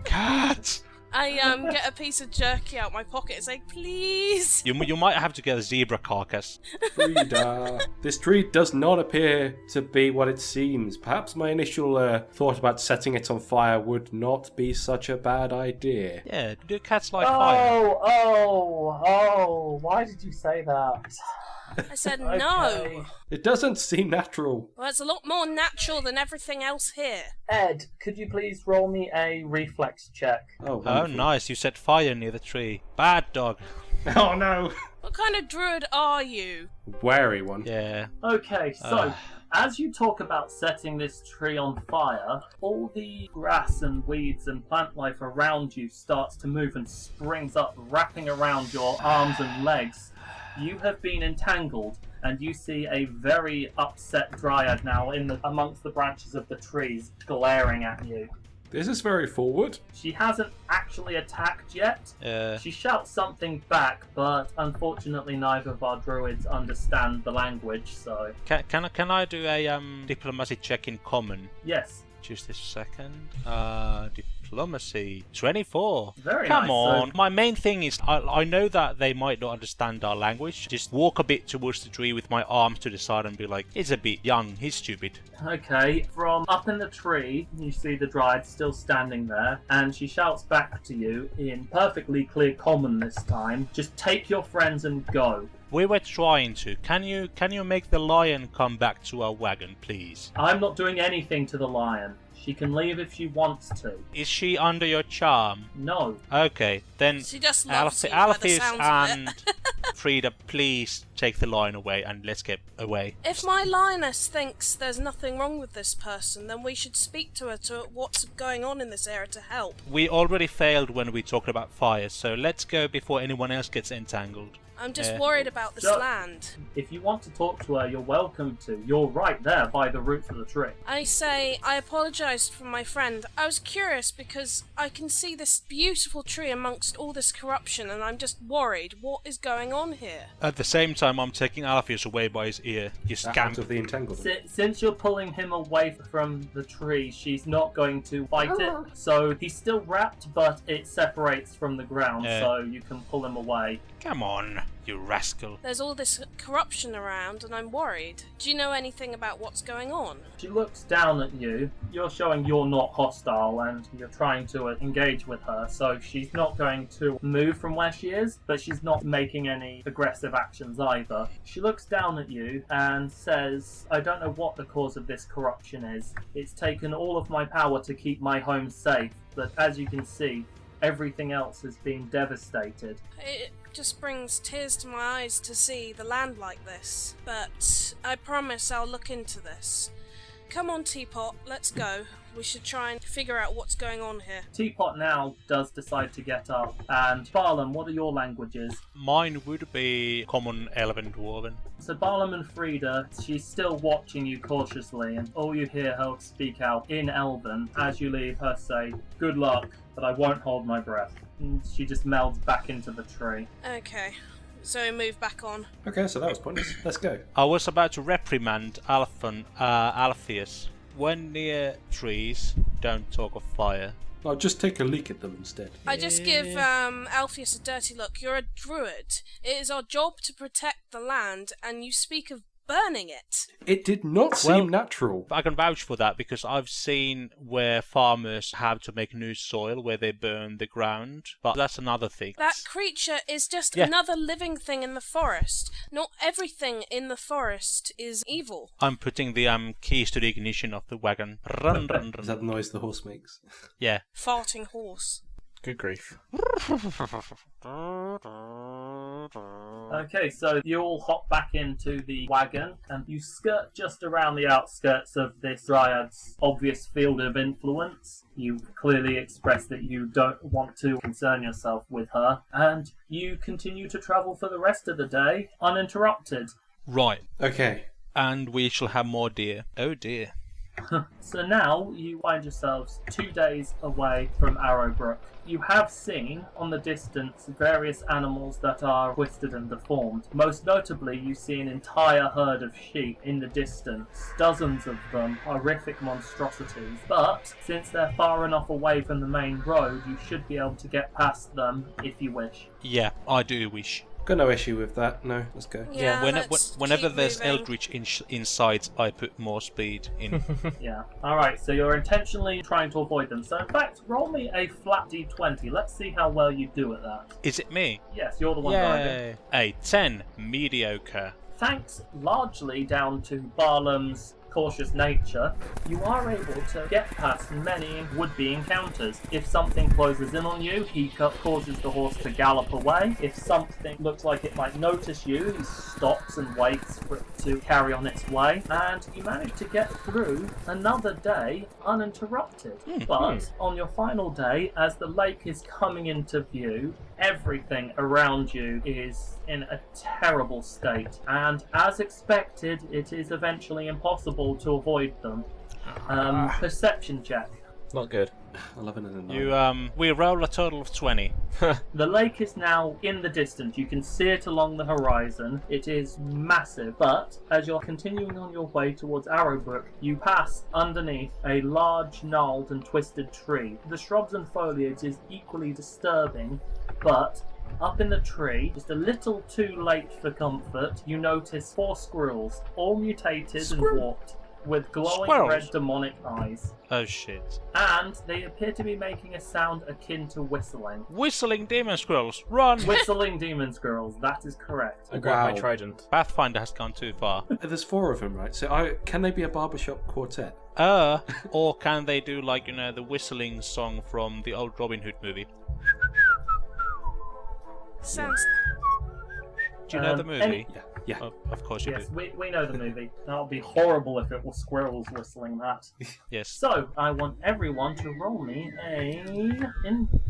cat. I get a piece of jerky out my pocket and say, please. You might have to get a zebra carcass. Frida, this tree does not appear to be what it seems. Perhaps my initial thought about setting it on fire would not be such a bad idea. Yeah, do cats like fire? Oh, why did you say that? I said, Okay. no. It doesn't seem natural. Well, it's a lot more natural than everything else here. Ed, could you please roll me a reflex check? Oh, Oh, wonderful. nice. You set fire near the tree. Bad dog. Oh, no. What kind of druid are you? Wary one. Yeah. Okay, so as you talk about setting this tree on fire, all the grass and weeds and plant life around you starts to move and springs up, wrapping around your arms and legs. You have been entangled, and you see a very upset dryad now amongst the branches of the trees, glaring at you. This is very forward. She hasn't actually attacked yet. She shouts something back, but unfortunately neither of our druids understand the language, so... Can I do a diplomacy check in common? Yes. Just a second. Diplomacy. 24. Very Come nice. on. So, My main thing is, I know that they might not understand our language. Just walk a bit towards the tree with my arms to the side and be like, he's a bit young, he's stupid. okay, from up in the tree, you see the dryad still standing there, and she shouts back to you in perfectly clear common this time, just take your friends and go. We were trying to. Can you make the lion come back to our wagon, please? I'm not doing anything to the lion. She can leave if she wants to. Is she under your charm? No. Okay, then She just loves you by the Alpheus sounds of and it. Frida, please take the lion away and let's get away. If my lioness thinks there's nothing wrong with this person, then we should speak to her to what's going on in this area to help. We already failed when we talked about fire, so let's go before anyone else gets entangled. I'm just worried about this So- land. If you want to talk to her, you're welcome to. You're right there by the roots of the tree. I say, I apologised for my friend. I was curious because I can see this beautiful tree amongst all this corruption and I'm just worried. What is going on here? At the same time, I'm taking Alpheus away by his ear. You Out scamp. of the entangled. Since you're pulling him away from the tree, she's not going to fight it. So he's still wrapped, but it separates from the ground, Yeah. so you can pull him away. Come on, you rascal. There's all this corruption around and I'm worried. Do you know anything about what's going on? She looks down at you. You're showing you're not hostile and you're trying to engage with her, so she's not going to move from where she is, but she's not making any aggressive actions either. She looks down at you and says, I don't know what the cause of this corruption is. It's taken all of my power to keep my home safe, but as you can see, everything else has been devastated. It just brings tears to my eyes to see the land like this, but I promise I'll look into this. Come on, Teapot, let's go. We should try and figure out what's going on here. Teapot now does decide to get up, and Barlam, what are your languages? Mine would be Common, Elven, Dwarven. So Barlam and Frida, she's still watching you cautiously, and all you hear her speak out in Elven as you leave her say, good luck, but I won't hold my breath. And she just melds back into the tree. Okay, so we move back on. Okay, so that was pointless. Let's go. I was about to reprimand Alpheus. When near trees, don't talk of fire. I'll just take a leak at them instead. I just give Alpheus a dirty look. You're a druid. It is our job to protect the land, and you speak of burning it. It did not seem natural. I can vouch for that because I've seen where farmers have to make new soil where they burn the ground, but that's another thing. That creature is just Yeah. another living thing in the forest. Not everything in the forest is evil. I'm putting the keys to the ignition of the wagon. Run, run, Is that run. the noise the horse makes? Yeah. Farting horse. Good grief. Okay, so you all hop back into the wagon, and you skirt just around the outskirts of this dryad's obvious field of influence. You clearly express that you don't want to concern yourself with her, and you continue to travel for the rest of the day uninterrupted. Right. Okay. And we shall have more deer. Oh dear. So now you find yourselves 2 days away from Arrowbrook. You have seen on the distance various animals that are twisted and deformed. Most notably, you see an entire herd of sheep in the distance. Dozens of them, horrific monstrosities. But since they're far enough away from the main road, you should be able to get past them if you wish. Yeah, I do wish. Got no issue with that. No, let's go. Yeah, Whenever keep there's moving. Eldritch inside, I put more speed in. Yeah. Alright, so you're intentionally trying to avoid them. So in fact, roll me a flat d20. Let's see how well you do at that. Is it me? Yes, you're the one driving. Yay. A 10. Mediocre. Thanks largely down to Barlam's cautious nature, you are able to get past many would-be encounters. If something closes in on you, he causes the horse to gallop away. If something looks like it might notice you, he stops and waits for it to carry on its way, and you manage to get through another day uninterrupted. But on your final day, as the lake is coming into view, everything around you is in a terrible state, and as expected, it is eventually impossible to avoid them. Perception check. Not good. 11 and a 9. We roll a total of 20. The lake is now in the distance. You can see it along the horizon. It is massive, but as you're continuing on your way towards Arrowbrook, you pass underneath a large, gnarled and twisted tree. The shrubs and foliage is equally disturbing, but up in the tree, just a little too late for comfort, you notice 4 squirrels, all mutated and warped, with glowing Squirrels? red demonic eyes. Oh shit. And they appear to be making a sound akin to whistling. Whistling demon squirrels, run! Whistling demon squirrels, that is correct. I grab my Wow. trident. Pathfinder has gone too far. There's 4 of them, right? So can they be a barbershop quartet? Or can they do like, the whistling song from the old Robin Hood movie? Sounds. Do you know the movie? Yeah. Oh, of course you Yes, do. we know the movie. That would be horrible if it was squirrels whistling that. Yes. So, I want everyone to roll me a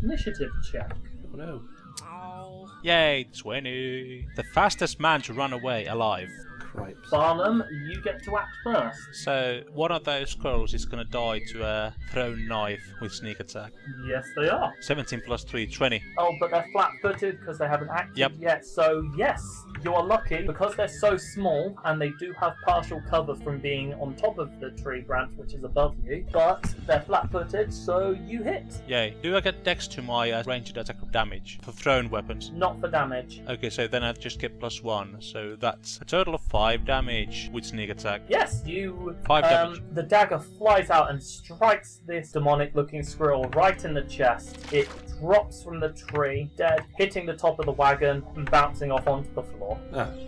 initiative check. Oh, no. Oh. Yay, 20. The fastest man to run away alive. Cripes. Barnum, you get to act first. So one of those squirrels is gonna die to a thrown knife with sneak attack. Yes, they are. 17 plus 3, 20. Oh, but they're flat-footed because they haven't acted Yep. yet. So, yes, you are lucky because they're so small and they do have partial cover from being on top of the tree branch, which is above you. But they're flat-footed, so you hit. Yay. Do I get dex to my ranged attack of damage for thrown weapons? Not for damage. Okay, so then I just get +1. So that's a total of 5 damage with sneak attack. Yes, you. 5 damage. The dagger flies out and strikes this demonic-looking squirrel right in the chest. It drops from the tree, dead, hitting the top of the wagon and bouncing off onto the floor.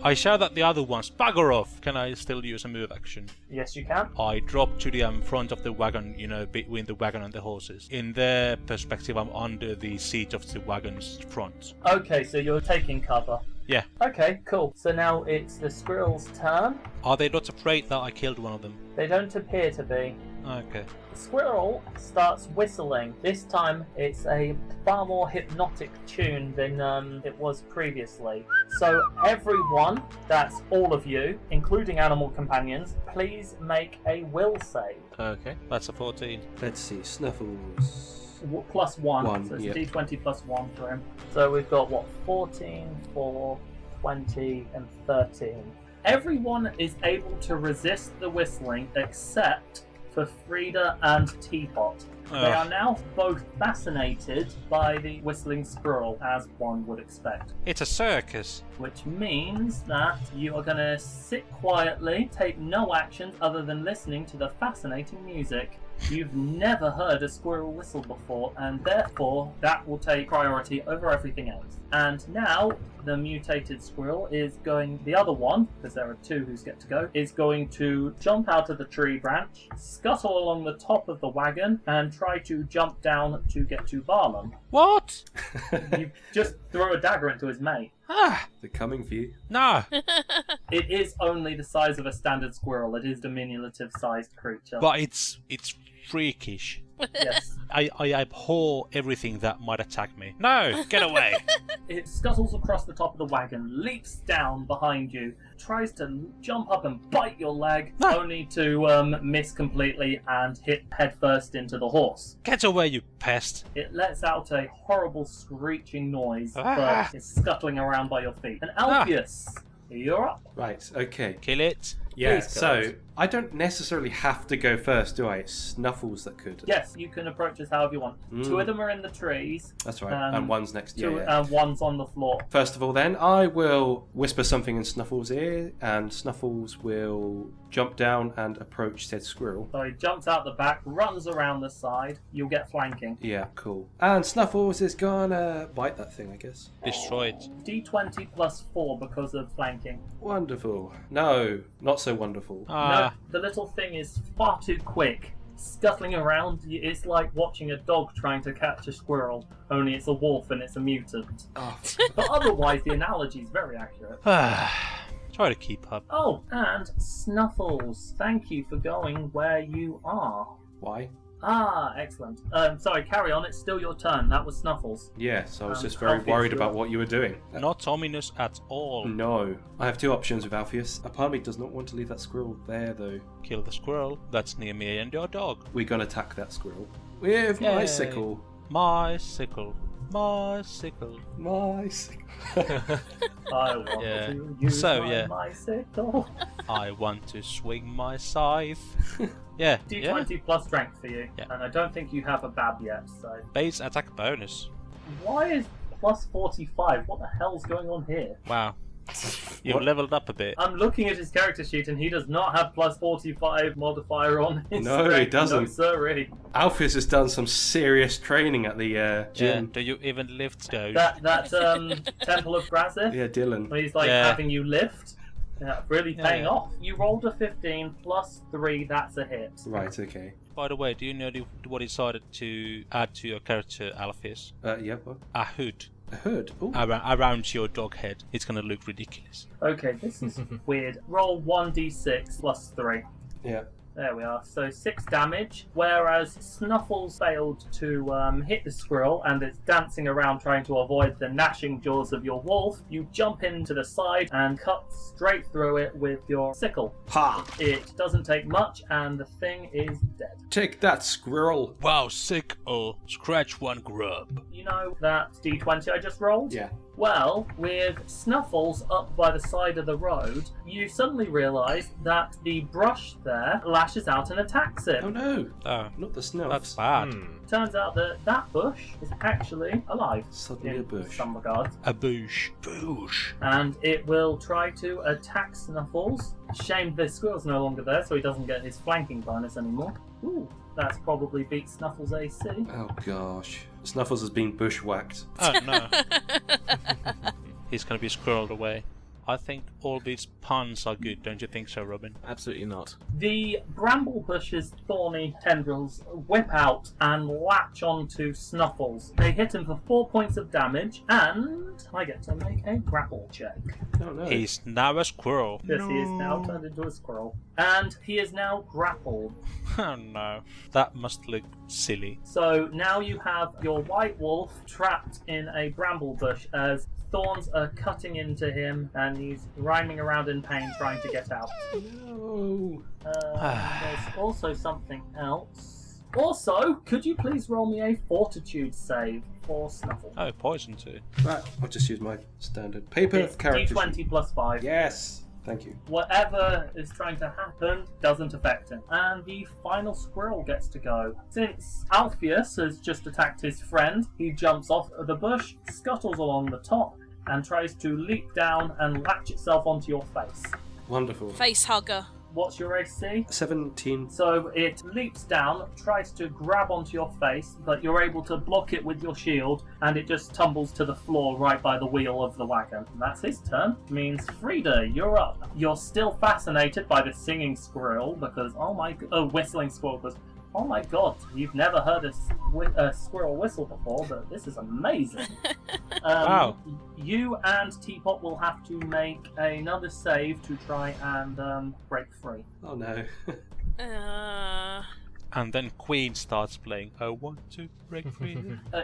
I shout at the other ones, bugger off! Can I still use a move action? Yes, you can. I drop to the front of the wagon, between the wagon and the horses. In their perspective, I'm under the seat of the wagon's front. Okay, so you're taking cover. Yeah. Okay, cool. So now it's the squirrel's turn. Are they not afraid that I killed one of them? They don't appear to be. Okay. The squirrel starts whistling. This time it's a far more hypnotic tune than it was previously. So everyone, that's all of you, including animal companions, please make a will save. Okay. That's a 14. Let's see. Snuffles. Plus 1. One, So it's yep. a d20 plus 1 for him. So we've got, 14, 4, 20, and 13. Everyone is able to resist the whistling except for Frida and Teapot. They are now both fascinated by the whistling squirrel, as one would expect. It's a circus. Which means that you are going to sit quietly, take no actions other than listening to the fascinating music. You've never heard a squirrel whistle before, and therefore that will take priority over everything else. And now the mutated squirrel is going, the other one, because there are 2 who get to go, is going to jump out of the tree branch, scuttle along the top of the wagon, and try to jump down to get to Barnum. What? You just throw a dagger into his mate. They're coming for you. No. It is only the size of a standard squirrel. It is diminutive-sized creature. But it's freakish. Yes. I abhor everything that might attack me. No, get away. It scuttles across the top of the wagon, leaps down behind you, tries to jump up and bite your leg, only to miss completely and hit headfirst into the horse. Get away, you pest. It lets out a horrible screeching noise, Ah. but it's scuttling around by your feet. And Alpheus, you're up. Right. Okay. Kill it. Yeah. Please, So guys. I don't necessarily have to go first, do I? It's Snuffles that could. Yes, you can approach us however you want. 2 of them are in the trees, That's right. And one's next. Yeah. 2 yeah. and one's on the floor. First of all, then, I will whisper something in Snuffles' ear, and Snuffles will jump down and approach said squirrel. So he jumps out the back, runs around the side. You'll get flanking. Yeah, cool. And Snuffles is gonna bite that thing, I guess. Destroy it. D20 plus 4 because of flanking. Wonderful. No, not so wonderful. No, the little thing is far too quick. Scuttling around, it's like watching a dog trying to catch a squirrel, only it's a wolf and it's a mutant. Oh, But otherwise, the analogy is very accurate. Try to keep up. Oh, and Snuffles, thank you for going where you are. why? Ah, excellent. Sorry, carry on. It's still your turn. That was Snuffles. Yes, I was just very Alpheus, worried you're about up. what you were doing. Not ominous at all. No. I have 2 options with Alpheus. A part of me does not want to leave that squirrel there, though. Kill the squirrel. That's near me and your dog. We're gonna attack that squirrel. With my Yay. sickle. My sickle. My sickle. My sickle. I want Yeah. to use So, my yeah. bicycle. I want to swing my scythe. Yeah. Yeah. D20 plus strength for you, Yeah. and I don't think you have a bab yet. So Base attack bonus. why is plus 45? What the hell's going on here? Wow. You What? leveled up a bit. I'm looking at his character sheet, and he does not have plus 45 modifier on his No, he strength. doesn't. No, sirree. Alpheus has done some serious training at the Yeah. gym. Do you even lift those? That Temple of Grazith, Yeah, Dylan. where he's like Yeah. having you lift. Yeah, really Yeah, paying yeah. off. You rolled a 15 plus 3, that's a hit. Right, okay. By the way, do you know what he decided to add to your character, Alpheus? Yeah, what? A hood I heard. Ooh. around your dog head. It's gonna look ridiculous. Okay, this is weird. Roll 1d6 plus 3. Yeah. There we are. So 6 damage, whereas Snuffles failed to hit the squirrel and it's dancing around trying to avoid the gnashing jaws of your wolf. You jump into the side and cut straight through it with your sickle. Ha! It doesn't take much and the thing is dead. Take that, squirrel. Wow, sick. Oh, scratch one grub. You know that d20 I just rolled? Yeah. Well, with Snuffles up by the side of the road, you suddenly realise that the brush there lashes out and attacks him. Oh no, Oh, not the snuffs. that's bad. Turns out that that bush is actually alive. Suddenly In a bush. some regards. A boosh. Boosh. And it will try to attack Snuffles. Shame the squirrel's no longer there, so he doesn't get his flanking bonus anymore. Ooh, that's probably beat Snuffles AC. Oh gosh. Snuffles has been bushwhacked. Oh no. He's gonna be squirreled away. I think all these puns are good, don't you think so, Robin? Absolutely not. The bramble bush's thorny tendrils whip out and latch onto Snuffles. They hit him for 4 points of damage, and I get to make a grapple check. Oh no. He's now a squirrel. Yes, he is now turned into a squirrel. And he is now grappled. Oh no. That must look silly. So now you have your white wolf trapped in a bramble bush as thorns are cutting into him and he's rhyming around in pain trying to get out. No. There's also something else. Also, could you please roll me a fortitude save for Snuffle? Oh, poison too. Right, I'll just use my standard paper It's character D20 sheet. plus 5. Yes. Thank you. Whatever is trying to happen doesn't affect him. And the final squirrel gets to go. Since Alpheus has just attacked his friend, he jumps off of the bush, scuttles along the top, and tries to leap down and latch itself onto your face. Wonderful. Face hugger. What's your AC? 17. So it leaps down, tries to grab onto your face, but you're able to block it with your shield, and it just tumbles to the floor right by the wheel of the wagon. And that's his turn. Means Frida, you're up. You're still fascinated by the singing squirrel because, whistling squirrel because, oh my god, you've never heard a squirrel whistle before, but this is amazing. Wow. You and Teapot will have to make another save to try and break free. Oh no. And then Queen starts playing. I want to break free.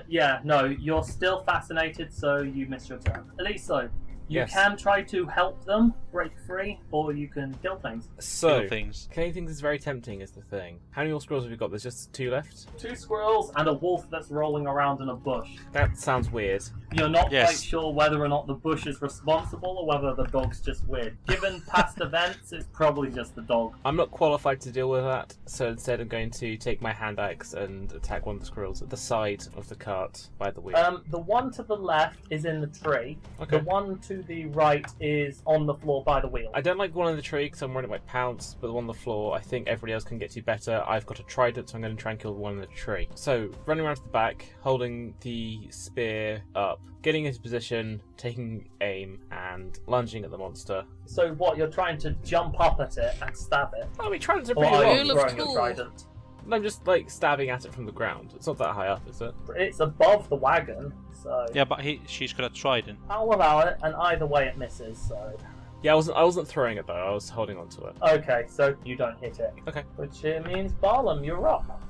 Yeah, no, you're still fascinated, so you miss your turn. At least so. You Yes. can try to help them break free, or you can kill things. So, Kill things. killing things is very tempting, is the thing. How many more squirrels have we got? There's just 2 left? 2 squirrels and a wolf that's rolling around in a bush. That sounds weird. You're not Yes. quite sure whether or not the bush is responsible or whether the dog's just weird. Given past events, it's probably just the dog. I'm not qualified to deal with that, so instead I'm going to take my hand axe and attack one of the squirrels at the side of the cart by the wheel. The one to the left is in the tree. Okay. The one to the right is on the floor by the wheel. I don't like the one in the tree because I'm worried it might pounce, but the one on the floor, I think everybody else can get to better. I've got a trident, so I'm going to try and kill the one in the tree. So, running around to the back, holding the spear up, getting into position, taking aim, and lunging at the monster. So what, you're trying to jump up at it and stab it? I mean, tridents are Or pretty are long. you Rule of throwing your cool. trident? I'm just, like, stabbing at it from the ground. It's not that high up, is it? It's above the wagon, so Yeah, but she's got a trident. I'll allow it, and either way it misses, so... Yeah, I wasn't throwing it, though. I was holding on to it. Okay, so you don't hit it. Okay. Which means, Barlam, you're up.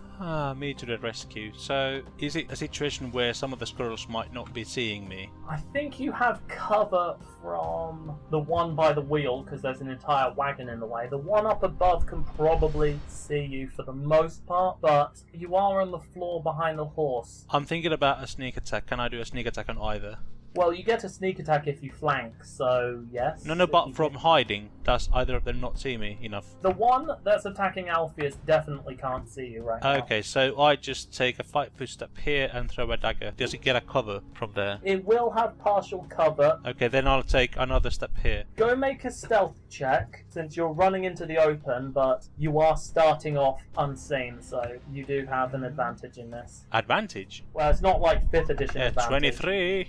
Me to the rescue. So, is it a situation where some of the squirrels might not be seeing me? I think you have cover from the one by the wheel, because there's an entire wagon in the way. The one up above can probably see you for the most part, but you are on the floor behind the horse. I'm thinking about a sneak attack. Can I do a sneak attack on either? Well, you get a sneak attack if you flank, so yes. No, but from hiding, does either of them not see me enough? The one that's attacking Alpheus definitely can't see you right now. Okay, so I just take a 5-foot step here and throw a dagger. Does it get a cover from there? It will have partial cover. Okay, then I'll take another step here. Go make a stealth check, since you're running into the open, but you are starting off unseen, so you do have an advantage in this. Advantage? Well, it's not like 5th edition Yeah, advantage. 23.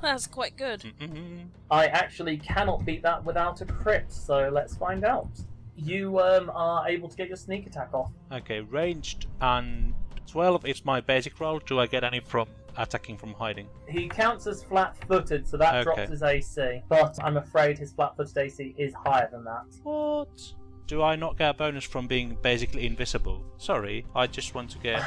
That's quite good. I actually cannot beat that without a crit, so let's find out. You are able to get your sneak attack off. Okay, ranged and 12 is my basic roll. Do I get any from attacking from hiding? He counts as flat-footed, so that Okay. drops his AC, but I'm afraid his flat-footed AC is higher than that. What? Do I not get a bonus from being basically invisible? Sorry, I just want to get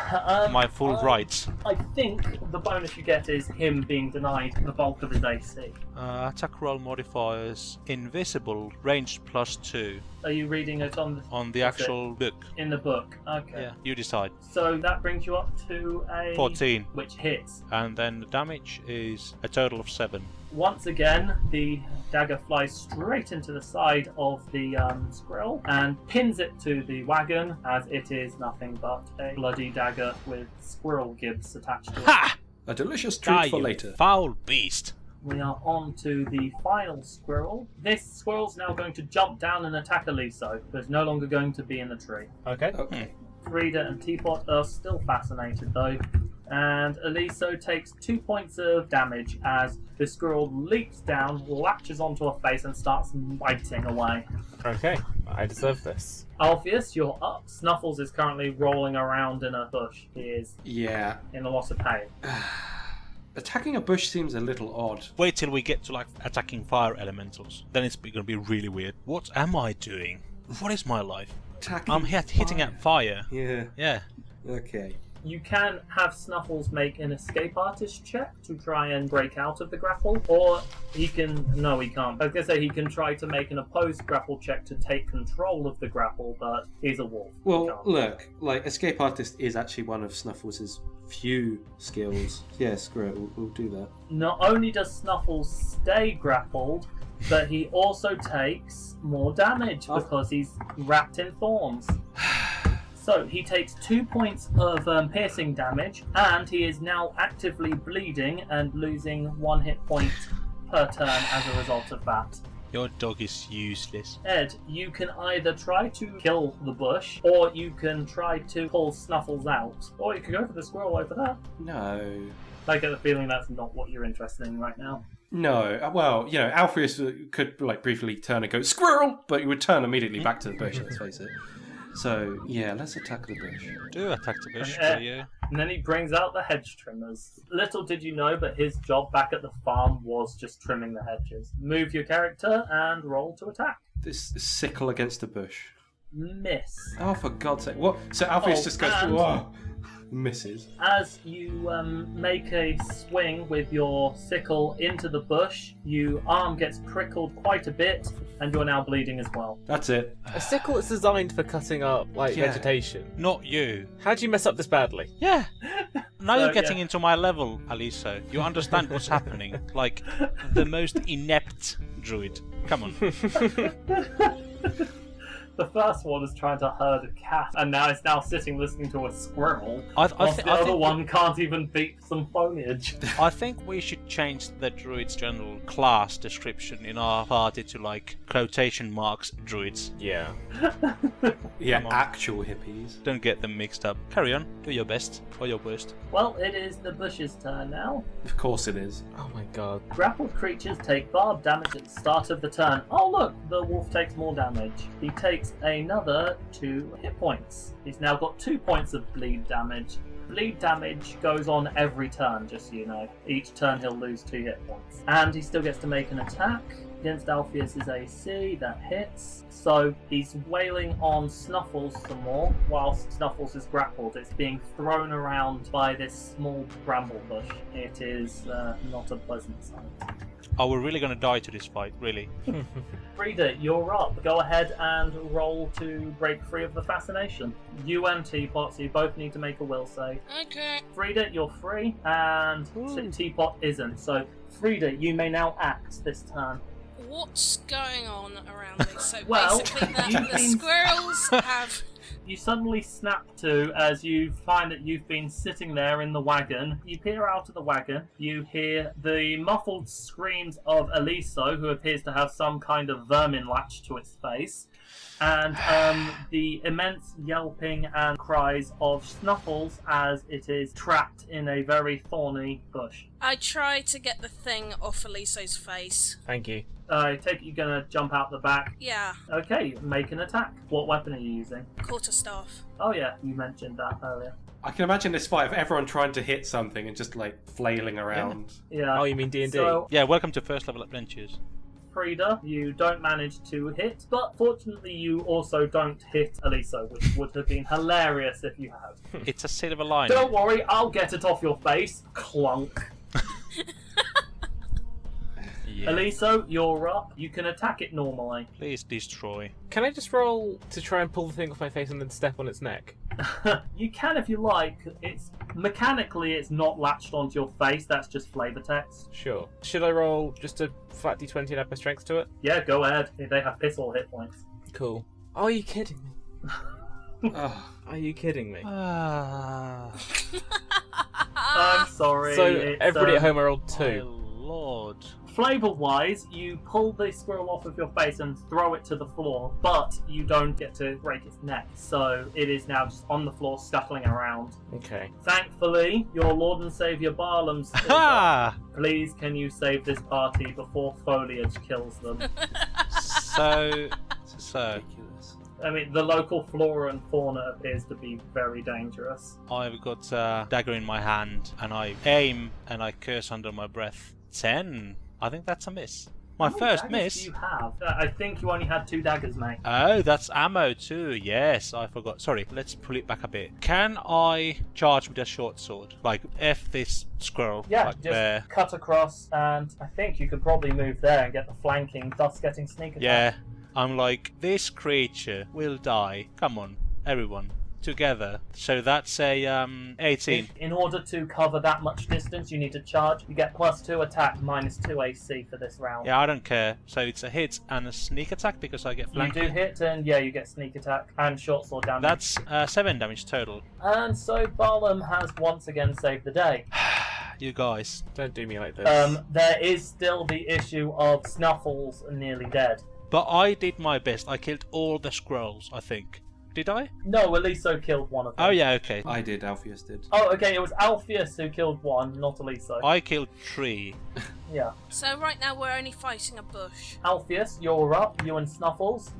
my full rights. I think the bonus you get is him being denied the bulk of his AC. Attack roll modifiers, invisible, ranged +2 Are you reading it on the actual book. in the book? Okay. Yeah, you decide. So that brings you up to a 14. which hits. And then the damage is a total of 7. Once again, the dagger flies straight into the side of the squirrel and pins it to the wagon, as it is nothing but a bloody dagger with squirrel gibs attached to it. Ha! A delicious Die, treat for you later. foul beast! We are on to the final squirrel. This squirrel's now going to jump down and attack Aliso, but is no longer going to be in the tree. Okay. Okay. Frida and Teapot are still fascinated though, and Aliso takes 2 points of damage as the squirrel leaps down, latches onto her face, and starts biting away. Okay. I deserve this. Alpheus, you're up. Snuffles is currently rolling around in a bush. He is Yeah. in a lot of pain. Attacking a bush seems a little odd. Wait till we get to like attacking fire elementals. Then it's gonna be really weird. What am I doing? What is my life? Attacking I'm hitting fire. at fire. Yeah. Yeah. Okay. You can have Snuffles make an escape artist check to try and break out of the grapple, or he can... No, he can't. I was going to say he can try to make an opposed grapple check to take control of the grapple, but he's a wolf. He Well, can't. look, like, escape artist is actually one of Snuffles' few skills. Yes, great, we'll do that. Not only does Snuffles stay grappled, but he also takes more damage because he's wrapped in thorns. So he takes 2 points of piercing damage, and he is now actively bleeding and losing 1 hit point per turn as a result of that. Your dog is useless. Ed, you can either try to kill the bush, or you can try to pull Snuffles out, or you can go for the squirrel over there. No. I get the feeling that's not what you're interested in right now. No, well, you know, Alpheus could, like, briefly turn and go, squirrel! But he would turn immediately back to the bush, let's face it. So, yeah, let's attack the bush. Do attack the bush, Eh. do you? And then he brings out the hedge trimmers. Little did you know, but his job back at the farm was just trimming the hedges. Move your character and roll to attack. This sickle against the bush. Miss. Oh, for God's sake. What? So Alpheus Oh, just goes, and- whoa. Misses. As you make a swing with your sickle into the bush, your arm gets prickled quite a bit, and you're now bleeding as well. That's it. A sickle is designed for cutting up, like, Yeah. vegetation. Not you. How'd you mess up this badly? Yeah. Now So, you're getting yeah. into my level, Aliso. You understand what's happening. Like, the most inept druid. Come on. The first one is trying to herd a cat, and now it's sitting listening to a squirrel. I whilst the other think one can't even beat some foliage. I think we should change the druid's general class description in our party to like quotation marks druids. Yeah. Yeah, Come on. actual hippies. Don't get them mixed up. Carry on. Do your best or your worst. Well, it is the bush's turn now. Of course it is. Oh my god. Grappled creatures take barbed damage at the start of the turn. Oh look, the wolf takes more damage. He takes another 2 hit points. He's now got 2 points of bleed damage. Bleed damage goes on every turn, just so you know. Each turn he'll lose 2 hit points. And he still gets to make an attack. against Alpheus' AC. That hits. So he's wailing on Snuffles some more, whilst Snuffles is grappled. It's being thrown around by this small bramble bush. It is not a pleasant sight. Oh, we're really gonna die to this fight, really. Frida, you're up. Go ahead and roll to break free of the fascination. You and Teapot, so you both need to make a will save. Okay. Frida, you're free, and Teapot isn't. So, Frida, you may now act this turn. What's going on around me? So Well, basically, you've the been- squirrels have. You suddenly snap to as you find that you've been sitting there in the wagon. You peer out of the wagon. You hear the muffled screams of Eliso, who appears to have some kind of vermin latched to its face, and the immense yelping and cries of Snuffles as it is trapped in a very thorny bush. I try to get the thing off Eliso's face. Thank you. I take it you're going to jump out the back. Yeah, Okay, make an attack. What weapon are you using? quarterstaff. Oh yeah, you mentioned that earlier. I can imagine this fight of everyone trying to hit something and just like flailing around. Yeah. Oh, you mean D&D? So, Yeah, welcome to first level adventures. Frida, you don't manage to hit, but fortunately you also don't hit Eliso, which would have been hilarious if you had. It's a silver lining. Don't worry, I'll get it off your face. Clunk. Yeah. Eliso, you're up. You can attack it normally. Please destroy. Can I just roll to try and pull the thing off my face and then step on its neck? You can if you like. It's mechanically it's not latched onto your face, that's just flavor text. Sure. Should I roll just a flat d20 and add my strength to it? Yeah, go ahead. They have piss all hit points. Cool. Are you kidding me? Oh, Are you kidding me? Ah, I'm sorry. So it's, everybody at home I rolled my 2. lord. Flavor-wise, you pull the squirrel off of your face and throw it to the floor, but you don't get to break its neck, so it is now just on the floor scuttling around. Okay. Thankfully, your Lord and Saviour Barlam's is up. Ha! Please, can you save this party before foliage kills them? So. ridiculous. I mean, the local flora and fauna appears to be very dangerous. I've got a dagger in my hand, and I aim and I curse under my breath. 10. I think that's a miss. My How many first daggers miss. do you have? I think you only had 2 daggers, mate. Oh, that's ammo too. Yes, I forgot. Sorry, let's pull it back a bit. Can I charge with a short sword? Like, F this squirrel. Yeah, like just there. cut across, and I think you could probably move there and get the flanking, thus getting sneak attack. Yeah, I'm like, this creature will die. Come on, everyone. Together. So that's a 18. In order to cover that much distance, you need to charge. You get +2 attack, -2 AC for this round. Yeah, I don't care. So it's a hit and a sneak attack because I get You flanked. do hit, and yeah, you get sneak attack and short sword damage. That's 7 damage total. And so Barlam has once again saved the day. You guys. Don't do me like this. There is still the issue of Snuffles nearly dead. But I did my best. I killed all the scrolls, I think. Did I? No, Eliso killed one of them. Oh yeah, okay. I did, Alpheus did. Oh, okay, it was Alpheus who killed one, not Eliso. I killed 3. Yeah. So right now we're only fighting a bush. Alpheus, you're up, you and Snuffles.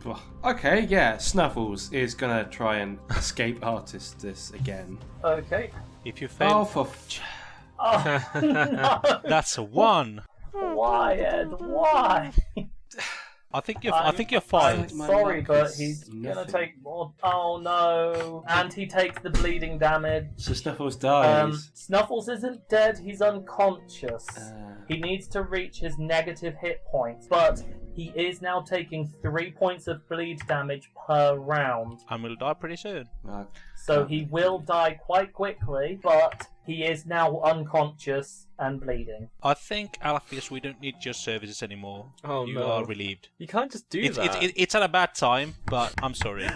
Okay, yeah, Snuffles is gonna try and escape artist this again. Okay. If you Oh, fail, for Oh, no. that's a 1. Why, Ed? Why? I think you're fine. I'm My sorry, luck but is he's gonna nothing. take more. Oh no! And he takes the bleeding damage. So Snuffles dies. Snuffles isn't dead. He's unconscious. Uh, He needs to reach his negative hit points, but he is now taking 3 points of bleed damage per round. And we'll die pretty soon. So he will die quite quickly, but he is now unconscious and bleeding. I think, Alpheus, we don't need your services anymore. Oh, you no. are relieved. You can't just do that. It's at a bad time, but I'm sorry.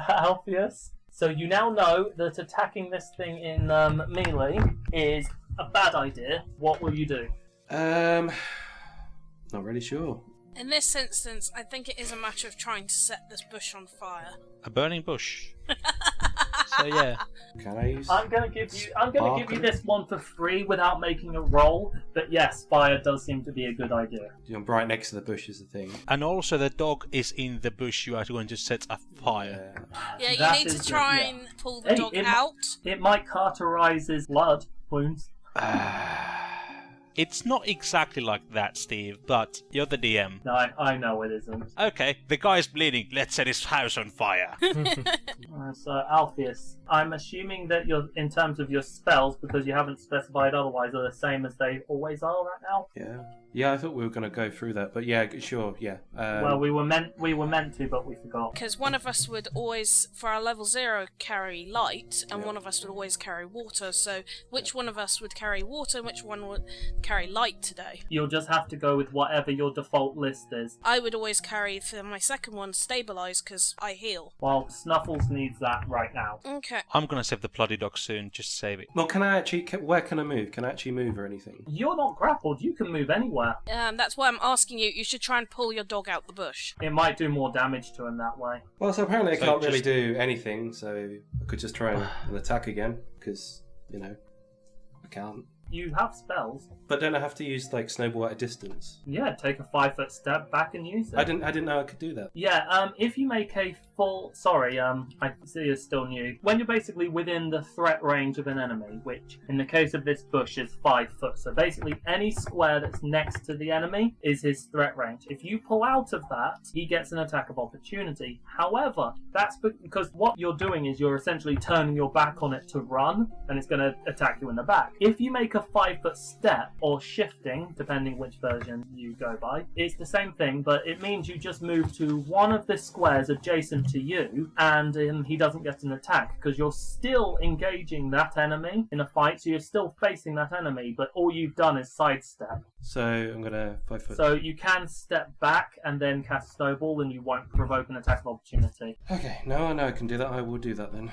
Alpheus. So you now know that attacking this thing in melee is a bad idea. What will you do? Not really sure. In this instance, I think it is a matter of trying to set this bush on fire. A burning bush. So yeah. Can I use? I'm gonna give you Sparkle. this one for free without making a roll. But yes, fire does seem to be a good idea. I'm right next to the bush is the thing. And also the dog is in the bush you are going to set a fire. Yeah, you That need is to good, try yeah. and pull the Hey, dog it- out. It might cauterize his blood wounds. It's not exactly like that, Steve, but you're the DM. No, I know it isn't. Okay, the guy's bleeding. Let's set his house on fire. So, Alpheus, I'm assuming that you're, in terms of your spells, because you haven't specified otherwise, are the same as they always are right now? Yeah, I thought we were going to go through that, but yeah, sure, yeah. Well, we were meant to, but we forgot. Because one of us would always, for our level 0, carry light, and one of us would always carry water. So which one of us would carry water and which one would carry light today? You'll just have to go with whatever your default list is. I would always carry, for my second one, stabilize, because I heal. Well, Snuffles needs that right now. Okay. I'm gonna save the bloody dog soon, just save it. Well, where can I move? Can I actually move or anything? You're not grappled, you can move anywhere. That's why I'm asking you. You should try and pull your dog out the bush. It might do more damage to him that way. Well, so apparently I So can't really just- do anything, so I could just try and attack again, because, I can't. You have spells. But don't I have to use, snowball at a distance? Yeah, take a 5-foot step back and use it. I didn't know I could do that. Yeah, if you make a full... Sorry, I see you're still new. When you're basically within the threat range of an enemy, which in the case of this bush is 5 foot, so basically any square that's next to the enemy is his threat range. If you pull out of that, he gets an attack of opportunity. However, that's because what you're doing is you're essentially turning your back on it to run, and it's going to attack you in the back. If you make a 5-foot step, or shifting, depending which version you go by, it's the same thing, but it means you just move to one of the squares adjacent to you, and he doesn't get an attack, because you're still engaging that enemy in a fight, so you're still facing that enemy, but all you've done is sidestep. So I'm going to 5 foot... So you can step back and then cast Snowball, and you won't provoke an attack of opportunity. Okay, no, I know I can do that. I will do that then.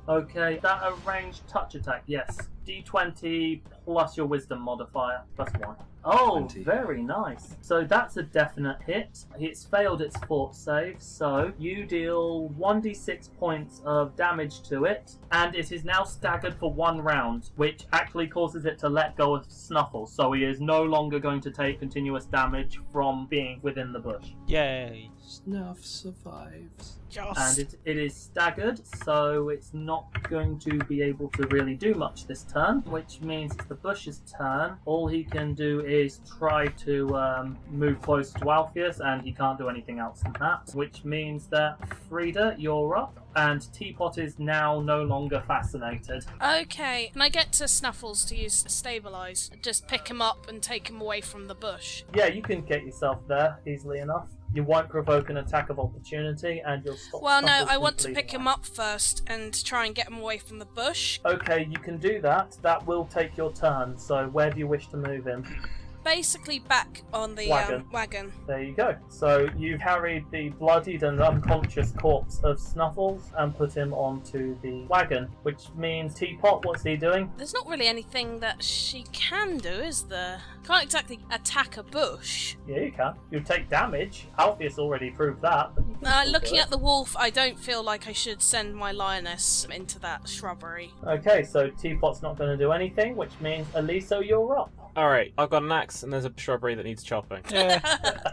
Okay, that a ranged touch attack, yes. D20 plus your wisdom modifier, plus 1. Oh, 20. very nice. So that's a definite hit. It's failed its fort save, so you deal 1d6 points of damage to it, and it is now staggered for 1 round, which actually causes it to let go of Snuffles, so he is no longer going to take continuous damage from being within the bush. Yay. Snuff survives. And it is staggered, so it's not going to be able to really do much this turn, which means it's the bush's turn. All he can do is try to move close to Alpheus, and he can't do anything else than that, which means that Frida, you're up, and Teapot is now no longer fascinated. Okay, can I get to Snuffles to use stabilize? Just pick him up and take him away from the bush. Yeah, you can get yourself there easily enough. You won't provoke an attack of opportunity, and you'll stop. Well, no, Snuffles I want to from pick bleeding him out. up first and try and get him away from the bush. Okay, you can do that. That will take your turn. So where do you wish to move him? Basically back on the wagon. There you go. So you carried the bloodied and unconscious corpse of Snuffles and put him onto the wagon, which means Teapot, what's he doing? There's not really anything that she can do, is there? Can't exactly attack a bush. Yeah, you can. You take damage. Alpheus already proved that. But you can still Looking do at the wolf, I don't feel like I should send my lioness into that shrubbery. it. Okay, so Teapot's not going to do anything, which means Aliso, you're up. Alright, I've got an axe and there's a shrubbery that needs chopping. Yeah.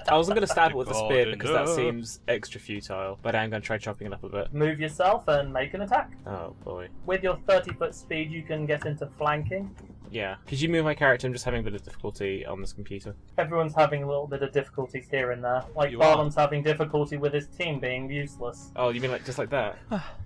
I wasn't going to stab it with a spear because that God, no. seems extra futile, but I'm going to try chopping it up a bit. Move yourself and make an attack. Oh boy. With your 30-foot speed, you can get into flanking. Yeah. Could you move my character? I'm just having a bit of difficulty on this computer. Everyone's having a little bit of difficulties here and there. Like You Barnum's having difficulty with his team being useless. Oh, you mean just like that?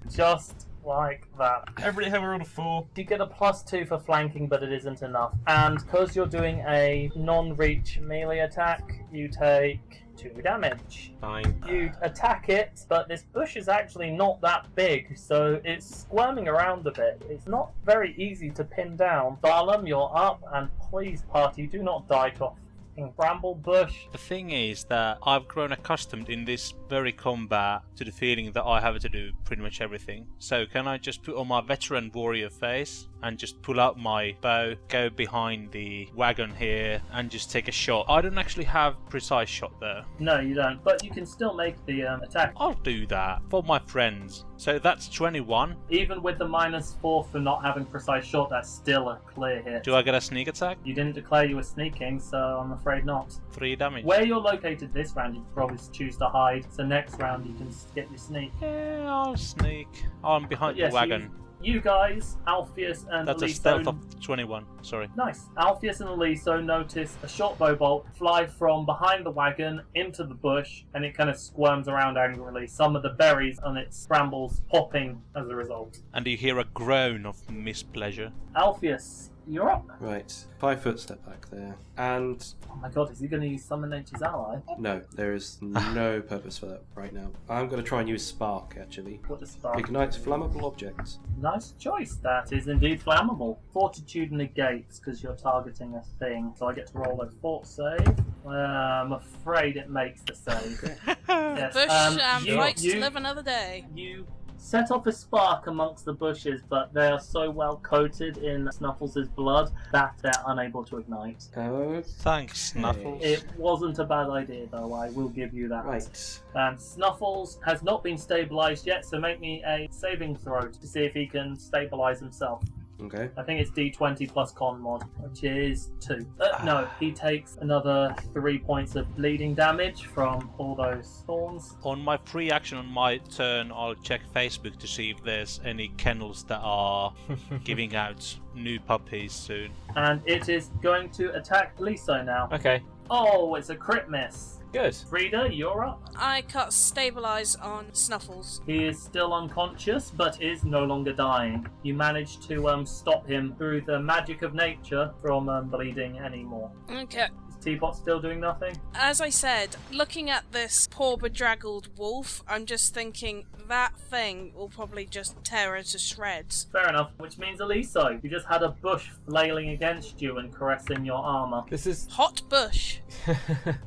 Just like that. Everybody have a roll of 4. You get a +2 for flanking, but it isn't enough. And because you're doing a non-reach melee attack, you take 2 damage. Fine. You attack it, but this bush is actually not that big, so it's squirming around a bit. It's not very easy to pin down. Barnum, you're up, and please, party, do not die to a f***ing bramble bush. The thing is that I've grown accustomed in this very combat to the feeling that I have to do pretty much everything. So can I just put on my veteran warrior face and just pull out my bow, go behind the wagon here and just take a shot? I don't actually have precise shot though. No, you don't, but you can still make the attack. I'll do that for my friends. So that's 21. Even with the -4 for not having precise shot, that's still a clear hit. Do I get a sneak attack? You didn't declare you were sneaking, so I'm afraid not. 3 damage. Where you're located this round, you can probably choose to hide. So next round, you can get your sneak. Yeah, I'll sneak. I'm behind Yes, the wagon. you guys, Alpheus and That's a Eliso... stealth of 21, sorry. Nice. Alpheus and Eliso notice a short bow bolt fly from behind the wagon into the bush, and it kind of squirms around angrily. Some of the berries on its brambles popping as a result. And you hear a groan of mispleasure. Alpheus, you're up. Right, 5 foot step back there. And Oh my god, is he going to use Summon Nature's Ally? no, there is no purpose for that right now. I'm going to try and use Spark, actually. What does Spark Ignites do? flammable objects. Nice choice. That is indeed flammable. Fortitude negates because you're targeting a thing. So I get to roll a fort save. I'm afraid it makes the save. Yes. Bush fights you- to live another day. You set off a spark amongst the bushes, but they are so well coated in Snuffles' blood that they're unable to ignite. Oh, Thanks, Snuffles. It wasn't a bad idea, though, I will give you that. right. And Snuffles has not been stabilised yet, so make me a saving throw to see if he can stabilise himself. Okay. I think it's D20 plus con mod, which is 2. No, he takes another 3 points of bleeding damage from all those thorns. On my free action on my turn, I'll check Facebook to see if there's any kennels that are giving out new puppies soon. And it is going to attack Liso now. Okay, Oh, it's a crit miss. good. Frida, you're up. I cut stabilize on Snuffles. He is still unconscious, but is no longer dying. You managed to stop him through the magic of nature from bleeding anymore. Okay. Is Teapot still doing nothing? As I said, looking at this poor bedraggled wolf, I'm just thinking that thing will probably just tear her to shreds. Fair enough. Which means Eliso, you just had a bush flailing against you and caressing your armour. This is. Hot bush.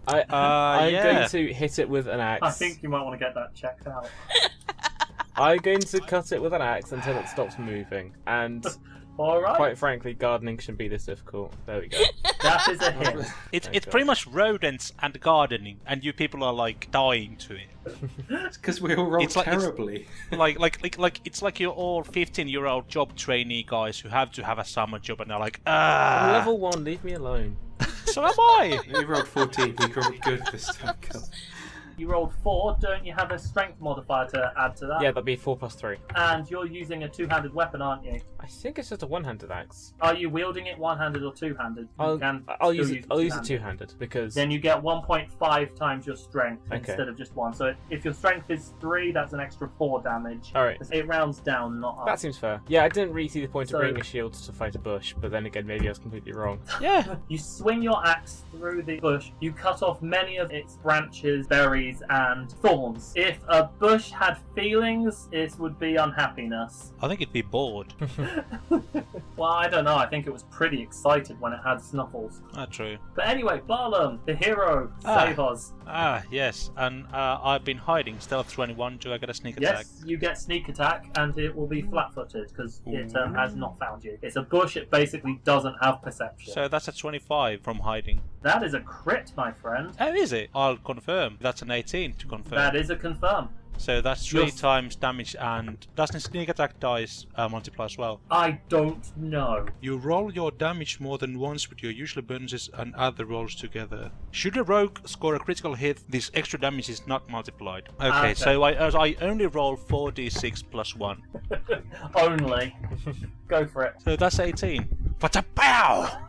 I'm yeah. going to hit it with an axe. I think you might want to get that checked out. I'm going to cut it with an axe until it stops moving. And Alright, quite frankly, gardening shouldn't be this difficult. There we go. that is a hit. It's Okay. pretty much rodents and gardening, and you people are like dying to it. It's because we all roll It's like- it's- terribly. like it's like you're all 15-year-old job trainee guys who have to have a summer job, and they're like, I'm level 1, leave me alone. So am I. We rolled 14. We rolled good this time. God. You rolled 4, don't you have a strength modifier to add to that? Yeah, that'd be 4 plus 3. And you're using a two-handed weapon, aren't you? I think it's just a one-handed axe. Are you wielding it one-handed or two-handed? I'll still use it two-handed. two-handed because Then you get 1.5 times your strength Okay. instead of just 1. So if your strength is 3, that's an extra 4 damage. all right. It rounds down, not up. That seems fair. Yeah, I didn't really see the point So- of bringing a shield to fight a bush, but then again, maybe I was completely wrong. Yeah. You swing your axe through the bush. You cut off many of its branches, berries, and thorns. If a bush had feelings, it would be unhappiness. I think it'd be bored. Well, I don't know. I think it was pretty excited when it had Snuffles. True. But anyway, Barlam, the hero, Ah. save us. Yes. And I've been hiding. Stealth 21. Do I get a sneak attack? Yes, you get sneak attack, and it will be flat-footed because it has not found you. It's a bush. It basically doesn't have perception. So that's a 25 from hiding. That is a crit, my friend. Oh, is it? I'll confirm. That's an 18 to confirm. That is a confirm. So that's 3 Yes. times damage, and doesn't sneak attack dice multiply as well? I don't know. You roll your damage more than once with your usual bonuses and add the rolls together. Should a rogue score a critical hit, this extra damage is not multiplied. Okay, Okay. so I only roll 4d6 plus 1. Only. Go for it. So that's 18. But a pow!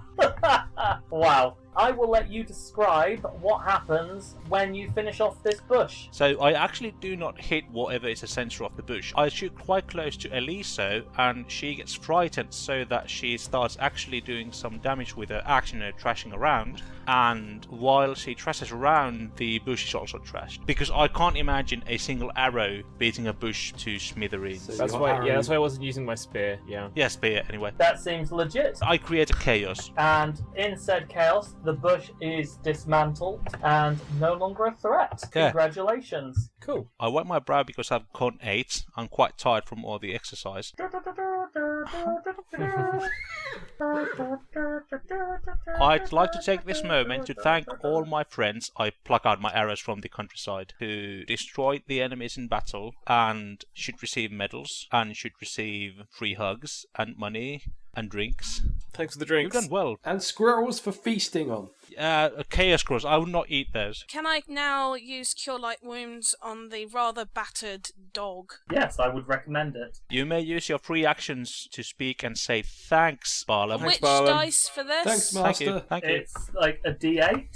Wow. I will let you describe what happens when you finish off this bush. So I actually do not hit whatever is the center of the bush. I shoot quite close to Eliso, and she gets frightened so that she starts actually doing some damage with her axe, trashing around. And while she trashes around, the bush is also trashed. Because I can't imagine a single arrow beating a bush to smithereens. So- That's Your why. arrow- Yeah, that's why I wasn't using my spear. Yeah. Yeah, spear anyway. That seems legit. I create a chaos. And in said chaos, the bush is dismantled and no longer a threat. Yeah. Congratulations. Cool. I wipe my brow because I've con 8. I'm quite tired from all the exercise. I'd like to take this moment to thank all my friends. I pluck out my arrows from the countryside who destroyed the enemies in battle and should receive medals and should receive free hugs and money and drinks. Thanks for the You've drinks. done well. And squirrels for feasting on. Chaos Cross, I would not eat those. Can I now use Cure Light Wounds on the rather battered dog? Yes, I would recommend it. You may use your free actions to speak and say thanks, Barlam. Thanks, Which Barlam. dice for this? Thanks, Thank you. Master. Thank you. It's like a D8,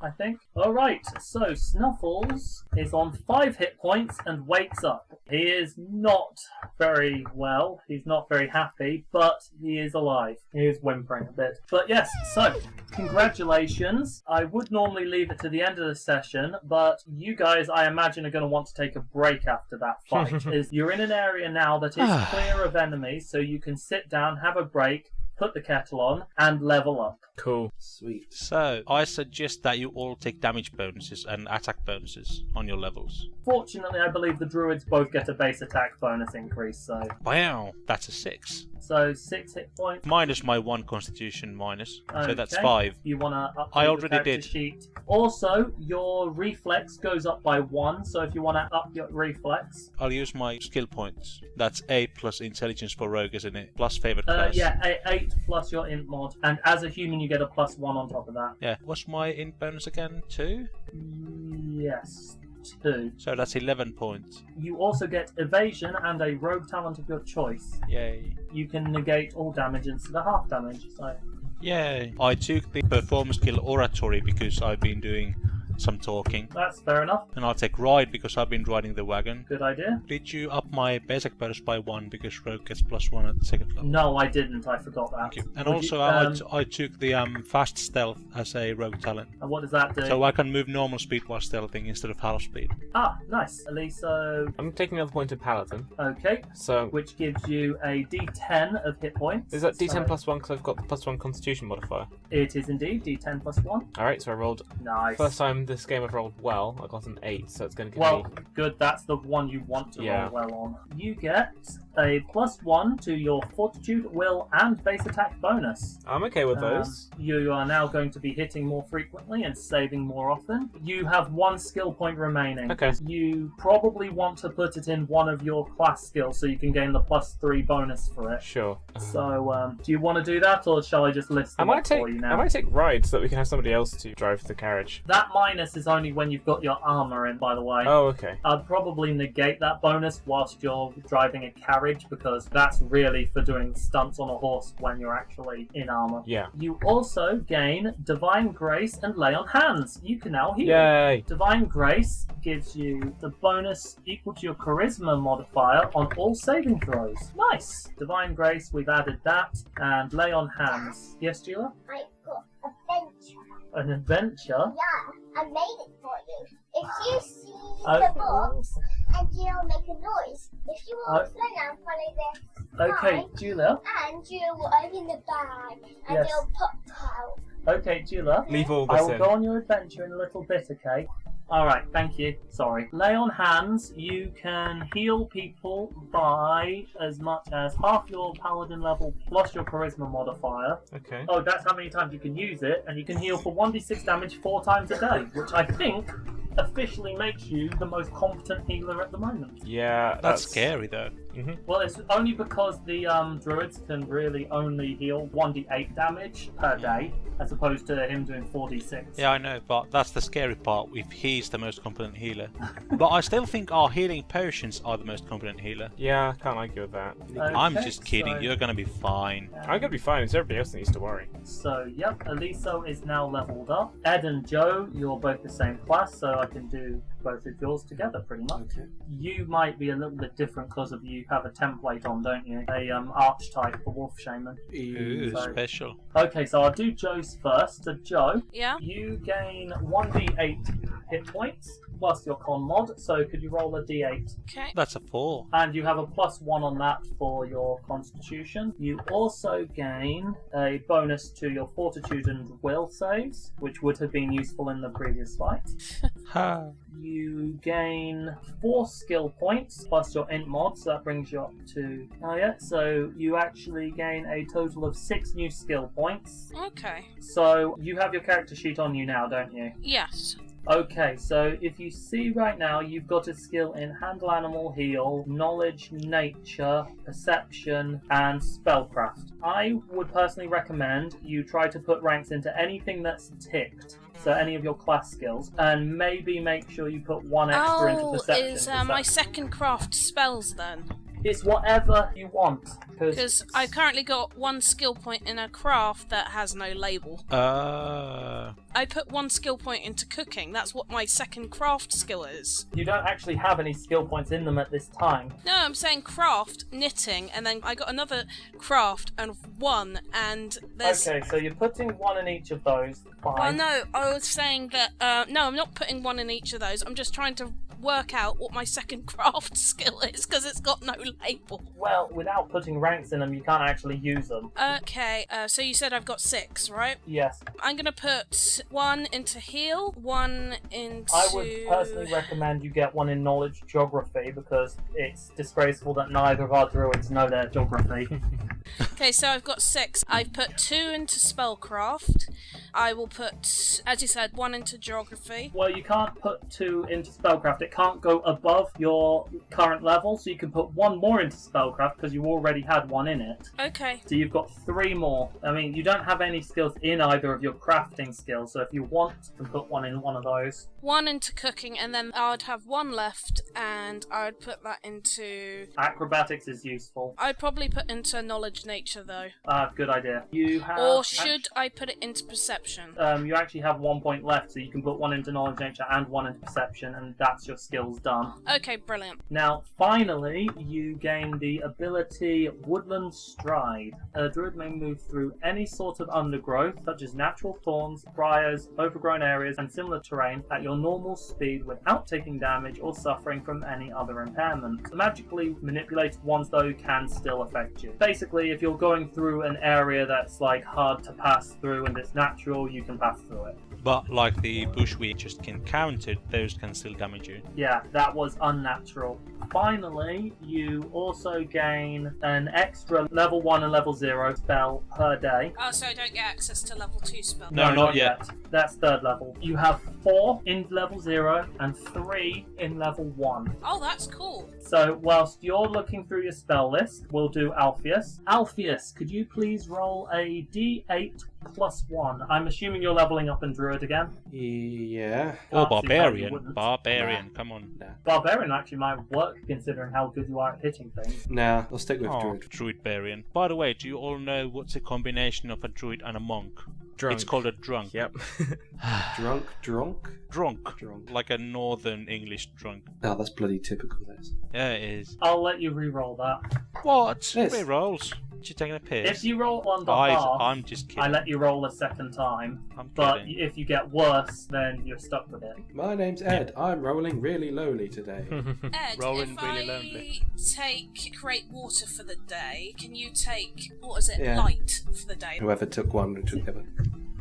I think. Alright, so Snuffles is on 5 hit points and wakes up. He is not very well, he's not very happy, but he is alive. He is whimpering a bit. But yes, so, congratulations. I would normally leave it to the end of the session, but you guys, I imagine, are going to want to take a break after that fight. You're in an area now that is clear of enemies, so you can sit down, have a break, put the kettle on, and level up. Cool. Sweet. So, I suggest that you all take damage bonuses and attack bonuses on your levels. Fortunately, I believe the druids both get a base attack bonus increase, so Wow, that's a 6. 6 hit points. Minus my 1 constitution minus, so that's Okay. 5. You want to update I the already character did. sheet. Also, your reflex goes up by 1, so if you want to up your reflex, I'll use my skill points. That's 8 plus intelligence for rogue, isn't it? Plus favorite class. yeah, 8 plus your int mod, and as a human you get a +1 on top of that. Yeah. What's my int bonus again? 2? Yes, 2. So that's 11 points. You also get evasion and a rogue talent of your choice. Yay. You can negate all damage instead of half damage, so Yay. I took the performance skill oratory because I've been doing some talking. that's fair enough. And I'll take ride because I've been riding the wagon. Good idea. Did you up my basic bonus by 1 because rogue gets +1 at the second level? No, I didn't. I forgot that. Thank you. And Would also, you- I took the fast stealth as a rogue talent, and what does that do? so I can move normal speed while stealthing instead of half speed. Ah, nice. Elisa, I'm taking another point of Paladin. okay. So, Which gives you a D10 of hit points. is that D10 So plus 1 because I've got the +1 Constitution modifier? It is indeed D10 plus 1. Alright, so I rolled. Nice. First time this game I've rolled well, I got an 8, so it's going to give Well, me. good. That's the one you want to Yeah. roll well on. You get a +1 to your Fortitude, Will, and base attack bonus. I'm okay with those. You are now going to be hitting more frequently and saving more often. You have 1 skill point remaining. Okay. You probably want to put it in one of your class skills so you can gain the +3 bonus for it. Sure. So, do you want to do that, or shall I just list I them might up take. for you now? I might take ride so that we can have somebody else to drive the carriage. That minus is only when you've got your armor in, by the way. Oh, okay. I'd probably negate that bonus whilst you're driving a carriage, because that's really for doing stunts on a horse when you're actually in armor. Yeah. You also gain Divine Grace and Lay on Hands. You can now heal. Yay! Divine Grace gives you the bonus equal to your Charisma modifier on all saving throws. Nice! Divine Grace, we've added that. And Lay on Hands. Yes, Gila? I got adventure. An adventure? Yeah, I made it for you. If you see Oh. the box and you'll make a noise, if you will Oh. slow down, follow this Okay, line, Gila. and you will open the bag and Yes. you'll pop out. Okay, Gila. Leave all I this will in. go on your adventure in a little bit, okay? Alright, thank you. Sorry. Lay on Hands, you can heal people by as much as half your paladin level plus your charisma modifier. Okay. Oh, that's how many times you can use it, and you can heal for 1d6 damage 4 times a day, which I think officially makes you the most competent healer at the moment. Yeah, That's scary though. Well, it's only because the druids can really only heal 1d8 damage per day, as opposed to him doing 4d6. Yeah, I know, but that's the scary part if he's the most competent healer. But I still think our healing potions are the most competent healer. Yeah, can't argue with that. I'm Okay, just kidding, so- you're gonna be fine. I'm gonna be fine. It's everybody else that needs to worry. So, yep, Eliso is now leveled up. Ed and Joe, you're both the same class, so I can do both of yours together pretty much. Okay. You might be a little bit different because of you have a template on, don't you? A archetype for Wolf Shaman. Ooh, So- special. Okay, so I'll do Joe's first. So, Joe, Yeah? you gain 1d8 hit points plus your con mod, so could you roll a d8? Okay. That's a 4. And you have a +1 on that for your constitution. You also gain a bonus to your fortitude and will saves, which would have been useful in the previous fight. Ha. You gain 4 skill points plus your int mod, so that brings you up to... Oh yeah, so you actually gain a total of 6 new skill points. Okay. So you have your character sheet on you now, don't you? Yes. Okay, so if you see right now, you've got a skill in Handle Animal, Heal, Knowledge, Nature, Perception, and Spellcraft. I would personally recommend you try to put ranks into anything that's ticked. So any of your class skills, and maybe make sure you put one extra into Perception. Is my second craft spells then? It's whatever you want. Because I've currently got one skill point in a craft that has no label. I put one skill point into cooking. That's what my second craft skill is. You don't actually have any skill points in them at this time. No, I'm saying craft, knitting, and then I got another craft and one, and there's... Okay, so you're putting one in each of those. Fine. Well, no, I was saying that... no, I'm not putting one in each of those. I'm just trying to work out what my second craft skill is, because it's got no label. Well, without putting ranks in them, you can't actually use them. Okay, so you said I've got 6, right? Yes. I'm going to put one into heal, one into... I would personally recommend you get one in knowledge geography, because it's disgraceful that neither of our druids know their geography. Okay, so I've got 6. I've put 2 into spellcraft. I will put, as you said, 1 into geography. Well, you can't put 2 into spellcraft. It can't go above your current level, so you can put 1 more into spellcraft because you already had 1 in it. Okay. So you've got 3 more. I mean, you don't have any skills in either of your crafting skills, so if you want, you can put 1 in one of those. 1 into cooking, and then I would have 1 left, and I would put that into... Acrobatics is useful. I'd probably put into knowledge nature, though. Good idea. You have... Or should I put it into perception? You actually have 1 point left, so you can put 1 into knowledge nature and 1 into perception, and that's your skills done. Okay, brilliant. Now, finally, you gain the ability Woodland Stride. A druid may move through any sort of undergrowth, such as natural thorns, briars, overgrown areas, and similar terrain at your normal speed without taking damage or suffering from any other impairment. The magically manipulated ones, though, can still affect you. Basically, if you're going through an area that's like hard to pass through and it's natural, you can pass through it. But like the bush we just encountered, those can still damage you. Yeah, that was unnatural. Finally, you also gain an extra level 1 and level 0 spell per day. Oh, so I don't get access to level 2 spell? No, not yet. That's 3rd level. You have 4 in level 0 and 3 in level 1. Oh, that's cool. So, whilst you're looking through your spell list, we'll do Alpheus. Alpheus, could you please roll a d8 plus 1? I'm assuming you're leveling up in Druid again? Yeah. Or Can't see why you Barbarian. wouldn't. Barbarian, come on. Barbarian actually might work, considering how good you are at hitting things. Nah, I'll stick with Oh, Druid. Druid-Barian. By the way, do you all know what's a combination of a druid and a monk? Drunk. It's called a drunk. Yep. Drunk? Drunk. Drunk. Like a northern English drunk. Oh, that's bloody typical, that is. Yeah, it is. I'll let you re-roll that. What? Yes. Three rolls? You taking a piss? If you roll 1 Guys, half, I'm just kidding. I let you roll a second time. I'm But kidding. if you get worse, then you're stuck with it. My name's Ed. I'm rolling really lowly today. Ed, Rolling if really I lonely. create water for the day, can you take, what is it, Yeah. light for the day? Whoever took one took the other.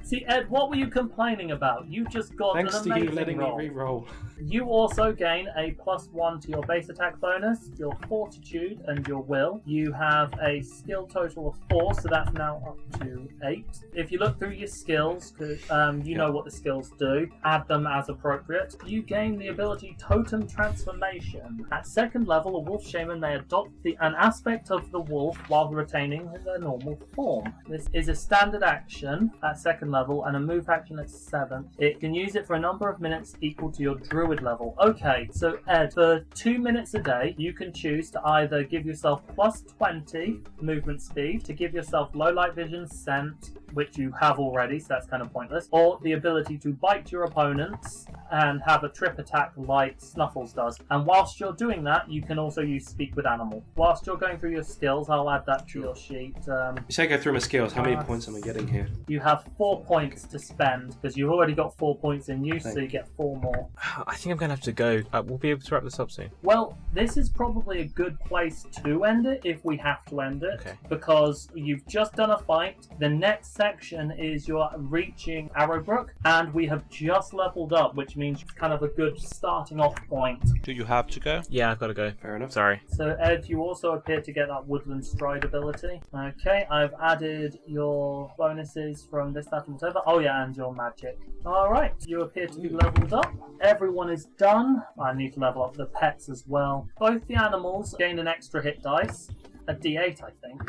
See, Ed, what were you complaining about? You just got Thanks an to amazing you letting roll. me re-roll. You also gain a +1 to your base attack bonus, your fortitude, and your will. You have a skill total of 4, so that's now up to 8. If you look through your skills, because you know what the skills do, add them as appropriate. You gain the ability Totem Transformation. At 2nd level, a wolf shaman may adopt an aspect of the wolf while retaining their normal form. This is a standard action at 2nd level and a move action at 7th. It can use it for a number of minutes equal to your druid level. Okay, so Ed, for 2 minutes a day, you can choose to either give yourself +20 movement speed, to give yourself low light vision, scent, which you have already, so that's kind of pointless, or the ability to bite your opponents and have a trip attack like Snuffles does. And whilst you're doing that, you can also use Speak with Animal. Whilst you're going through your skills, I'll add that to your sheet. You say go through my skills. How many points am I getting here? You have 4 points to spend, because you've already got 4 points in use, so Thank you get 4 more. I think I'm going to have to go. We'll be able to wrap this up soon. Well, this is probably a good place to end it, if we have to end it, Okay. because you've just done a fight. The next section is you're reaching Arrowbrook, and we have just leveled up, which means it's kind of a good starting off point. Do you have to go? Yeah, I've got to go. Fair enough. Sorry. So Ed, you also appear to get that Woodland Stride ability. Okay, I've added your bonuses from this, that, and whatever. Oh yeah, and your magic. Alright, you appear to be leveled up. Everyone is done. I need to level up the pets as well. Both the animals gain an extra hit dice. A D8, I think.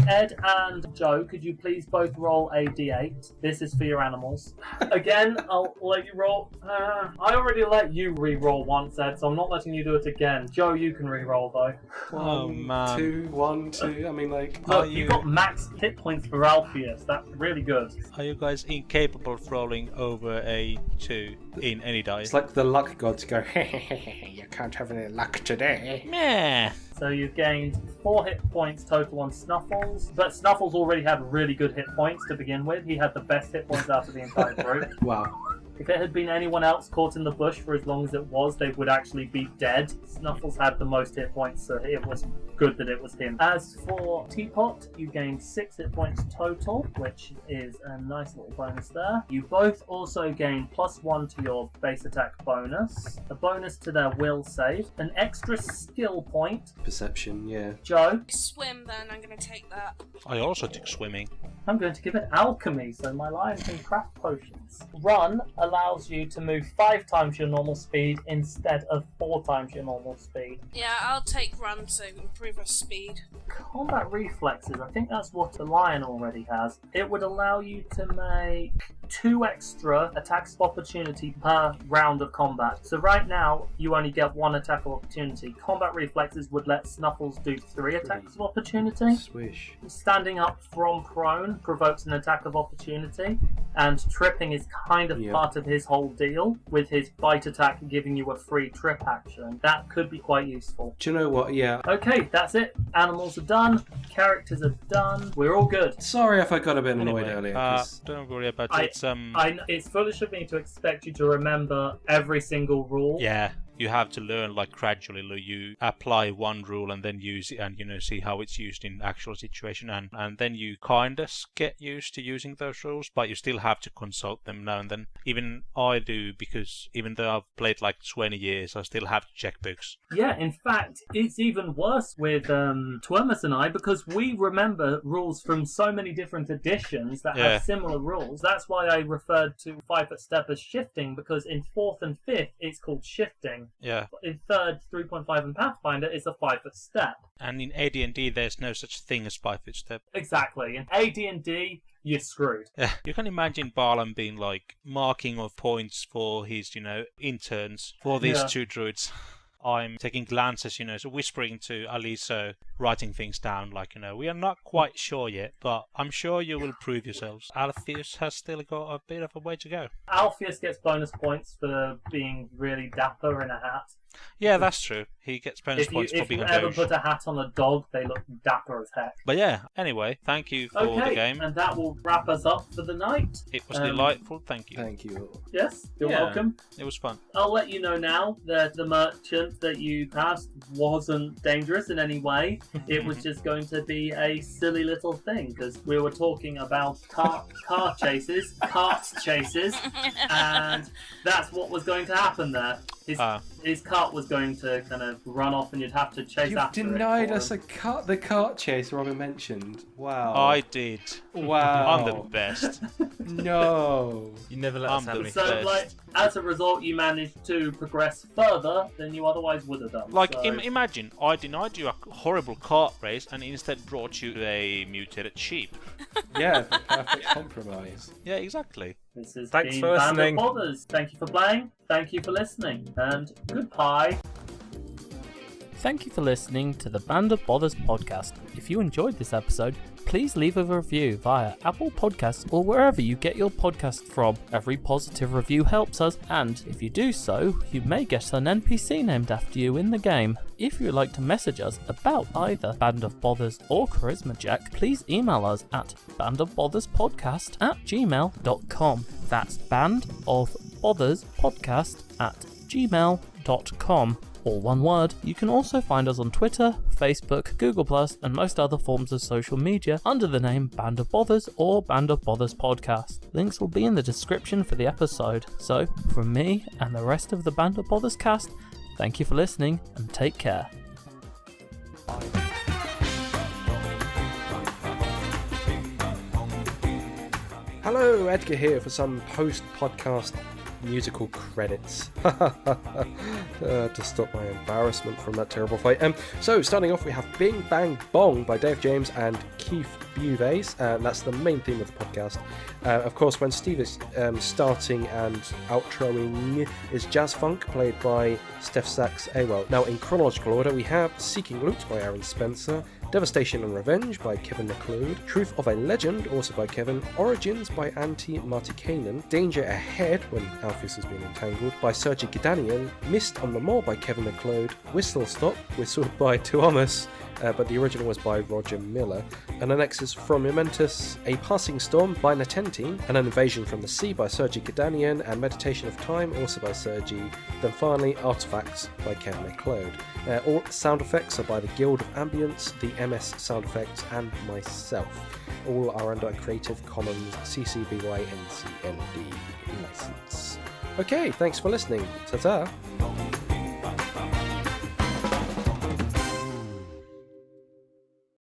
Ed and Joe, could you please both roll a D8? This is for your animals. Again, I'll let you roll. I already let you re-roll once, Ed, so I'm not letting you do it again. Joe, you can re-roll though. Oh, man. 2, 1, 2. I mean, like. Look, you got max hit points for Alpheus. That's really good. Are you guys incapable of rolling over a 2 in any dice? It's like the luck gods go, you can't have any luck today. Meh. So you've gained 4 hit points total on Snuffles, but Snuffles already had really good hit points to begin with. He had the best hit points out of the entire group. Wow. If it had been anyone else caught in the bush for as long as it was, they would actually be dead. Snuffles had the most hit points, so it was good that it was him. As for Teapot, you gained 6 hit points total, which is a nice little bonus there. You both also gain +1 to your base attack bonus, a bonus to their will save, an extra skill point. Perception, yeah. Joe, Swim then, I'm going to take that. I also took swimming. I'm going to give it alchemy, so my lion can craft potions. Run allows you to move 5 times your normal speed instead of 4 times your normal speed. Yeah, I'll take run to improve our speed. Combat reflexes, I think that's what the lion already has. It would allow you to make 2 extra attacks of opportunity per round of combat. So right now, you only get 1 attack of opportunity. Combat reflexes would let Snuffles do 3 attacks of opportunity. Swish. Standing up from prone provokes an attack of opportunity, and tripping is kind of part of his whole deal, with his bite attack giving you a free trip action. That could be quite useful. Do you know what? Yeah. Okay, that's it. Animals are done. Characters are done. We're all good. Sorry if I got a bit annoyed Anyway, earlier. 'Cause don't worry about it. It's foolish of me to expect you to remember every single rule. Yeah, you have to learn like gradually. You apply one rule and then use it, and see how it's used in actual situation, and then you kinda get used to using those rules, but you still have to consult them now and then. Even I do, because even though I've played like 20 years, I still have to check books. Yeah, in fact, it's even worse with Tuomas and I, because we remember rules from so many different editions that have similar rules. That's why I referred to 5-foot step as shifting, because in 4th and 5th it's called shifting. Yeah. In 3rd, 3.5 and Pathfinder it's a 5-foot step. And in AD&D there's no such thing as 5-foot step. Exactly. In AD&D, you're screwed. Yeah. You can imagine Barlam being like marking of points for his, interns for these 2 druids. I'm taking glances, so whispering to Aliso, writing things down, like, we are not quite sure yet, but I'm sure you will prove yourselves. Alpheus has still got a bit of a way to go. Alpheus gets bonus points for being really dapper in a hat. Yeah, that's true. He gets bonus points for being a If you ever doge. put a hat on a dog, they look dapper as heck. But yeah, anyway, thank you for the game. And that will wrap us up for the night. It was delightful, thank you. Thank you. Yes, you're welcome. It was fun. I'll let you know now that the merchant that you passed wasn't dangerous in any way. It was just going to be a silly little thing, because we were talking about cart chases, and that's what was going to happen there. His cart was going to kind of run off, and you'd have to chase after it. You denied us the cart chase Robin mentioned. Wow. I did. Wow. I'm the best. No. You never let us have any. So, as a result, you managed to progress further than you otherwise would have done. Imagine I denied you a horrible cart race and instead brought you a mutated sheep. Yeah, the perfect compromise. Yeah, exactly. This has Thanks been for Band of listening. Bothers. Thank you for playing. Thank you for listening. And goodbye. Thank you for listening to the Band of Bothers podcast. If you enjoyed this episode, please leave a review via Apple Podcasts or wherever you get your podcast from. Every positive review helps us, and if you do so, you may get an NPC named after you in the game. If you would like to message us about either Band of Bothers or Charisma Jack, please email us at bandofbotherspodcast@gmail.com. That's bandofbotherspodcast@gmail.com. all one word. You can also find us on Twitter, Facebook, Google+, and most other forms of social media under the name Band of Bothers or Band of Bothers Podcast. Links will be in the description for the episode. So, from me and the rest of the Band of Bothers cast, thank you for listening and take care. Hello, Edgar here for some post-podcast musical credits to stop my embarrassment from that terrible fight. So starting off, we have Bing Bang Bong by Dave James and Keith Beauvais, and that's the main theme of the podcast. Of course, when Steve is starting and outroing is Jazz Funk, played by Stefsax Awel. Now, in chronological order, we have Seeking Loot by Aaron Spencer, Devastation and Revenge by Kevin MacLeod, Truth of a Legend, also by Kevin, Origins by Antti Martikainen, Danger Ahead, when Alpheus has been entangled, by Sergey Gdanian, Myst on the Moor by Kevin MacLeod, Whistle Stop, whistled by Tuomas, but the original was by Roger Miller. And the next is From Rimentus, A Passing Storm by Natentine, and An Invasion from the Sea by Sergey Gdanian, and Meditation of Time, also by Sergey. Then finally, Artifacts by Kevin MacLeod. All sound effects are by the Guild of Ambience, the MSSoundeffects, and myself. All are under a Creative Commons CC BY NC ND license. Okay, thanks for listening. Ta-ta!